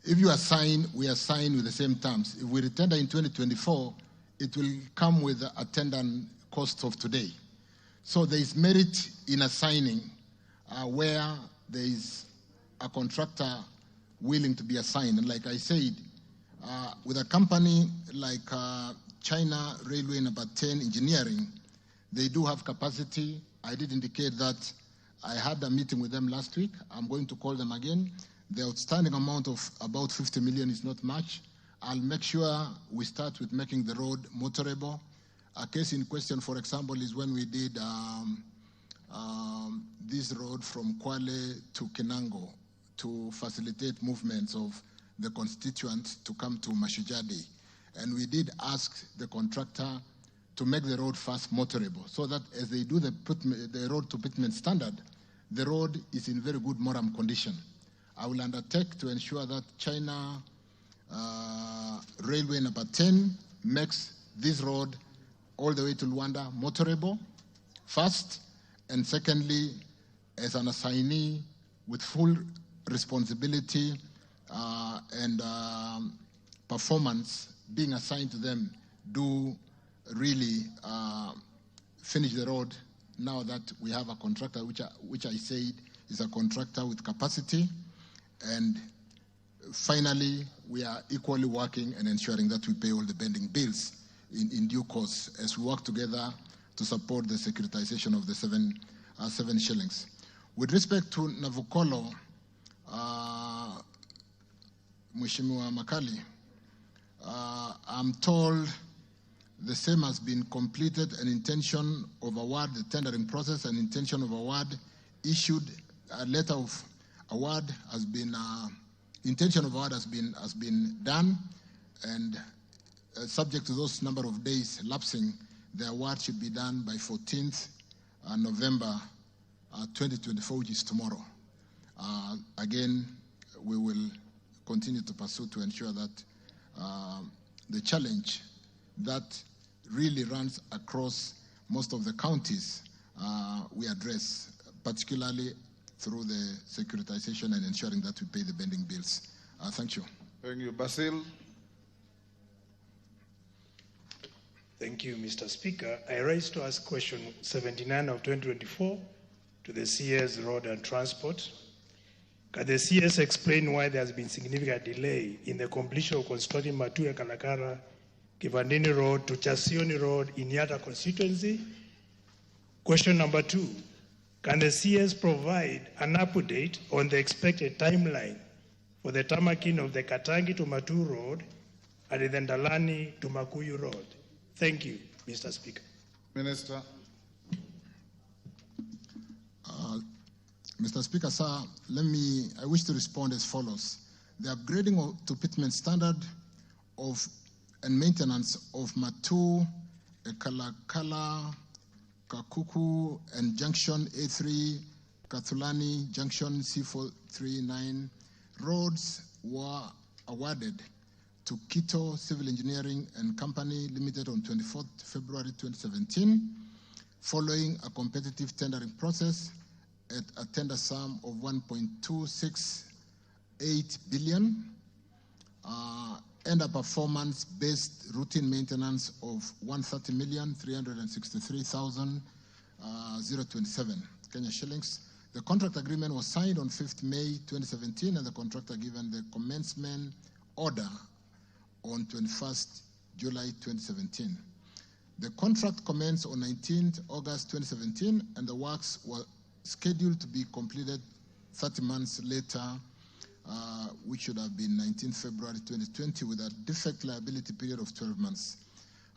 if you assign, we assign with the same terms. If we retender in 2024, it will come with the attendant costs of today. So there is merit in assigning where there is a contractor willing to be assigned. And like I said, with a company like China Railway Number 10 Engineering, they do have capacity. I did indicate that I had a meeting with them last week. I'm going to call them again. The outstanding amount of about 50 million is not much. I'll make sure we start with making the road motorable. A case in question, for example, is when we did this road from Kwale to Kinango to facilitate movements of the constituents to come to Mashujaa Day. And we did ask the contractor to make the road first motorable so that as they do the road to pavement standard, the road is in very good moram condition. I will undertake to ensure that China Railway Number 10 makes this road all the way to Luanda motorable first, and secondly, as an assignee with full responsibility and performance being assigned to them, do really finish the road now that we have a contractor, which I said is a contractor with capacity. And finally, we are equally working and ensuring that we pay all the pending bills in due course as we work together to support the securitization of the 7 shillings. With respect to Navukolo, Mheshimiwa Makali, I'm told the same has been completed, an intention of award, the tendering process, an intention of award issued, a letter of award has been, intention of award has been done, and subject to those number of days lapsing, the award should be done by 14th November 2024, which is tomorrow. Again, we will continue to pursue to ensure that the challenge that really runs across most of the counties we address, particularly through the securitization and ensuring that we pay the pending bills. Thank you. Thank you. Basil. Thank you, Mr. Speaker. I rise to ask question 79 of 2024 to the CS Road and Transport. Can the CS explain why there has been significant delay in the completion of constructing Matuya Kalakara Kivandini Road to Chasioni Road in Yata constituency? Question number 2, can the CS provide an update on the expected timeline for the tamaking of the Katangi to Matu Road and the Ndalani to Makuyu Road? Thank you, Mr. Speaker. Minister. Mr. Speaker, sir, I wish to respond as follows. The upgrading to pavement standard and maintenance of Matu, Kalakala, Kakuku, and Junction A3, Kathulani, Junction C439 roads were awarded to Quito Civil Engineering and Company Limited on 24th February 2017, following a competitive tendering process at a tender sum of 1.268 billion and a performance-based routine maintenance of 130,363,027 Kenya shillings. The contract agreement was signed on 5th May 2017, and the contractor given the commencement order on 21st July 2017. The contract commenced on 19th August 2017, and the works were scheduled to be completed 30 months later, which should have been 19th February 2020, with a defect liability period of 12 months.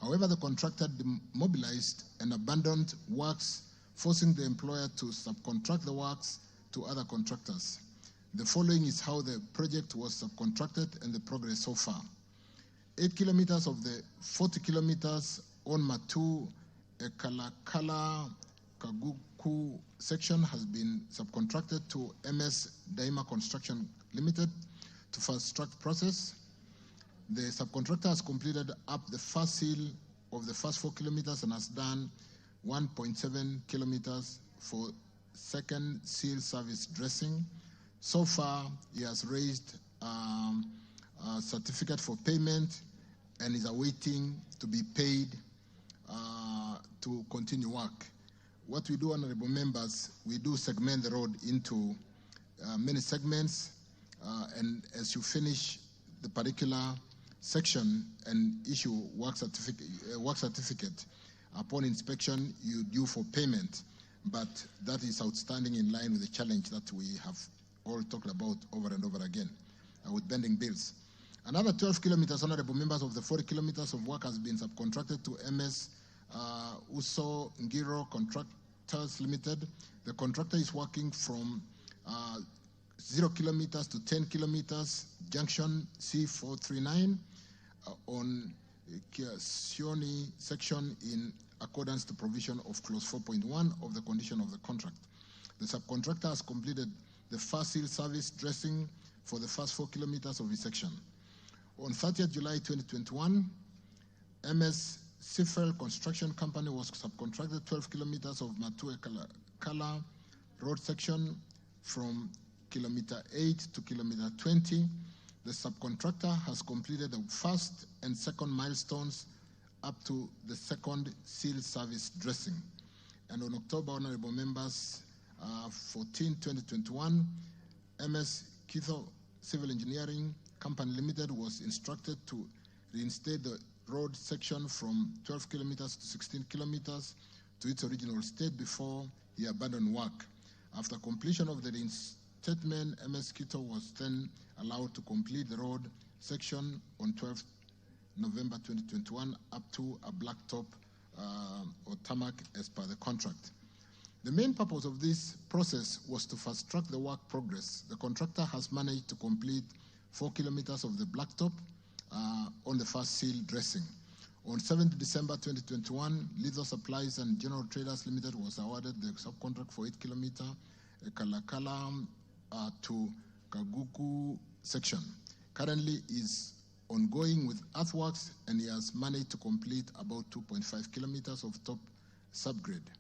However, the contractor demobilized and abandoned works, forcing the employer to subcontract the works to other contractors. The following is how the project was subcontracted and the progress so far. 8 kilometers of the 40 kilometers on Matu Ekalakala Kaguku section has been subcontracted to MS Daima Construction Limited to fast-track process. The subcontractor has completed up the first seal of the first 4 kilometers and has done 1.7 kilometers for second seal service dressing. So far, he has raised a certificate for payment and is awaiting to be paid to continue work. What we do, honorable members, we do segment the road into many segments, and as you finish the particular section and issue work certificate, upon inspection, you due for payment. But that is outstanding in line with the challenge that we have all talked about over and over again with bending bills. Another 12 kilometers, honorable members, of the 40 kilometers of work has been subcontracted to MS Uso Ngiro Contractors Limited. The contractor is working from 0 kilometers to 10 kilometers, junction C439 on Sioni section in accordance to provision of clause 4.1 of the condition of the contract. The subcontractor has completed the first seal service dressing for the first 4 kilometers of his section. On 30th July 2021, MS Sifel Construction Company was subcontracted 12 kilometers of Matue Kala road section from kilometer 8 to kilometer 20. The subcontractor has completed the first and second milestones up to the second seal service dressing. And on October, honorable members, 14, 2021, MS Kitho Civil Engineering Company Limited was instructed to reinstate the road section from 12 kilometers to 16 kilometers to its original state before he abandoned work. After completion of the reinstatement, MS Kitho was then allowed to complete the road section on 12 November 2021 up to a blacktop or tarmac as per the contract. The main purpose of this process was to fast-track the work progress. The contractor has managed to complete 4 kilometers of the blacktop on the first seal dressing. On 7th December 2021, Litho Supplies and General Traders Limited was awarded the subcontract for 8 kilometer Kalakala to Kaguku section. Currently is ongoing with earthworks, and he has managed to complete about 2.5 kilometers of top subgrade.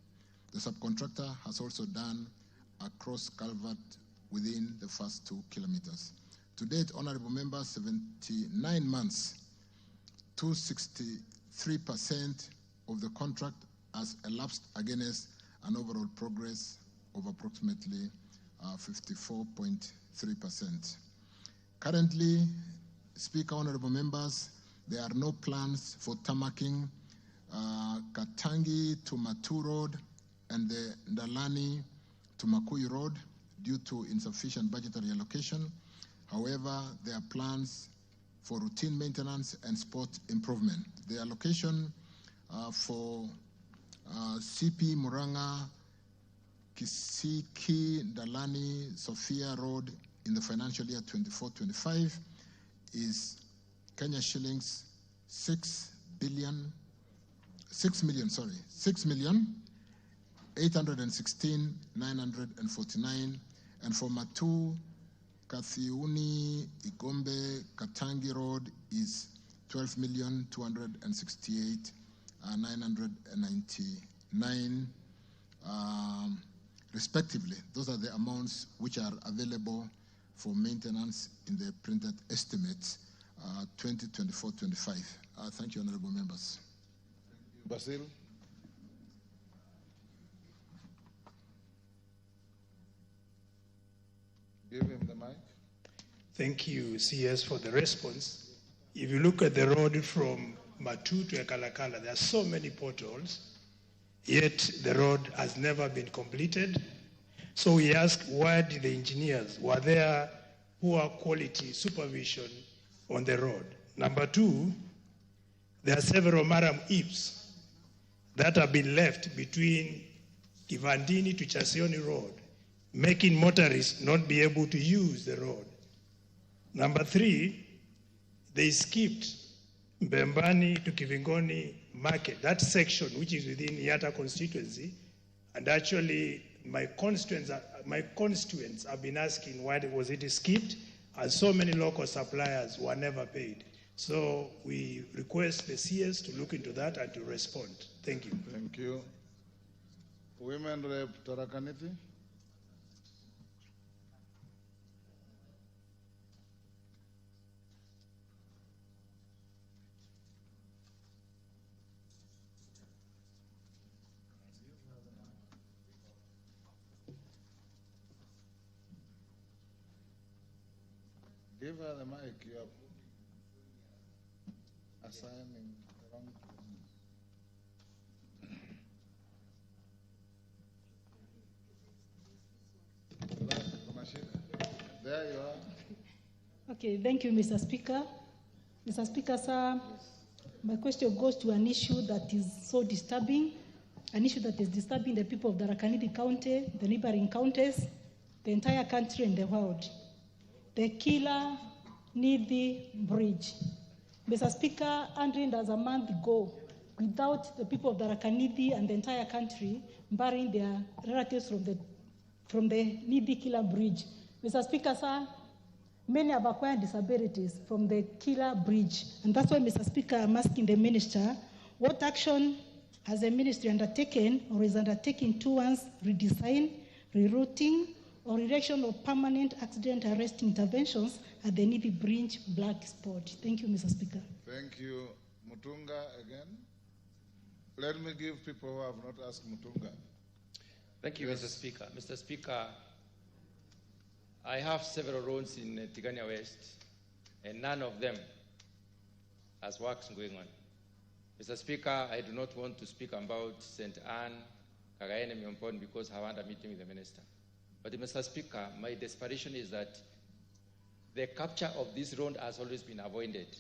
The subcontractor has also done a cross culvert within the first 2 kilometers. To date, honorable members, 79 months, 263% of the contract has elapsed against an overall progress of approximately 54.3%. Currently, Speaker, honorable members, there are no plans for tarmacking Katangi to Matu Road and the Ndalani to Makuyu Road due to insufficient budgetary allocation. However, there are plans for routine maintenance and spot improvement. The allocation for CP Muranga, Kisiki, Ndalani, Sophia Road in the financial year 24-25 is Kenya shillings 6,816,949, and for Matu, Kathiuni, Igombe, Katangi Road is 12,268,999 respectively. Those are the amounts which are available for maintenance in the printed estimates 2024-25. Thank you, honorable members. Basil. Give him the mic. Thank you, CS, for the response. If you look at the road from Matu to Ekalakala, there are so many potholes, yet the road has never been completed. So we ask, why did the engineers, were there poor quality supervision on the road? Number two, there are several Maram Ips that have been left between Kivandini to Chasioni Road, making motorists not be able to use the road. Number three, they skipped Mbembani to Kivingoni Market, that section which is within Yata constituency, and actually my constituents have been asking why was it skipped, and so many local suppliers were never paid. So we request the CS to look into that and to respond. Thank you. Thank you. Women Rep Tarakaniti. Give her the mic. You are assigning the wrong person. There you are. Okay, thank you, Mr. Speaker. Mr. Speaker, sir, my question goes to an issue that is so disturbing, an issue that is disturbing the people of Tharaka-Nithi County, the neighboring counties, the entire country and the world. The Kila-Nithi Bridge. Mr. Speaker, 100 as a month ago, without the people of Tharaka-Nithi and the entire country burying their relatives from the Nithi-Kila Bridge. Mr. Speaker, sir, many have acquired disabilities from the Kila Bridge. And that's why, Mr. Speaker, I'm asking the Minister, what action has the Ministry undertaken or is undertaking towards redesign, rerouting, or erection of permanent accident arrest interventions at the Nithi Bridge black spot? Thank you, Mr. Speaker. Thank you. Mutunga again. Let me give people who have not asked Mutunga. Thank you, Mr. Speaker. Mr. Speaker, I have several roads in Tigania West, and none of them has works going on. Mr. Speaker, I do not want to speak about St. Anne, Kagaene, Myompon, because I want a meeting with the Minister. But Mr. Speaker, my desperation is that the capture of this road has always been avoided.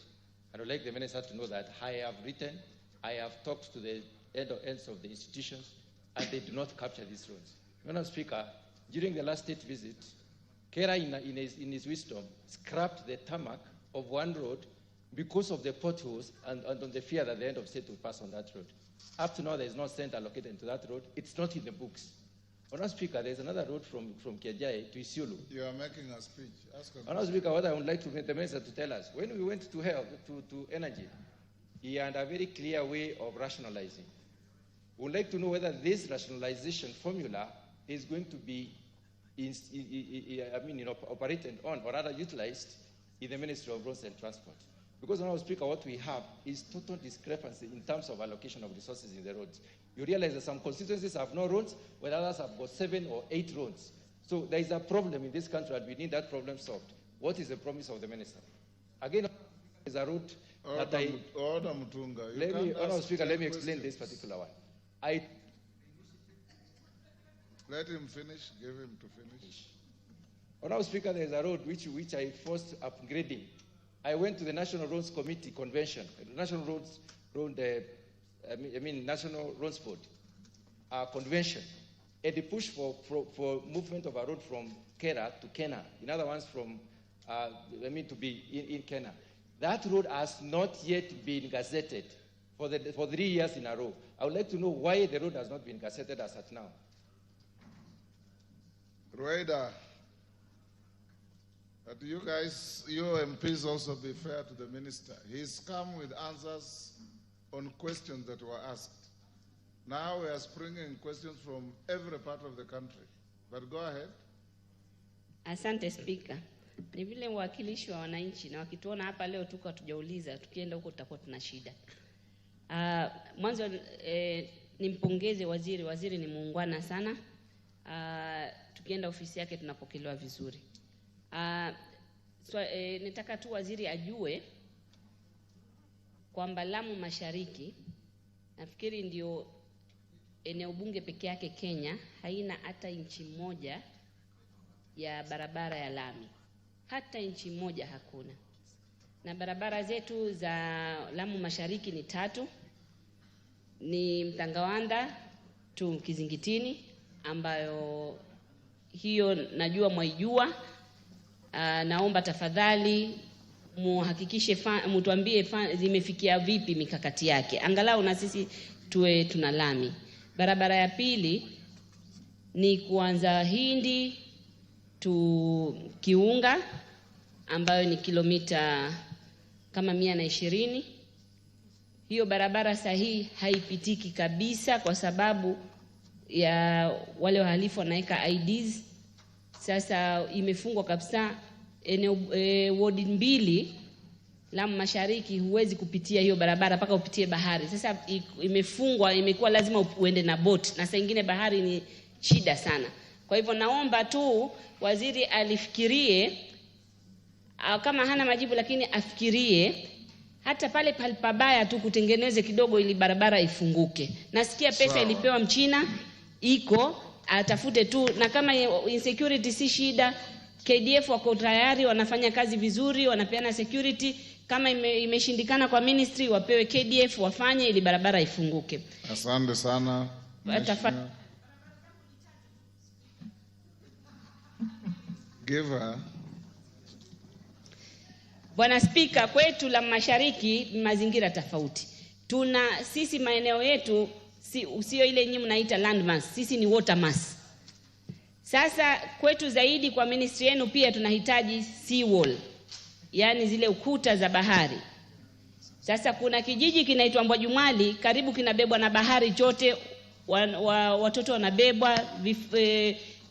I would like the Minister to know that I have written, I have talked to the ends of the institutions, and they do not capture these roads. Mr. Speaker, during the last state visit, Kera in his wisdom scrapped the tarmac of one road because of the potholes and on the fear that the end of state will pass on that road. Up to now, there is no cent allocated into that road. It's not in the books. Mr. Speaker, there's another road from Kiajai to Isiolo. You are making a speech. Ask a Mr. Speaker, what I would like the Minister to tell us, when we went to health, to energy, he had a very clear way of rationalizing. We would like to know whether this rationalization formula is going to be operated on or rather utilized in the Ministry of Roads and Transport. Because, Mr. Speaker, what we have is total discrepancy in terms of allocation of resources in the roads. You realize that some constituencies have no roads, while others have got 7 or 8 roads. So there is a problem in this country, and we need that problem solved. What is the promise of the Minister? Again, there is a route that Order Mutunga. Mr. Speaker, let me explain this particular one. Let him finish. Give him to finish. Mr. Speaker, there is a road which I forced upgrading. I went to the National Roads Committee Convention, the National National Roads Board Convention, and they pushed for movement of a road from Kera to Kena. In other words, to be in Kena. That road has not yet been gazetted for 3 years in a row. I would like to know why the road has not been gazetted as at now. Rueda, but you guys, you MPs also be fair to the Minister. He's come with answers on questions that were asked. Now we are springing questions from every part of the country. But go ahead. Asante Speaker. Ni vile mwakilishi wa wananchi na wakituona hapa leo tuko hatujauliza, tukienda huko tutakuwa tuna shida. Mwanzo nimpongeze waziri. Waziri ni muungwana sana. Tukienda ofisi yake tunapokelewa vizuri. Nitaka tu waziri ajue kwamba Lamu Mashariki nafikiri ndio eneo bunge peke yake Kenya haina hata inchi moja ya barabara ya lami. Hata inchi moja hakuna. Na barabara zetu za Lamu Mashariki ni 3. Ni Mtangawanda tu Kizingitini, ambayo hiyo najua mwaijua. Naomba tafadhali muhakikishe mtuambie zimefikia vipi mikakati yake. Angalau na sisi tuwe tuna lami. Barabara ya pili ni kuanza Hindi tu Kiunga, ambayo ni kilomita kama 120. Hiyo barabara sahihi haipitiki kabisa kwa sababu ya wale wahalifu wanaweka IDs. Sasa imefungwa kabisa ward 2 Lamu Mashariki, huwezi kupitia hiyo barabara mpaka upitie bahari. Sasa imefungwa, imekuwa lazima uende na boat, na saa nyingine bahari ni shida sana. Kwa hivyo naomba tu waziri alifikirie, kama hana majibu lakini afikirie hata pale pabaya tu kutengeneze kidogo ili barabara ifunguke. Nasikia pesa ilipewa Mchina iko, atafute tu, na kama insecurity si shida, KDF wako tayari, wanafanya kazi vizuri, wanapeana security. Kama imeshindikana kwa ministry, wapewe KDF wafanye ili barabara ifunguke. Asante sana. Give her. Bwana Spika, kwetu Lamu Mashariki mazingira tofauti. Sisi maeneo yetu sio ile nyinyi mnaita land mass, sisi ni water mass. Sasa kwetu zaidi kwa ministry yenu pia tunahitaji sea wall, yani zile ukuta za bahari. Sasa kuna kijiji kinaitwa Mbwajumwali, karibu kinabebwa na bahari chote, watoto wanabebwa,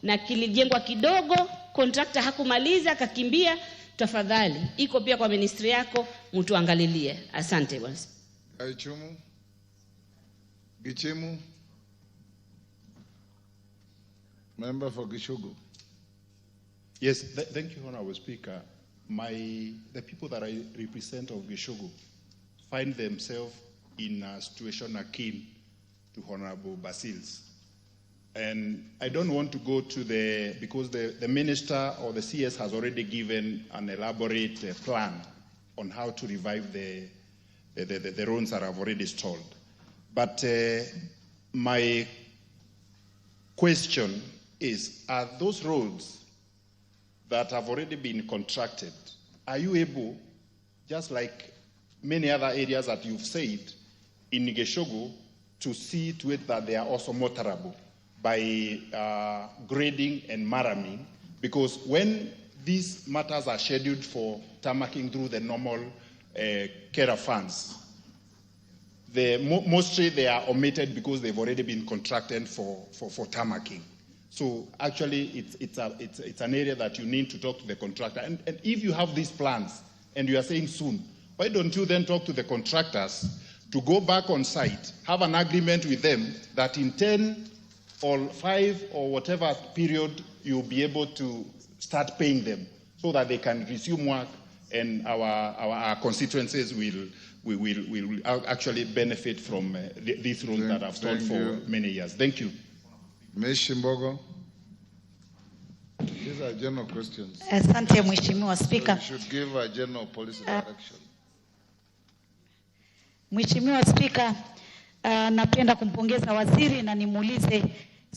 na kilijengwa kidogo, contractor hakumaliza kakimbia. Tafadhali, iko pia kwa ministry yako, mtu angalilie. Asante bwana. Aichumu. Gichemu. Member for Gishugu. Yes, thank you, Honorable Speaker. The people that I represent of Gishugu find themselves in a situation akin to Honorable Basil's. And I don't want to go to because the minister or the CS has already given an elaborate plan on how to revive the roads that have already stalled. But my question is, are those roads that have already been contracted, are you able, just like many other areas that you've said, in Gishugu, to see to it that they are also motorable by grading and marraming? Because when these matters are scheduled for tarmacking through the normal CARA funds, mostly they are omitted because they've already been contracted for tarmacking. So actually it's an area that you need to talk to the contractor. And if you have these plans and you are saying soon, why don't you then talk to the contractors to go back on site, have an agreement with them that in 10 or 5 or whatever period you'll be able to start paying them so that they can resume work, and our constituencies will actually benefit from these roads that have stalled for many years. Thank you. Ms. Shimbogo. These are general questions. Asante Mheshimiwa Spika. So you should give a general policy direction. Mheshimiwa Spika, napenda kumpongeza waziri na nimuulize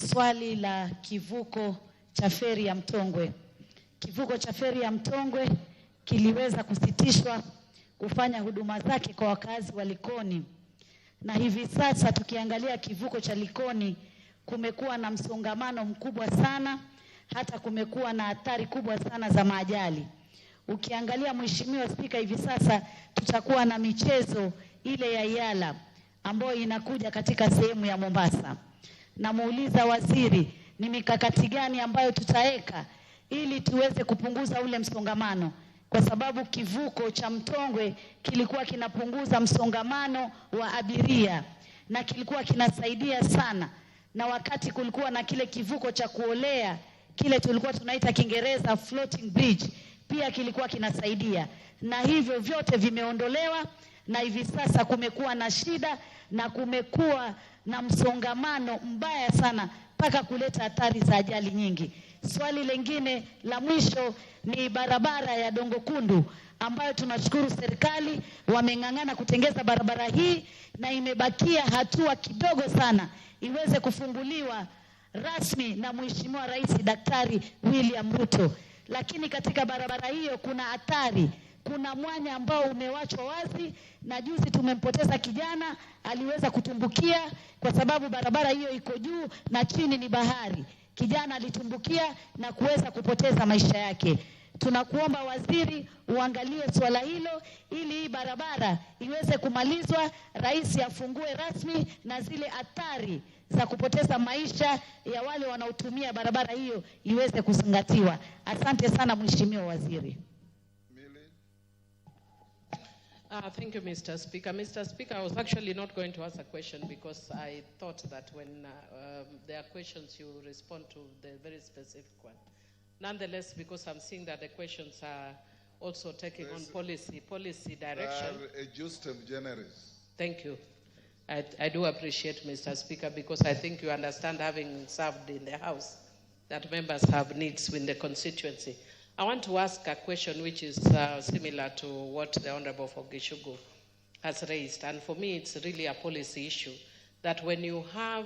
swali la kivuko cha feri ya Mtongwe. Kivuko cha feri ya Mtongwe kiliweza kusitishwa kufanya huduma zake kwa wakazi wa Likoni. Na hivi sasa tukiangalia kivuko cha Likoni kumekuwa na msongamano mkubwa sana, hata kumekuwa na hatari kubwa sana za maajali. Ukiangalia Mheshimiwa Spika, hivi sasa tutakuwa na michezo ile ya Yala ambayo inakuja katika sehemu ya Mombasa. Namuuliza waziri, ni mikakati gani ambayo tutaweka ili tuweze kupunguza ule msongamano, kwa sababu kivuko cha Mtongwe kilikuwa kinapunguza msongamano wa abiria na kilikuwa kinasaidia sana. Na wakati kulikuwa na kile kivuko cha kuolea, kile tulikuwa tunaita Kiingereza floating bridge, pia kilikuwa kinasaidia. Na hivyo vyote vimeondolewa, na hivi sasa kumekuwa na shida na kumekuwa na msongamano mbaya sana mpaka kuleta hatari za ajali nyingi. Swali lingine la mwisho ni barabara ya Dongo Kundu ambayo tunashukuru serikali wameng'ang'ana kutengeza barabara hii, na imebakia hatua kidogo sana iweze kufunguliwa rasmi na Mheshimiwa Rais Daktari William Ruto. Lakini katika barabara hiyo kuna hatari, kuna mwanya ambao umewachwa wazi, na juzi tumempoteza kijana aliweza kutumbukia kwa sababu barabara hiyo iko juu na chini ni bahari. Kijana alitumbukia na kuweza kupoteza maisha yake. Tunakuomba waziri uangalie swala hilo ili hii barabara iweze kumalizwa, rais afungue rasmi na zile athari za kupoteza maisha ya wale wanaotumia barabara hiyo iweze kuzingatiwa. Asante sana Mheshimiwa Waziri. Thank you, Mr. Speaker. Mr. Speaker, I was actually not going to ask a question because I thought that when there are questions, you respond to the very specific one. Nonetheless, because I'm seeing that the questions are also taking on policy direction. Justem generis. Thank you. I do appreciate, Mr. Speaker, because I think you understand, having served in the House, that members have needs in the constituency. I want to ask a question which is similar to what the Honorable Fogishugu has raised. And for me, it's really a policy issue that when you have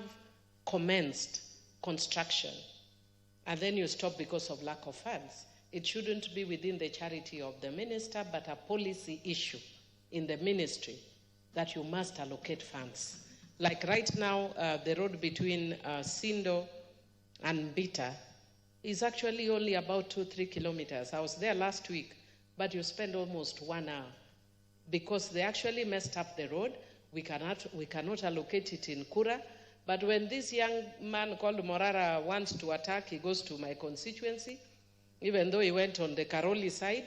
commenced construction and then you stop because of lack of funds, it shouldn't be within the charity of the minister, but a policy issue in the ministry that you must allocate funds. Like right now, the road between Sindo and Bita is actually only about 2-3 kilometers. I was there last week, but you spend almost 1 hour because they actually messed up the road. We cannot allocate it in Kura. But when this young man called Morara wants to attack, he goes to my constituency, even though he went on the Karoli side.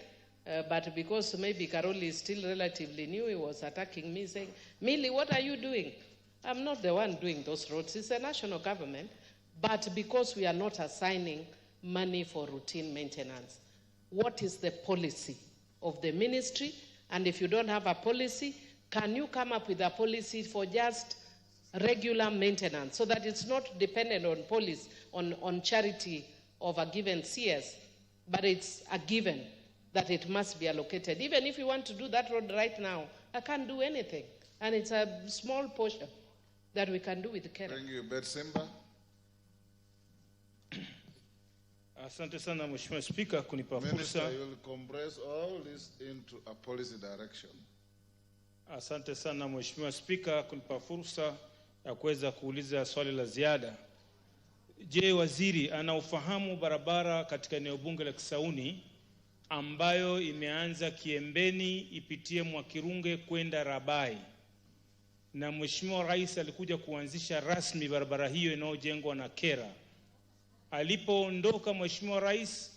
But because maybe Karoli is still relatively new, he was attacking me, saying, Millie, what are you doing? I'm not the one doing those roads. It's the national government. But because we are not assigning money for routine maintenance, what is the policy of the ministry? And if you don't have a policy, can you come up with a policy for just regular maintenance so that it's not dependent on policy, on charity of a given CS, but it's a given that it must be allocated. Even if you want to do that road right now, I can't do anything. And it's a small portion that we can do with care. Thank you, Betsimba. Asante sana Mheshimiwa Speaker kunipa Minister, fursa. you will compress all this into a policy direction. Asante sana Mheshimiwa Speaker kunipa fursa ya kuweza kuuliza swali la ziada. Je, waziri anaufahamu barabara katika eneo bunge la Kisauni ambayo imeanza Kiembeni ipitie Mwakirunge kwenda Rabai? Na Mheshimiwa Rais alikuja kuanzisha rasmi barabara hiyo inayojengwa na Kera. Alipoondoka Mheshimiwa Rais,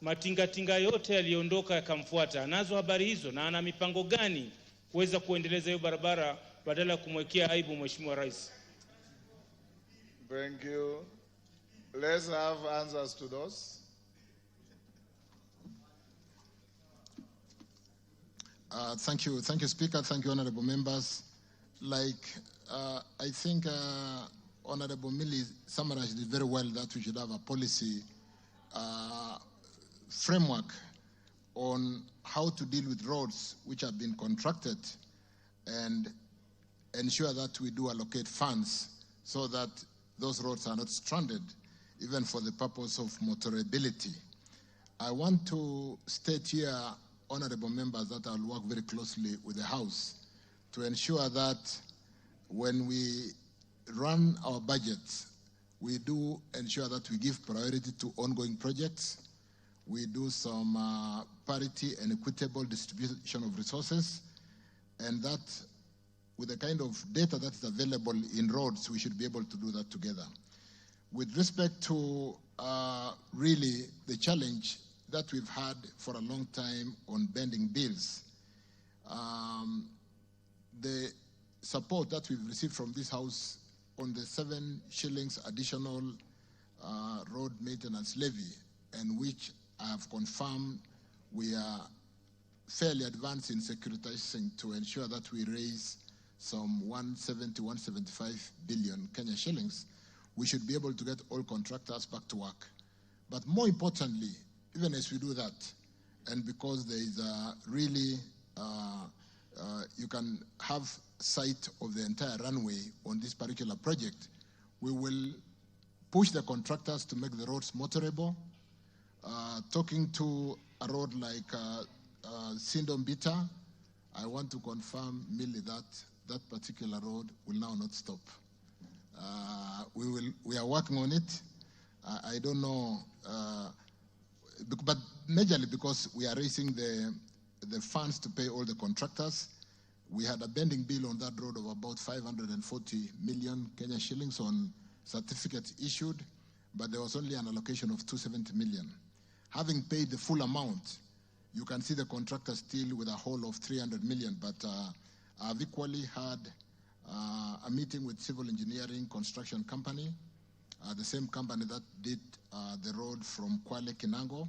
matingatinga yote yaliondoka yakamfuata. Anazo habari hizo na ana mipango gani kuweza kuendeleza hiyo barabara badala ya kumwekea aibu Mheshimiwa Rais? Thank you. Let's have answers to those. Thank you, Speaker. Thank you, honorable members. I think Honorable Millie summarized it very well that we should have a policy framework on how to deal with roads which have been contracted and ensure that we do allocate funds so that those roads are not stranded, even for the purpose of motorability. I want to state here, honorable members, that I'll work very closely with the House to ensure that when we run our budgets, we do ensure that we give priority to ongoing projects. We do some parity and equitable distribution of resources, and that with the kind of data that is available in roads, we should be able to do that together. With respect to really the challenge that we've had for a long time on bending bills, the support that we've received from this House on the 7 shillings additional road maintenance levy, and which I have confirmed we are fairly advanced in securitizing to ensure that we raise some 170, 175 billion Kenya shillings, we should be able to get all contractors back to work. But more importantly, even as we do that, and because there is a really, you can have sight of the entire runway on this particular project, we will push the contractors to make the roads motorable. Talking to a road like Sindombita, I want to confirm, Millie, that that particular road will now not stop. We are working on it. I don't know, but majorly because we are raising the funds to pay all the contractors. We had a bending bill on that road of about 540 million Kenya shillings on certificates issued, but there was only an allocation of 270 million. Having paid the full amount, you can see the contractor still with a hole of 300 million, but I've equally had a meeting with civil engineering construction company, the same company that did the road from Kwale Kinango,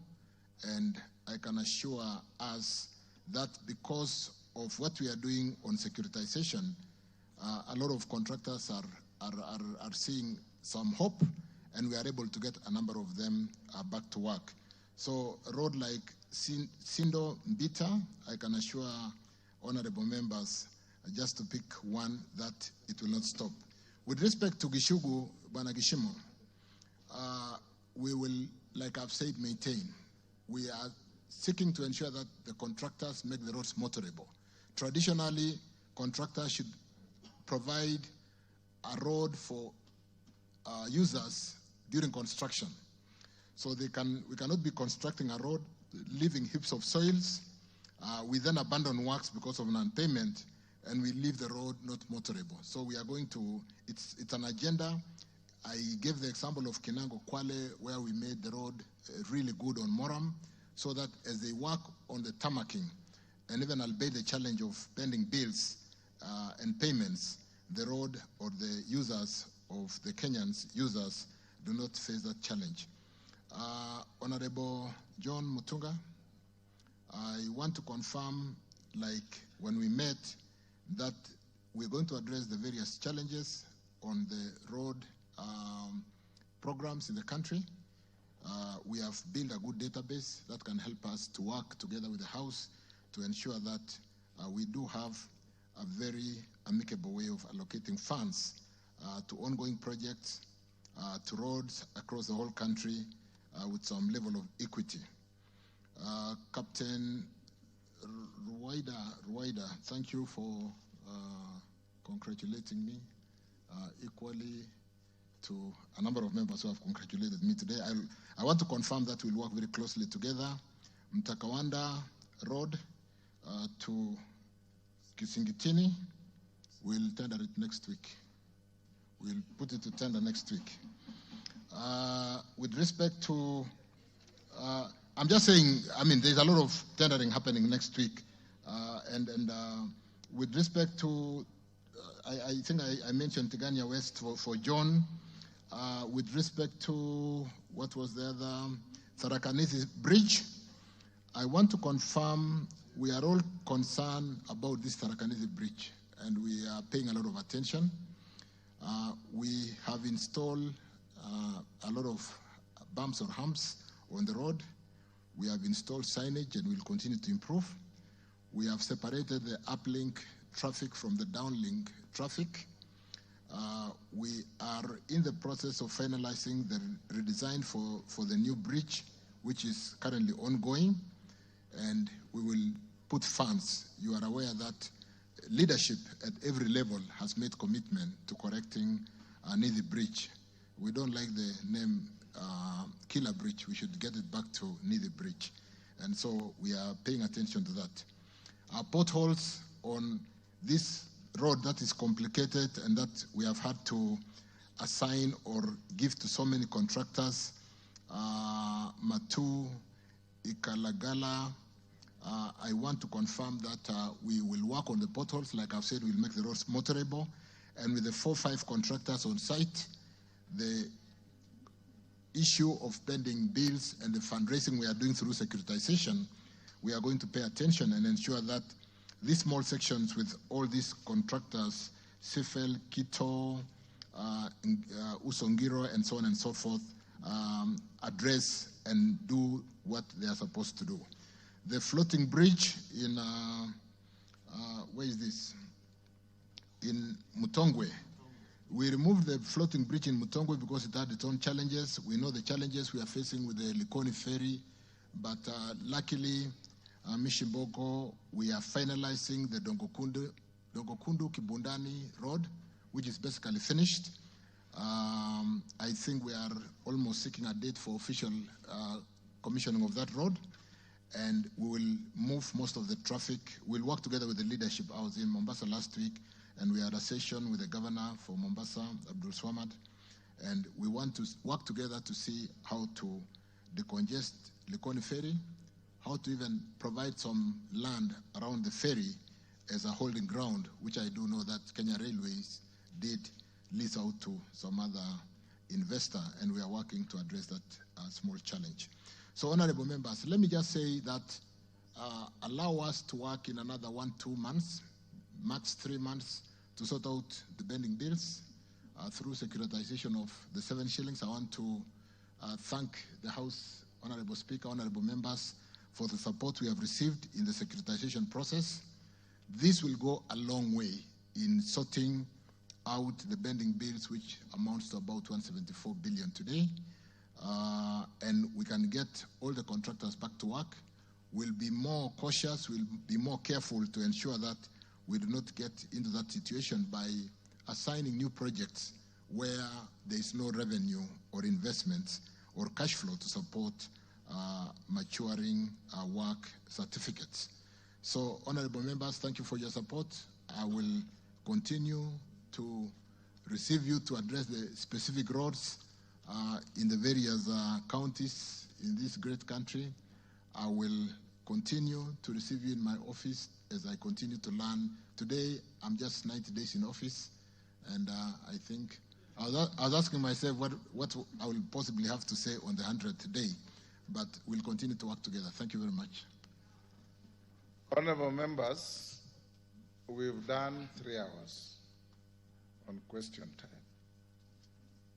and I can assure us that because of what we are doing on securitization, a lot of contractors are seeing some hope, and we are able to get a number of them back to work. So a road like Sindo Mbita, I can assure honorable members, just to pick one, that it will not stop. With respect to Gishugu, Banagishimo, we will, like I've said, maintain. We are seeking to ensure that the contractors make the roads motorable. Traditionally, contractors should provide a road for users during construction. So we cannot be constructing a road, leaving heaps of soils. We then abandon works because of non-payment, and we leave the road not motorable. So we are going to, it's an agenda. I gave the example of Kinango Kwale, where we made the road really good on Moram, so that as they work on the tarmacking, and even albeit the challenge of pending bills and payments, the road or the users of the Kenyans users do not face that challenge. Honorable John Mutunga, I want to confirm, like when we met, that we're going to address the various challenges on the road programs in the country. We have built a good database that can help us to work together with the House to ensure that we do have a very amicable way of allocating funds to ongoing projects, to roads across the whole country with some level of equity. Captain Ruwaida, thank you for congratulating me equally to a number of members who have congratulated me today. I want to confirm that we'll work very closely together. Mtakawanda Road to Kisingitini, we'll tender it next week. We'll put it to tender next week. With respect to, I'm just saying, I mean, there's a lot of tendering happening next week. With respect to, I think I mentioned Tigania West for John. With respect to, what was the other, Tharakanithi Bridge, I want to confirm we are all concerned about this Tharakanithi Bridge, and we are paying a lot of attention. We have installed a lot of bumps or humps on the road. We have installed signage and will continue to improve. We have separated the uplink traffic from the downlink traffic. We are in the process of finalizing the redesign for the new bridge, which is currently ongoing, and we will put funds. You are aware that leadership at every level has made commitment to correcting Nithi Bridge. We don't like the name Killer Bridge. We should get it back to Nithi Bridge. And so we are paying attention to that. Our potholes on this road that is complicated and that we have had to assign or give to so many contractors, Matu, Ikalagala, I want to confirm that we will work on the potholes. Like I've said, we'll make the roads motorable. And with the 4-5 contractors on site, the issue of pending bills and the fundraising we are doing through securitization, we are going to pay attention and ensure that these small sections with all these contractors, Sifel, Kito, Usongiro, and so on and so forth, address and do what they are supposed to do. The floating bridge in, where is this? In Mutongwe. We removed the floating bridge in Mutongwe because it had its own challenges. We know the challenges we are facing with the Likoni ferry, but luckily, Mishimbogo, we are finalizing the Dongokundu Kibundani Road, which is basically finished. I think we are almost seeking a date for official commissioning of that road. and we will move most of the traffic. We'll work together with the leadership. I was in Mombasa last week, and we had a session with the governor for Mombasa, Abdul Swamad, and we want to work together to see how to decongest Likoni Ferry, how to even provide some land around the ferry as a holding ground, which I do know that Kenya Railways did lease out to some other investor, and we are working to address that small challenge. So, honorable members, let me just say that allow us to work in another 1-2 months, max 3 months, to sort out the pending bills through securitization of the 7 shillings. I want to thank the House, Honorable Speaker, honorable members, for the support we have received in the securitization process. This will go a long way in sorting out the pending bills, which amounts to about 174 billion today. And we can get all the contractors back to work. We'll be more cautious, we'll be more careful to ensure that we do not get into that situation by assigning new projects where there is no revenue or investments or cash flow to support maturing work certificates. So, honorable members, thank you for your support. I will continue to receive you to address the specific roads in the various counties in this great country. I will continue to receive you in my office as I continue to learn. Today, I'm just 90 days in office, and I think I was asking myself what I will possibly have to say on the 100th day, but we'll continue to work together. Thank you very much. Honorable members, we've done 3 hours on question time.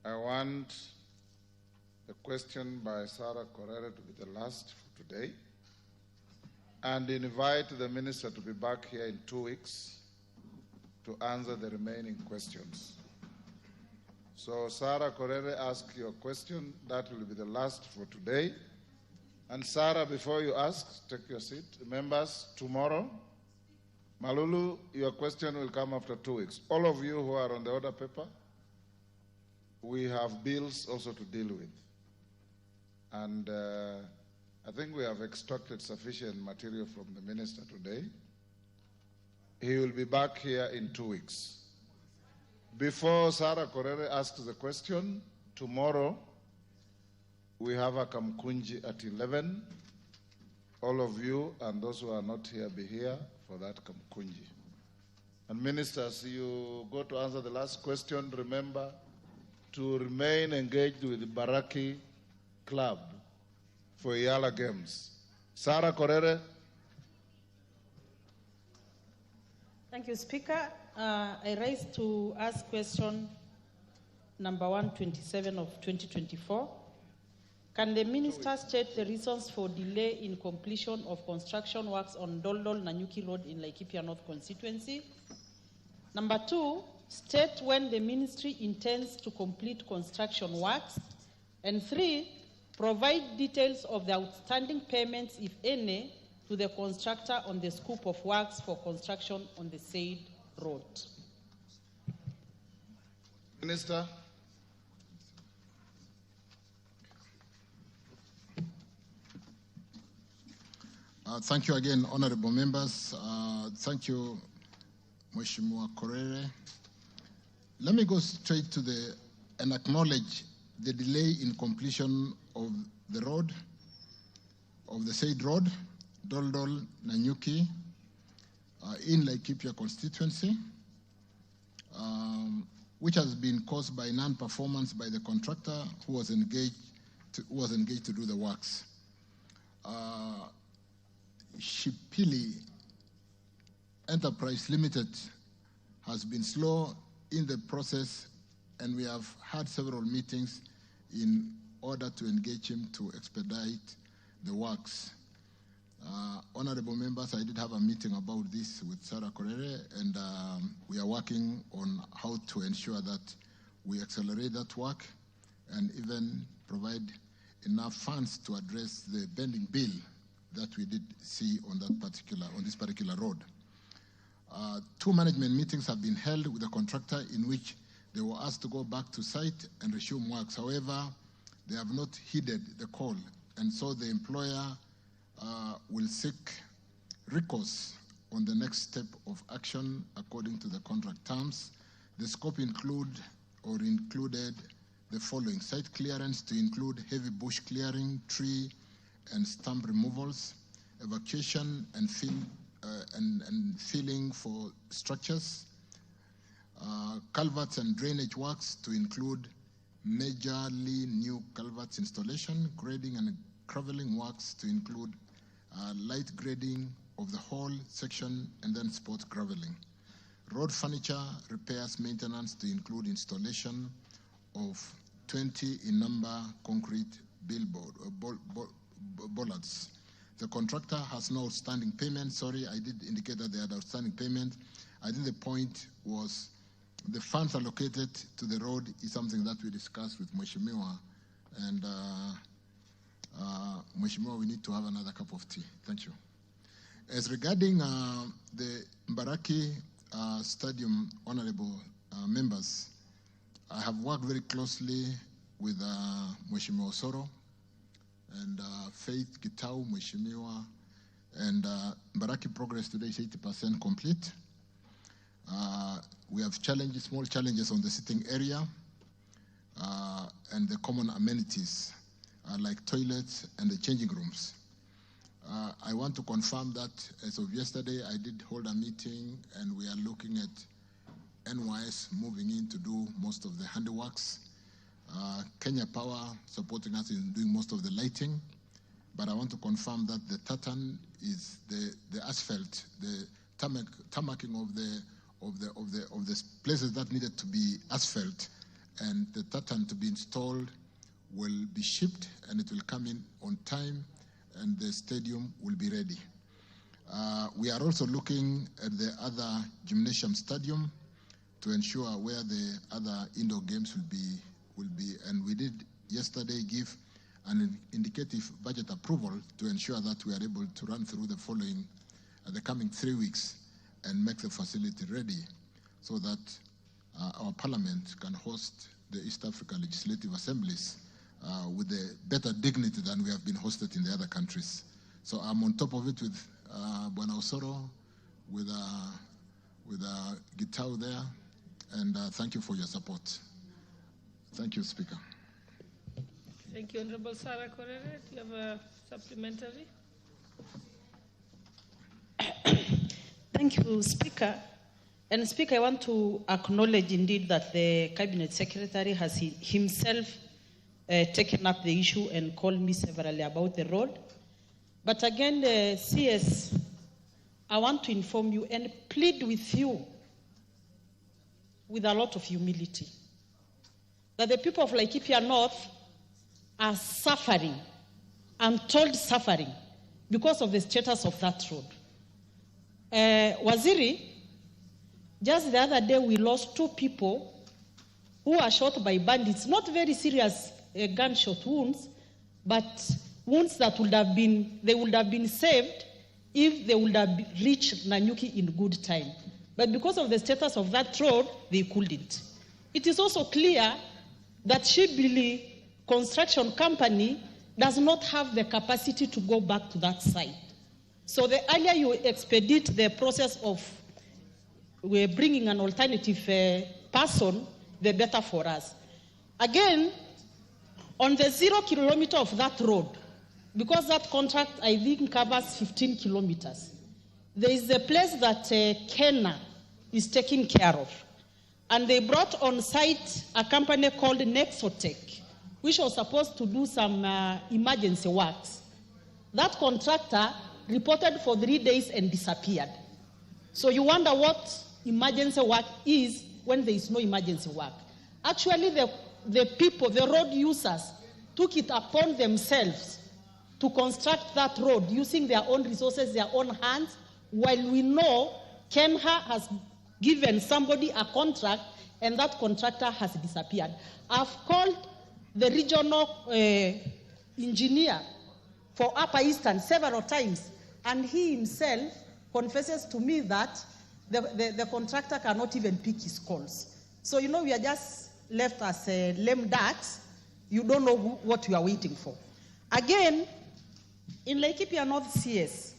I want the question by Sarah Correra to be the last for today, and invite the minister to be back here in 2 weeks to answer the remaining questions. So, Sarah Correra, ask your question. That will be the last for today. And Sarah, before you ask, take your seat. Members, tomorrow, Malulu, your question will come after 2 weeks. All of you who are on the order paper, we have bills also to deal with. And I think we have extracted sufficient material from the minister today. He will be back here in 2 weeks. Before Sarah Correra asks the question, tomorrow we have a Kamkunji at 11. All of you and those who are not here, be here for that Kamkunji. And ministers, you go to answer the last question. Remember to remain engaged with the Baraki Club for Yala Games. Sarah Correra. Thank you, Speaker. I rise to ask question number 127 of 2024. Can the minister state the reasons for delay in completion of construction works on Doldol Nanyuki Road in Laikipia North constituency? Number 2, state when the ministry intends to complete construction works. And 3, provide details of the outstanding payments, if any, to the contractor on the scope of works for construction on the said road. Minister. Thank you again, honorable members. Thank you, Mheshimiwa Correra. Let me go straight to and acknowledge the delay in completion of the road, of the said road, Doldol Nanyuki, in Laikipia constituency, which has been caused by non-performance by the contractor who was engaged to do the works. Shipili Enterprise Limited has been slow in the process, and we have had several meetings in order to engage him to expedite the works. Honorable members, I did have a meeting about this with Sarah Correra, and we are working on how to ensure that we accelerate that work and even provide enough funds to address the pending bill that we did see on this particular road. 2 management meetings have been held with the contractor in which they were asked to go back to site and resume works. However, they have not heeded the call, and so the employer will seek recourse on the next step of action according to the contract terms. The scope included the following: site clearance to include heavy bush clearing, tree and stump removals, evacuation and filling for structures, culverts and drainage works to include majorly new culverts installation, grading and graveling works to include light grading of the whole section and then spot graveling. Road furniture, repairs, maintenance to include installation of 20 in number concrete bollards. The contractor has no outstanding payment. Sorry, I did indicate that they had outstanding payment. I think the point was the funds allocated to the road is something that we discussed with Mheshimiwa, and Mheshimiwa, we need to have another cup of tea. Thank you. As regarding the Mbaraki Stadium, honorable members, I have worked very closely with Mheshimiwa Osoro and Faith Gitau, Mheshimiwa, and Mbaraki progress today is 80% complete. We have challenges, small challenges on the sitting area and the common amenities like toilets and the changing rooms. I want to confirm that as of yesterday, I did hold a meeting and we are looking at NYS moving in to do most of the handiworks. Kenya Power supporting us in doing most of the lighting, but I want to confirm that the tartan is the asphalt, the tarmacking of the places that needed to be asphalt, and the tartan to be installed will be shipped and it will come in on time and the stadium will be ready. We are also looking at the other gymnasium stadium to ensure where the other indoor games will be, and we did yesterday give an indicative budget approval to ensure that we are able to run through the following, the coming 3 weeks and make the facility ready so that our parliament can host the East African Legislative Assemblies with a better dignity than we have been hosted in the other countries. So I'm on top of it with Bwana Osoro, with Gitau there, and thank you for your support. Thank you, Speaker. Thank you, Honorable Sarah Korere. Do you have a supplementary? Thank you, Speaker. And Speaker, I want to acknowledge indeed that the Cabinet Secretary has himself taken up the issue and called me severally about the road. But again, CS, I want to inform you and plead with you with a lot of humility that the people of Laikipia North are suffering, untold suffering, because of the status of that road. Waziri, just the other day we lost 2 people who were shot by bandits, not very serious gunshot wounds, but wounds that would have been saved if they would have reached Nanyuki in good time. But because of the status of that road, they couldn't. It is also clear that Shibili Construction Company does not have the capacity to go back to that site. So the earlier you expedite the process of bringing an alternative person, the better for us. Again, on the 0 kilometer of that road, because that contract, I think, covers 15 kilometers, there is a place that Kenya is taking care of. And they brought on site a company called Nexotech, which was supposed to do some emergency works. That contractor reported for 3 days and disappeared. So you wonder what emergency work is when there is no emergency work. Actually, the people, the road users, took it upon themselves to construct that road using their own resources, their own hands, while we know Kenya has given somebody a contract and that contractor has disappeared. I've called the regional engineer for Upper Eastern several times, and he himself confesses to me that the contractor cannot even pick his calls. So, you know, we are just left as lame ducks. You don't know what you are waiting for. Again, In Laikipia North CS,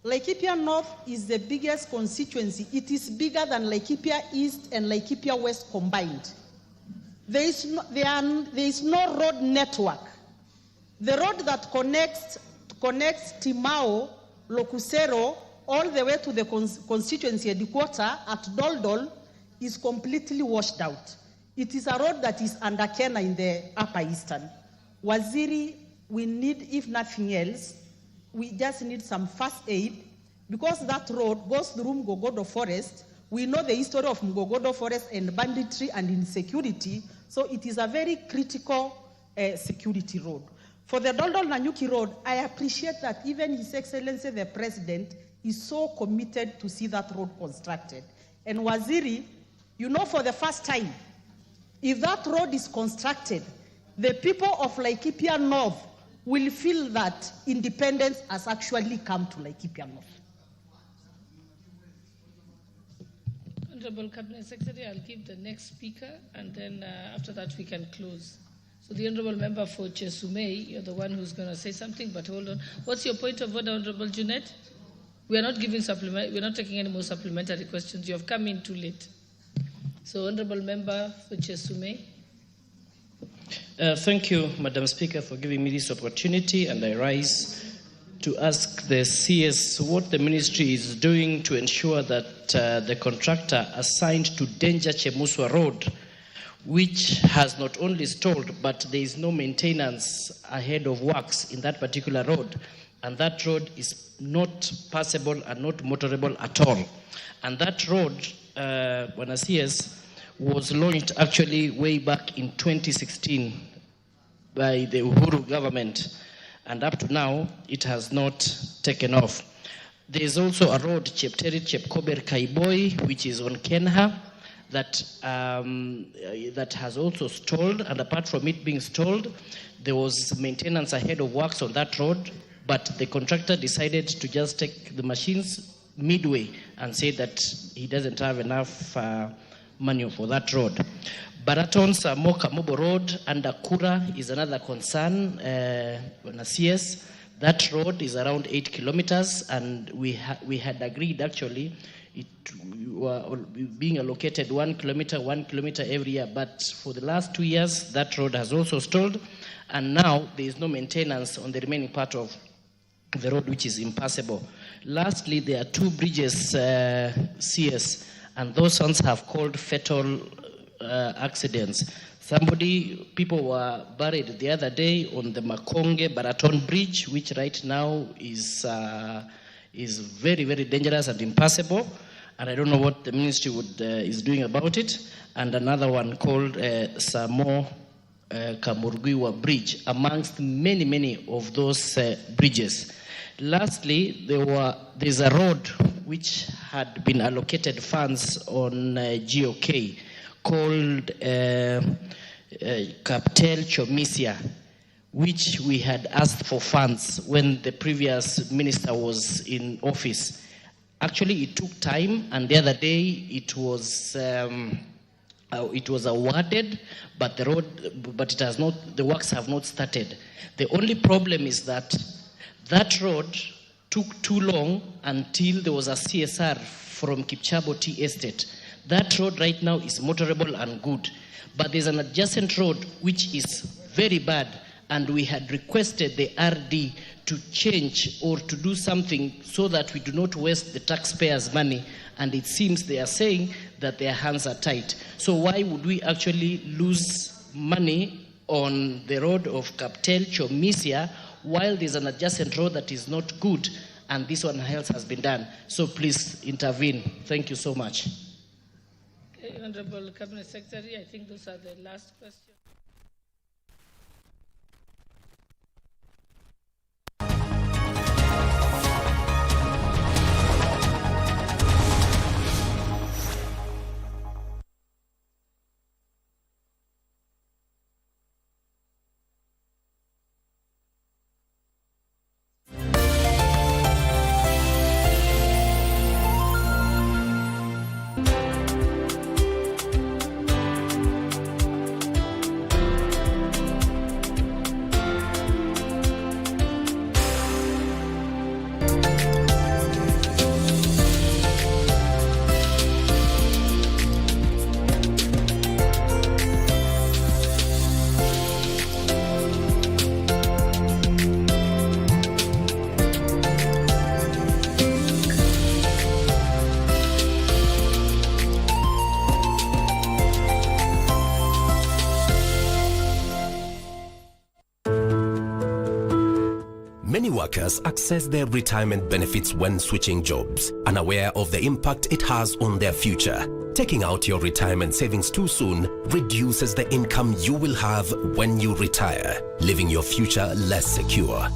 Laikipia North is the biggest constituency. It is bigger than Laikipia East and Laikipia West combined. There is no road network. The road that connects Timao, Lokusero, all the way to the constituency headquarters at Doldol is completely washed out. It is a road that is under Kenya in the Upper Eastern. Waziri, we need, if nothing else, we just need some first aid, because that road goes through Mgogodo Forest. We know the history of Mgogodo Forest and banditry and insecurity, so it is a very critical security road. For the Doldol Nanyuki Road, I appreciate that even His Excellency the President is so committed to see that road constructed. And Waziri, you know, for the first time, if that road is constructed, the people of Laikipia North will feel that independence has actually come to Laikipia North. Honorable Cabinet Secretary, I'll give the next speaker, and then after that we can close. So the Honorable Member for Chesumei, you're the one who's going to say something, but hold on. What's your point of order, Honorable Junet? We are not giving we're not taking any more supplementary questions. You have come in too late. So Honorable Member for Chesumei. Thank you, Madam Speaker, for giving me this opportunity, and I rise to ask the CS what the ministry is doing to ensure that the contractor assigned to Danger Chemuswa Road, which has not only stalled, but there is no maintenance ahead of works in that particular road, and that road is not passable and not motorable at all. And that road, when a CS, was launched actually way back in 2016 by the Uhuru government, and up to now it has not taken off. There is also a road, Chepterit Chepkober Kaiboi, which is on Kenha, that has also stalled, and apart from it being stalled, there was maintenance ahead of works on that road, but the contractor decided to just take the machines midway and say that he doesn't have enough money for that road. Baraton's Mokamobo Road under Kura is another concern on a CS. That road is around 8 kilometers, and we had agreed actually being allocated 1 kilometer every year, but for the last 2 years that road has also stalled, and now there is no maintenance on the remaining part of the road, which is impassable. Lastly, there are 2 bridges CS, and those ones have caused fatal accidents. People were buried the other day on the Makonge Baraton Bridge, which right now is very, very dangerous and impassable, and I don't know what the ministry is doing about it. And another one called Samo Kamurgiwa Bridge, amongst many, many of those bridges. Lastly, there's a road which had been allocated funds on GOK called Kaptel Chomisia, which we had asked for funds when the previous minister was in office. Actually, it took time, and the other day it was awarded, but the works have not started. The only problem is that road took too long until there was a CSR from Kipchabo Tea Estate. That road right now is motorable and good, but there's an adjacent road which is very bad, and we had requested the RD to change or to do something so that we do not waste the taxpayers' money, and it seems they are saying that their hands are tight. So why would we actually lose money on the road of Kaptel Chomisia while there's an adjacent road that is not good, and this one else has been done? So please intervene. Thank you so much. Okay, Honorable Cabinet Secretary, I think those are the last questions. workers access their retirement benefits when switching jobs, unaware of the impact it has on their future. Taking out your retirement savings too soon reduces the income you will have when you retire, leaving your future less secure.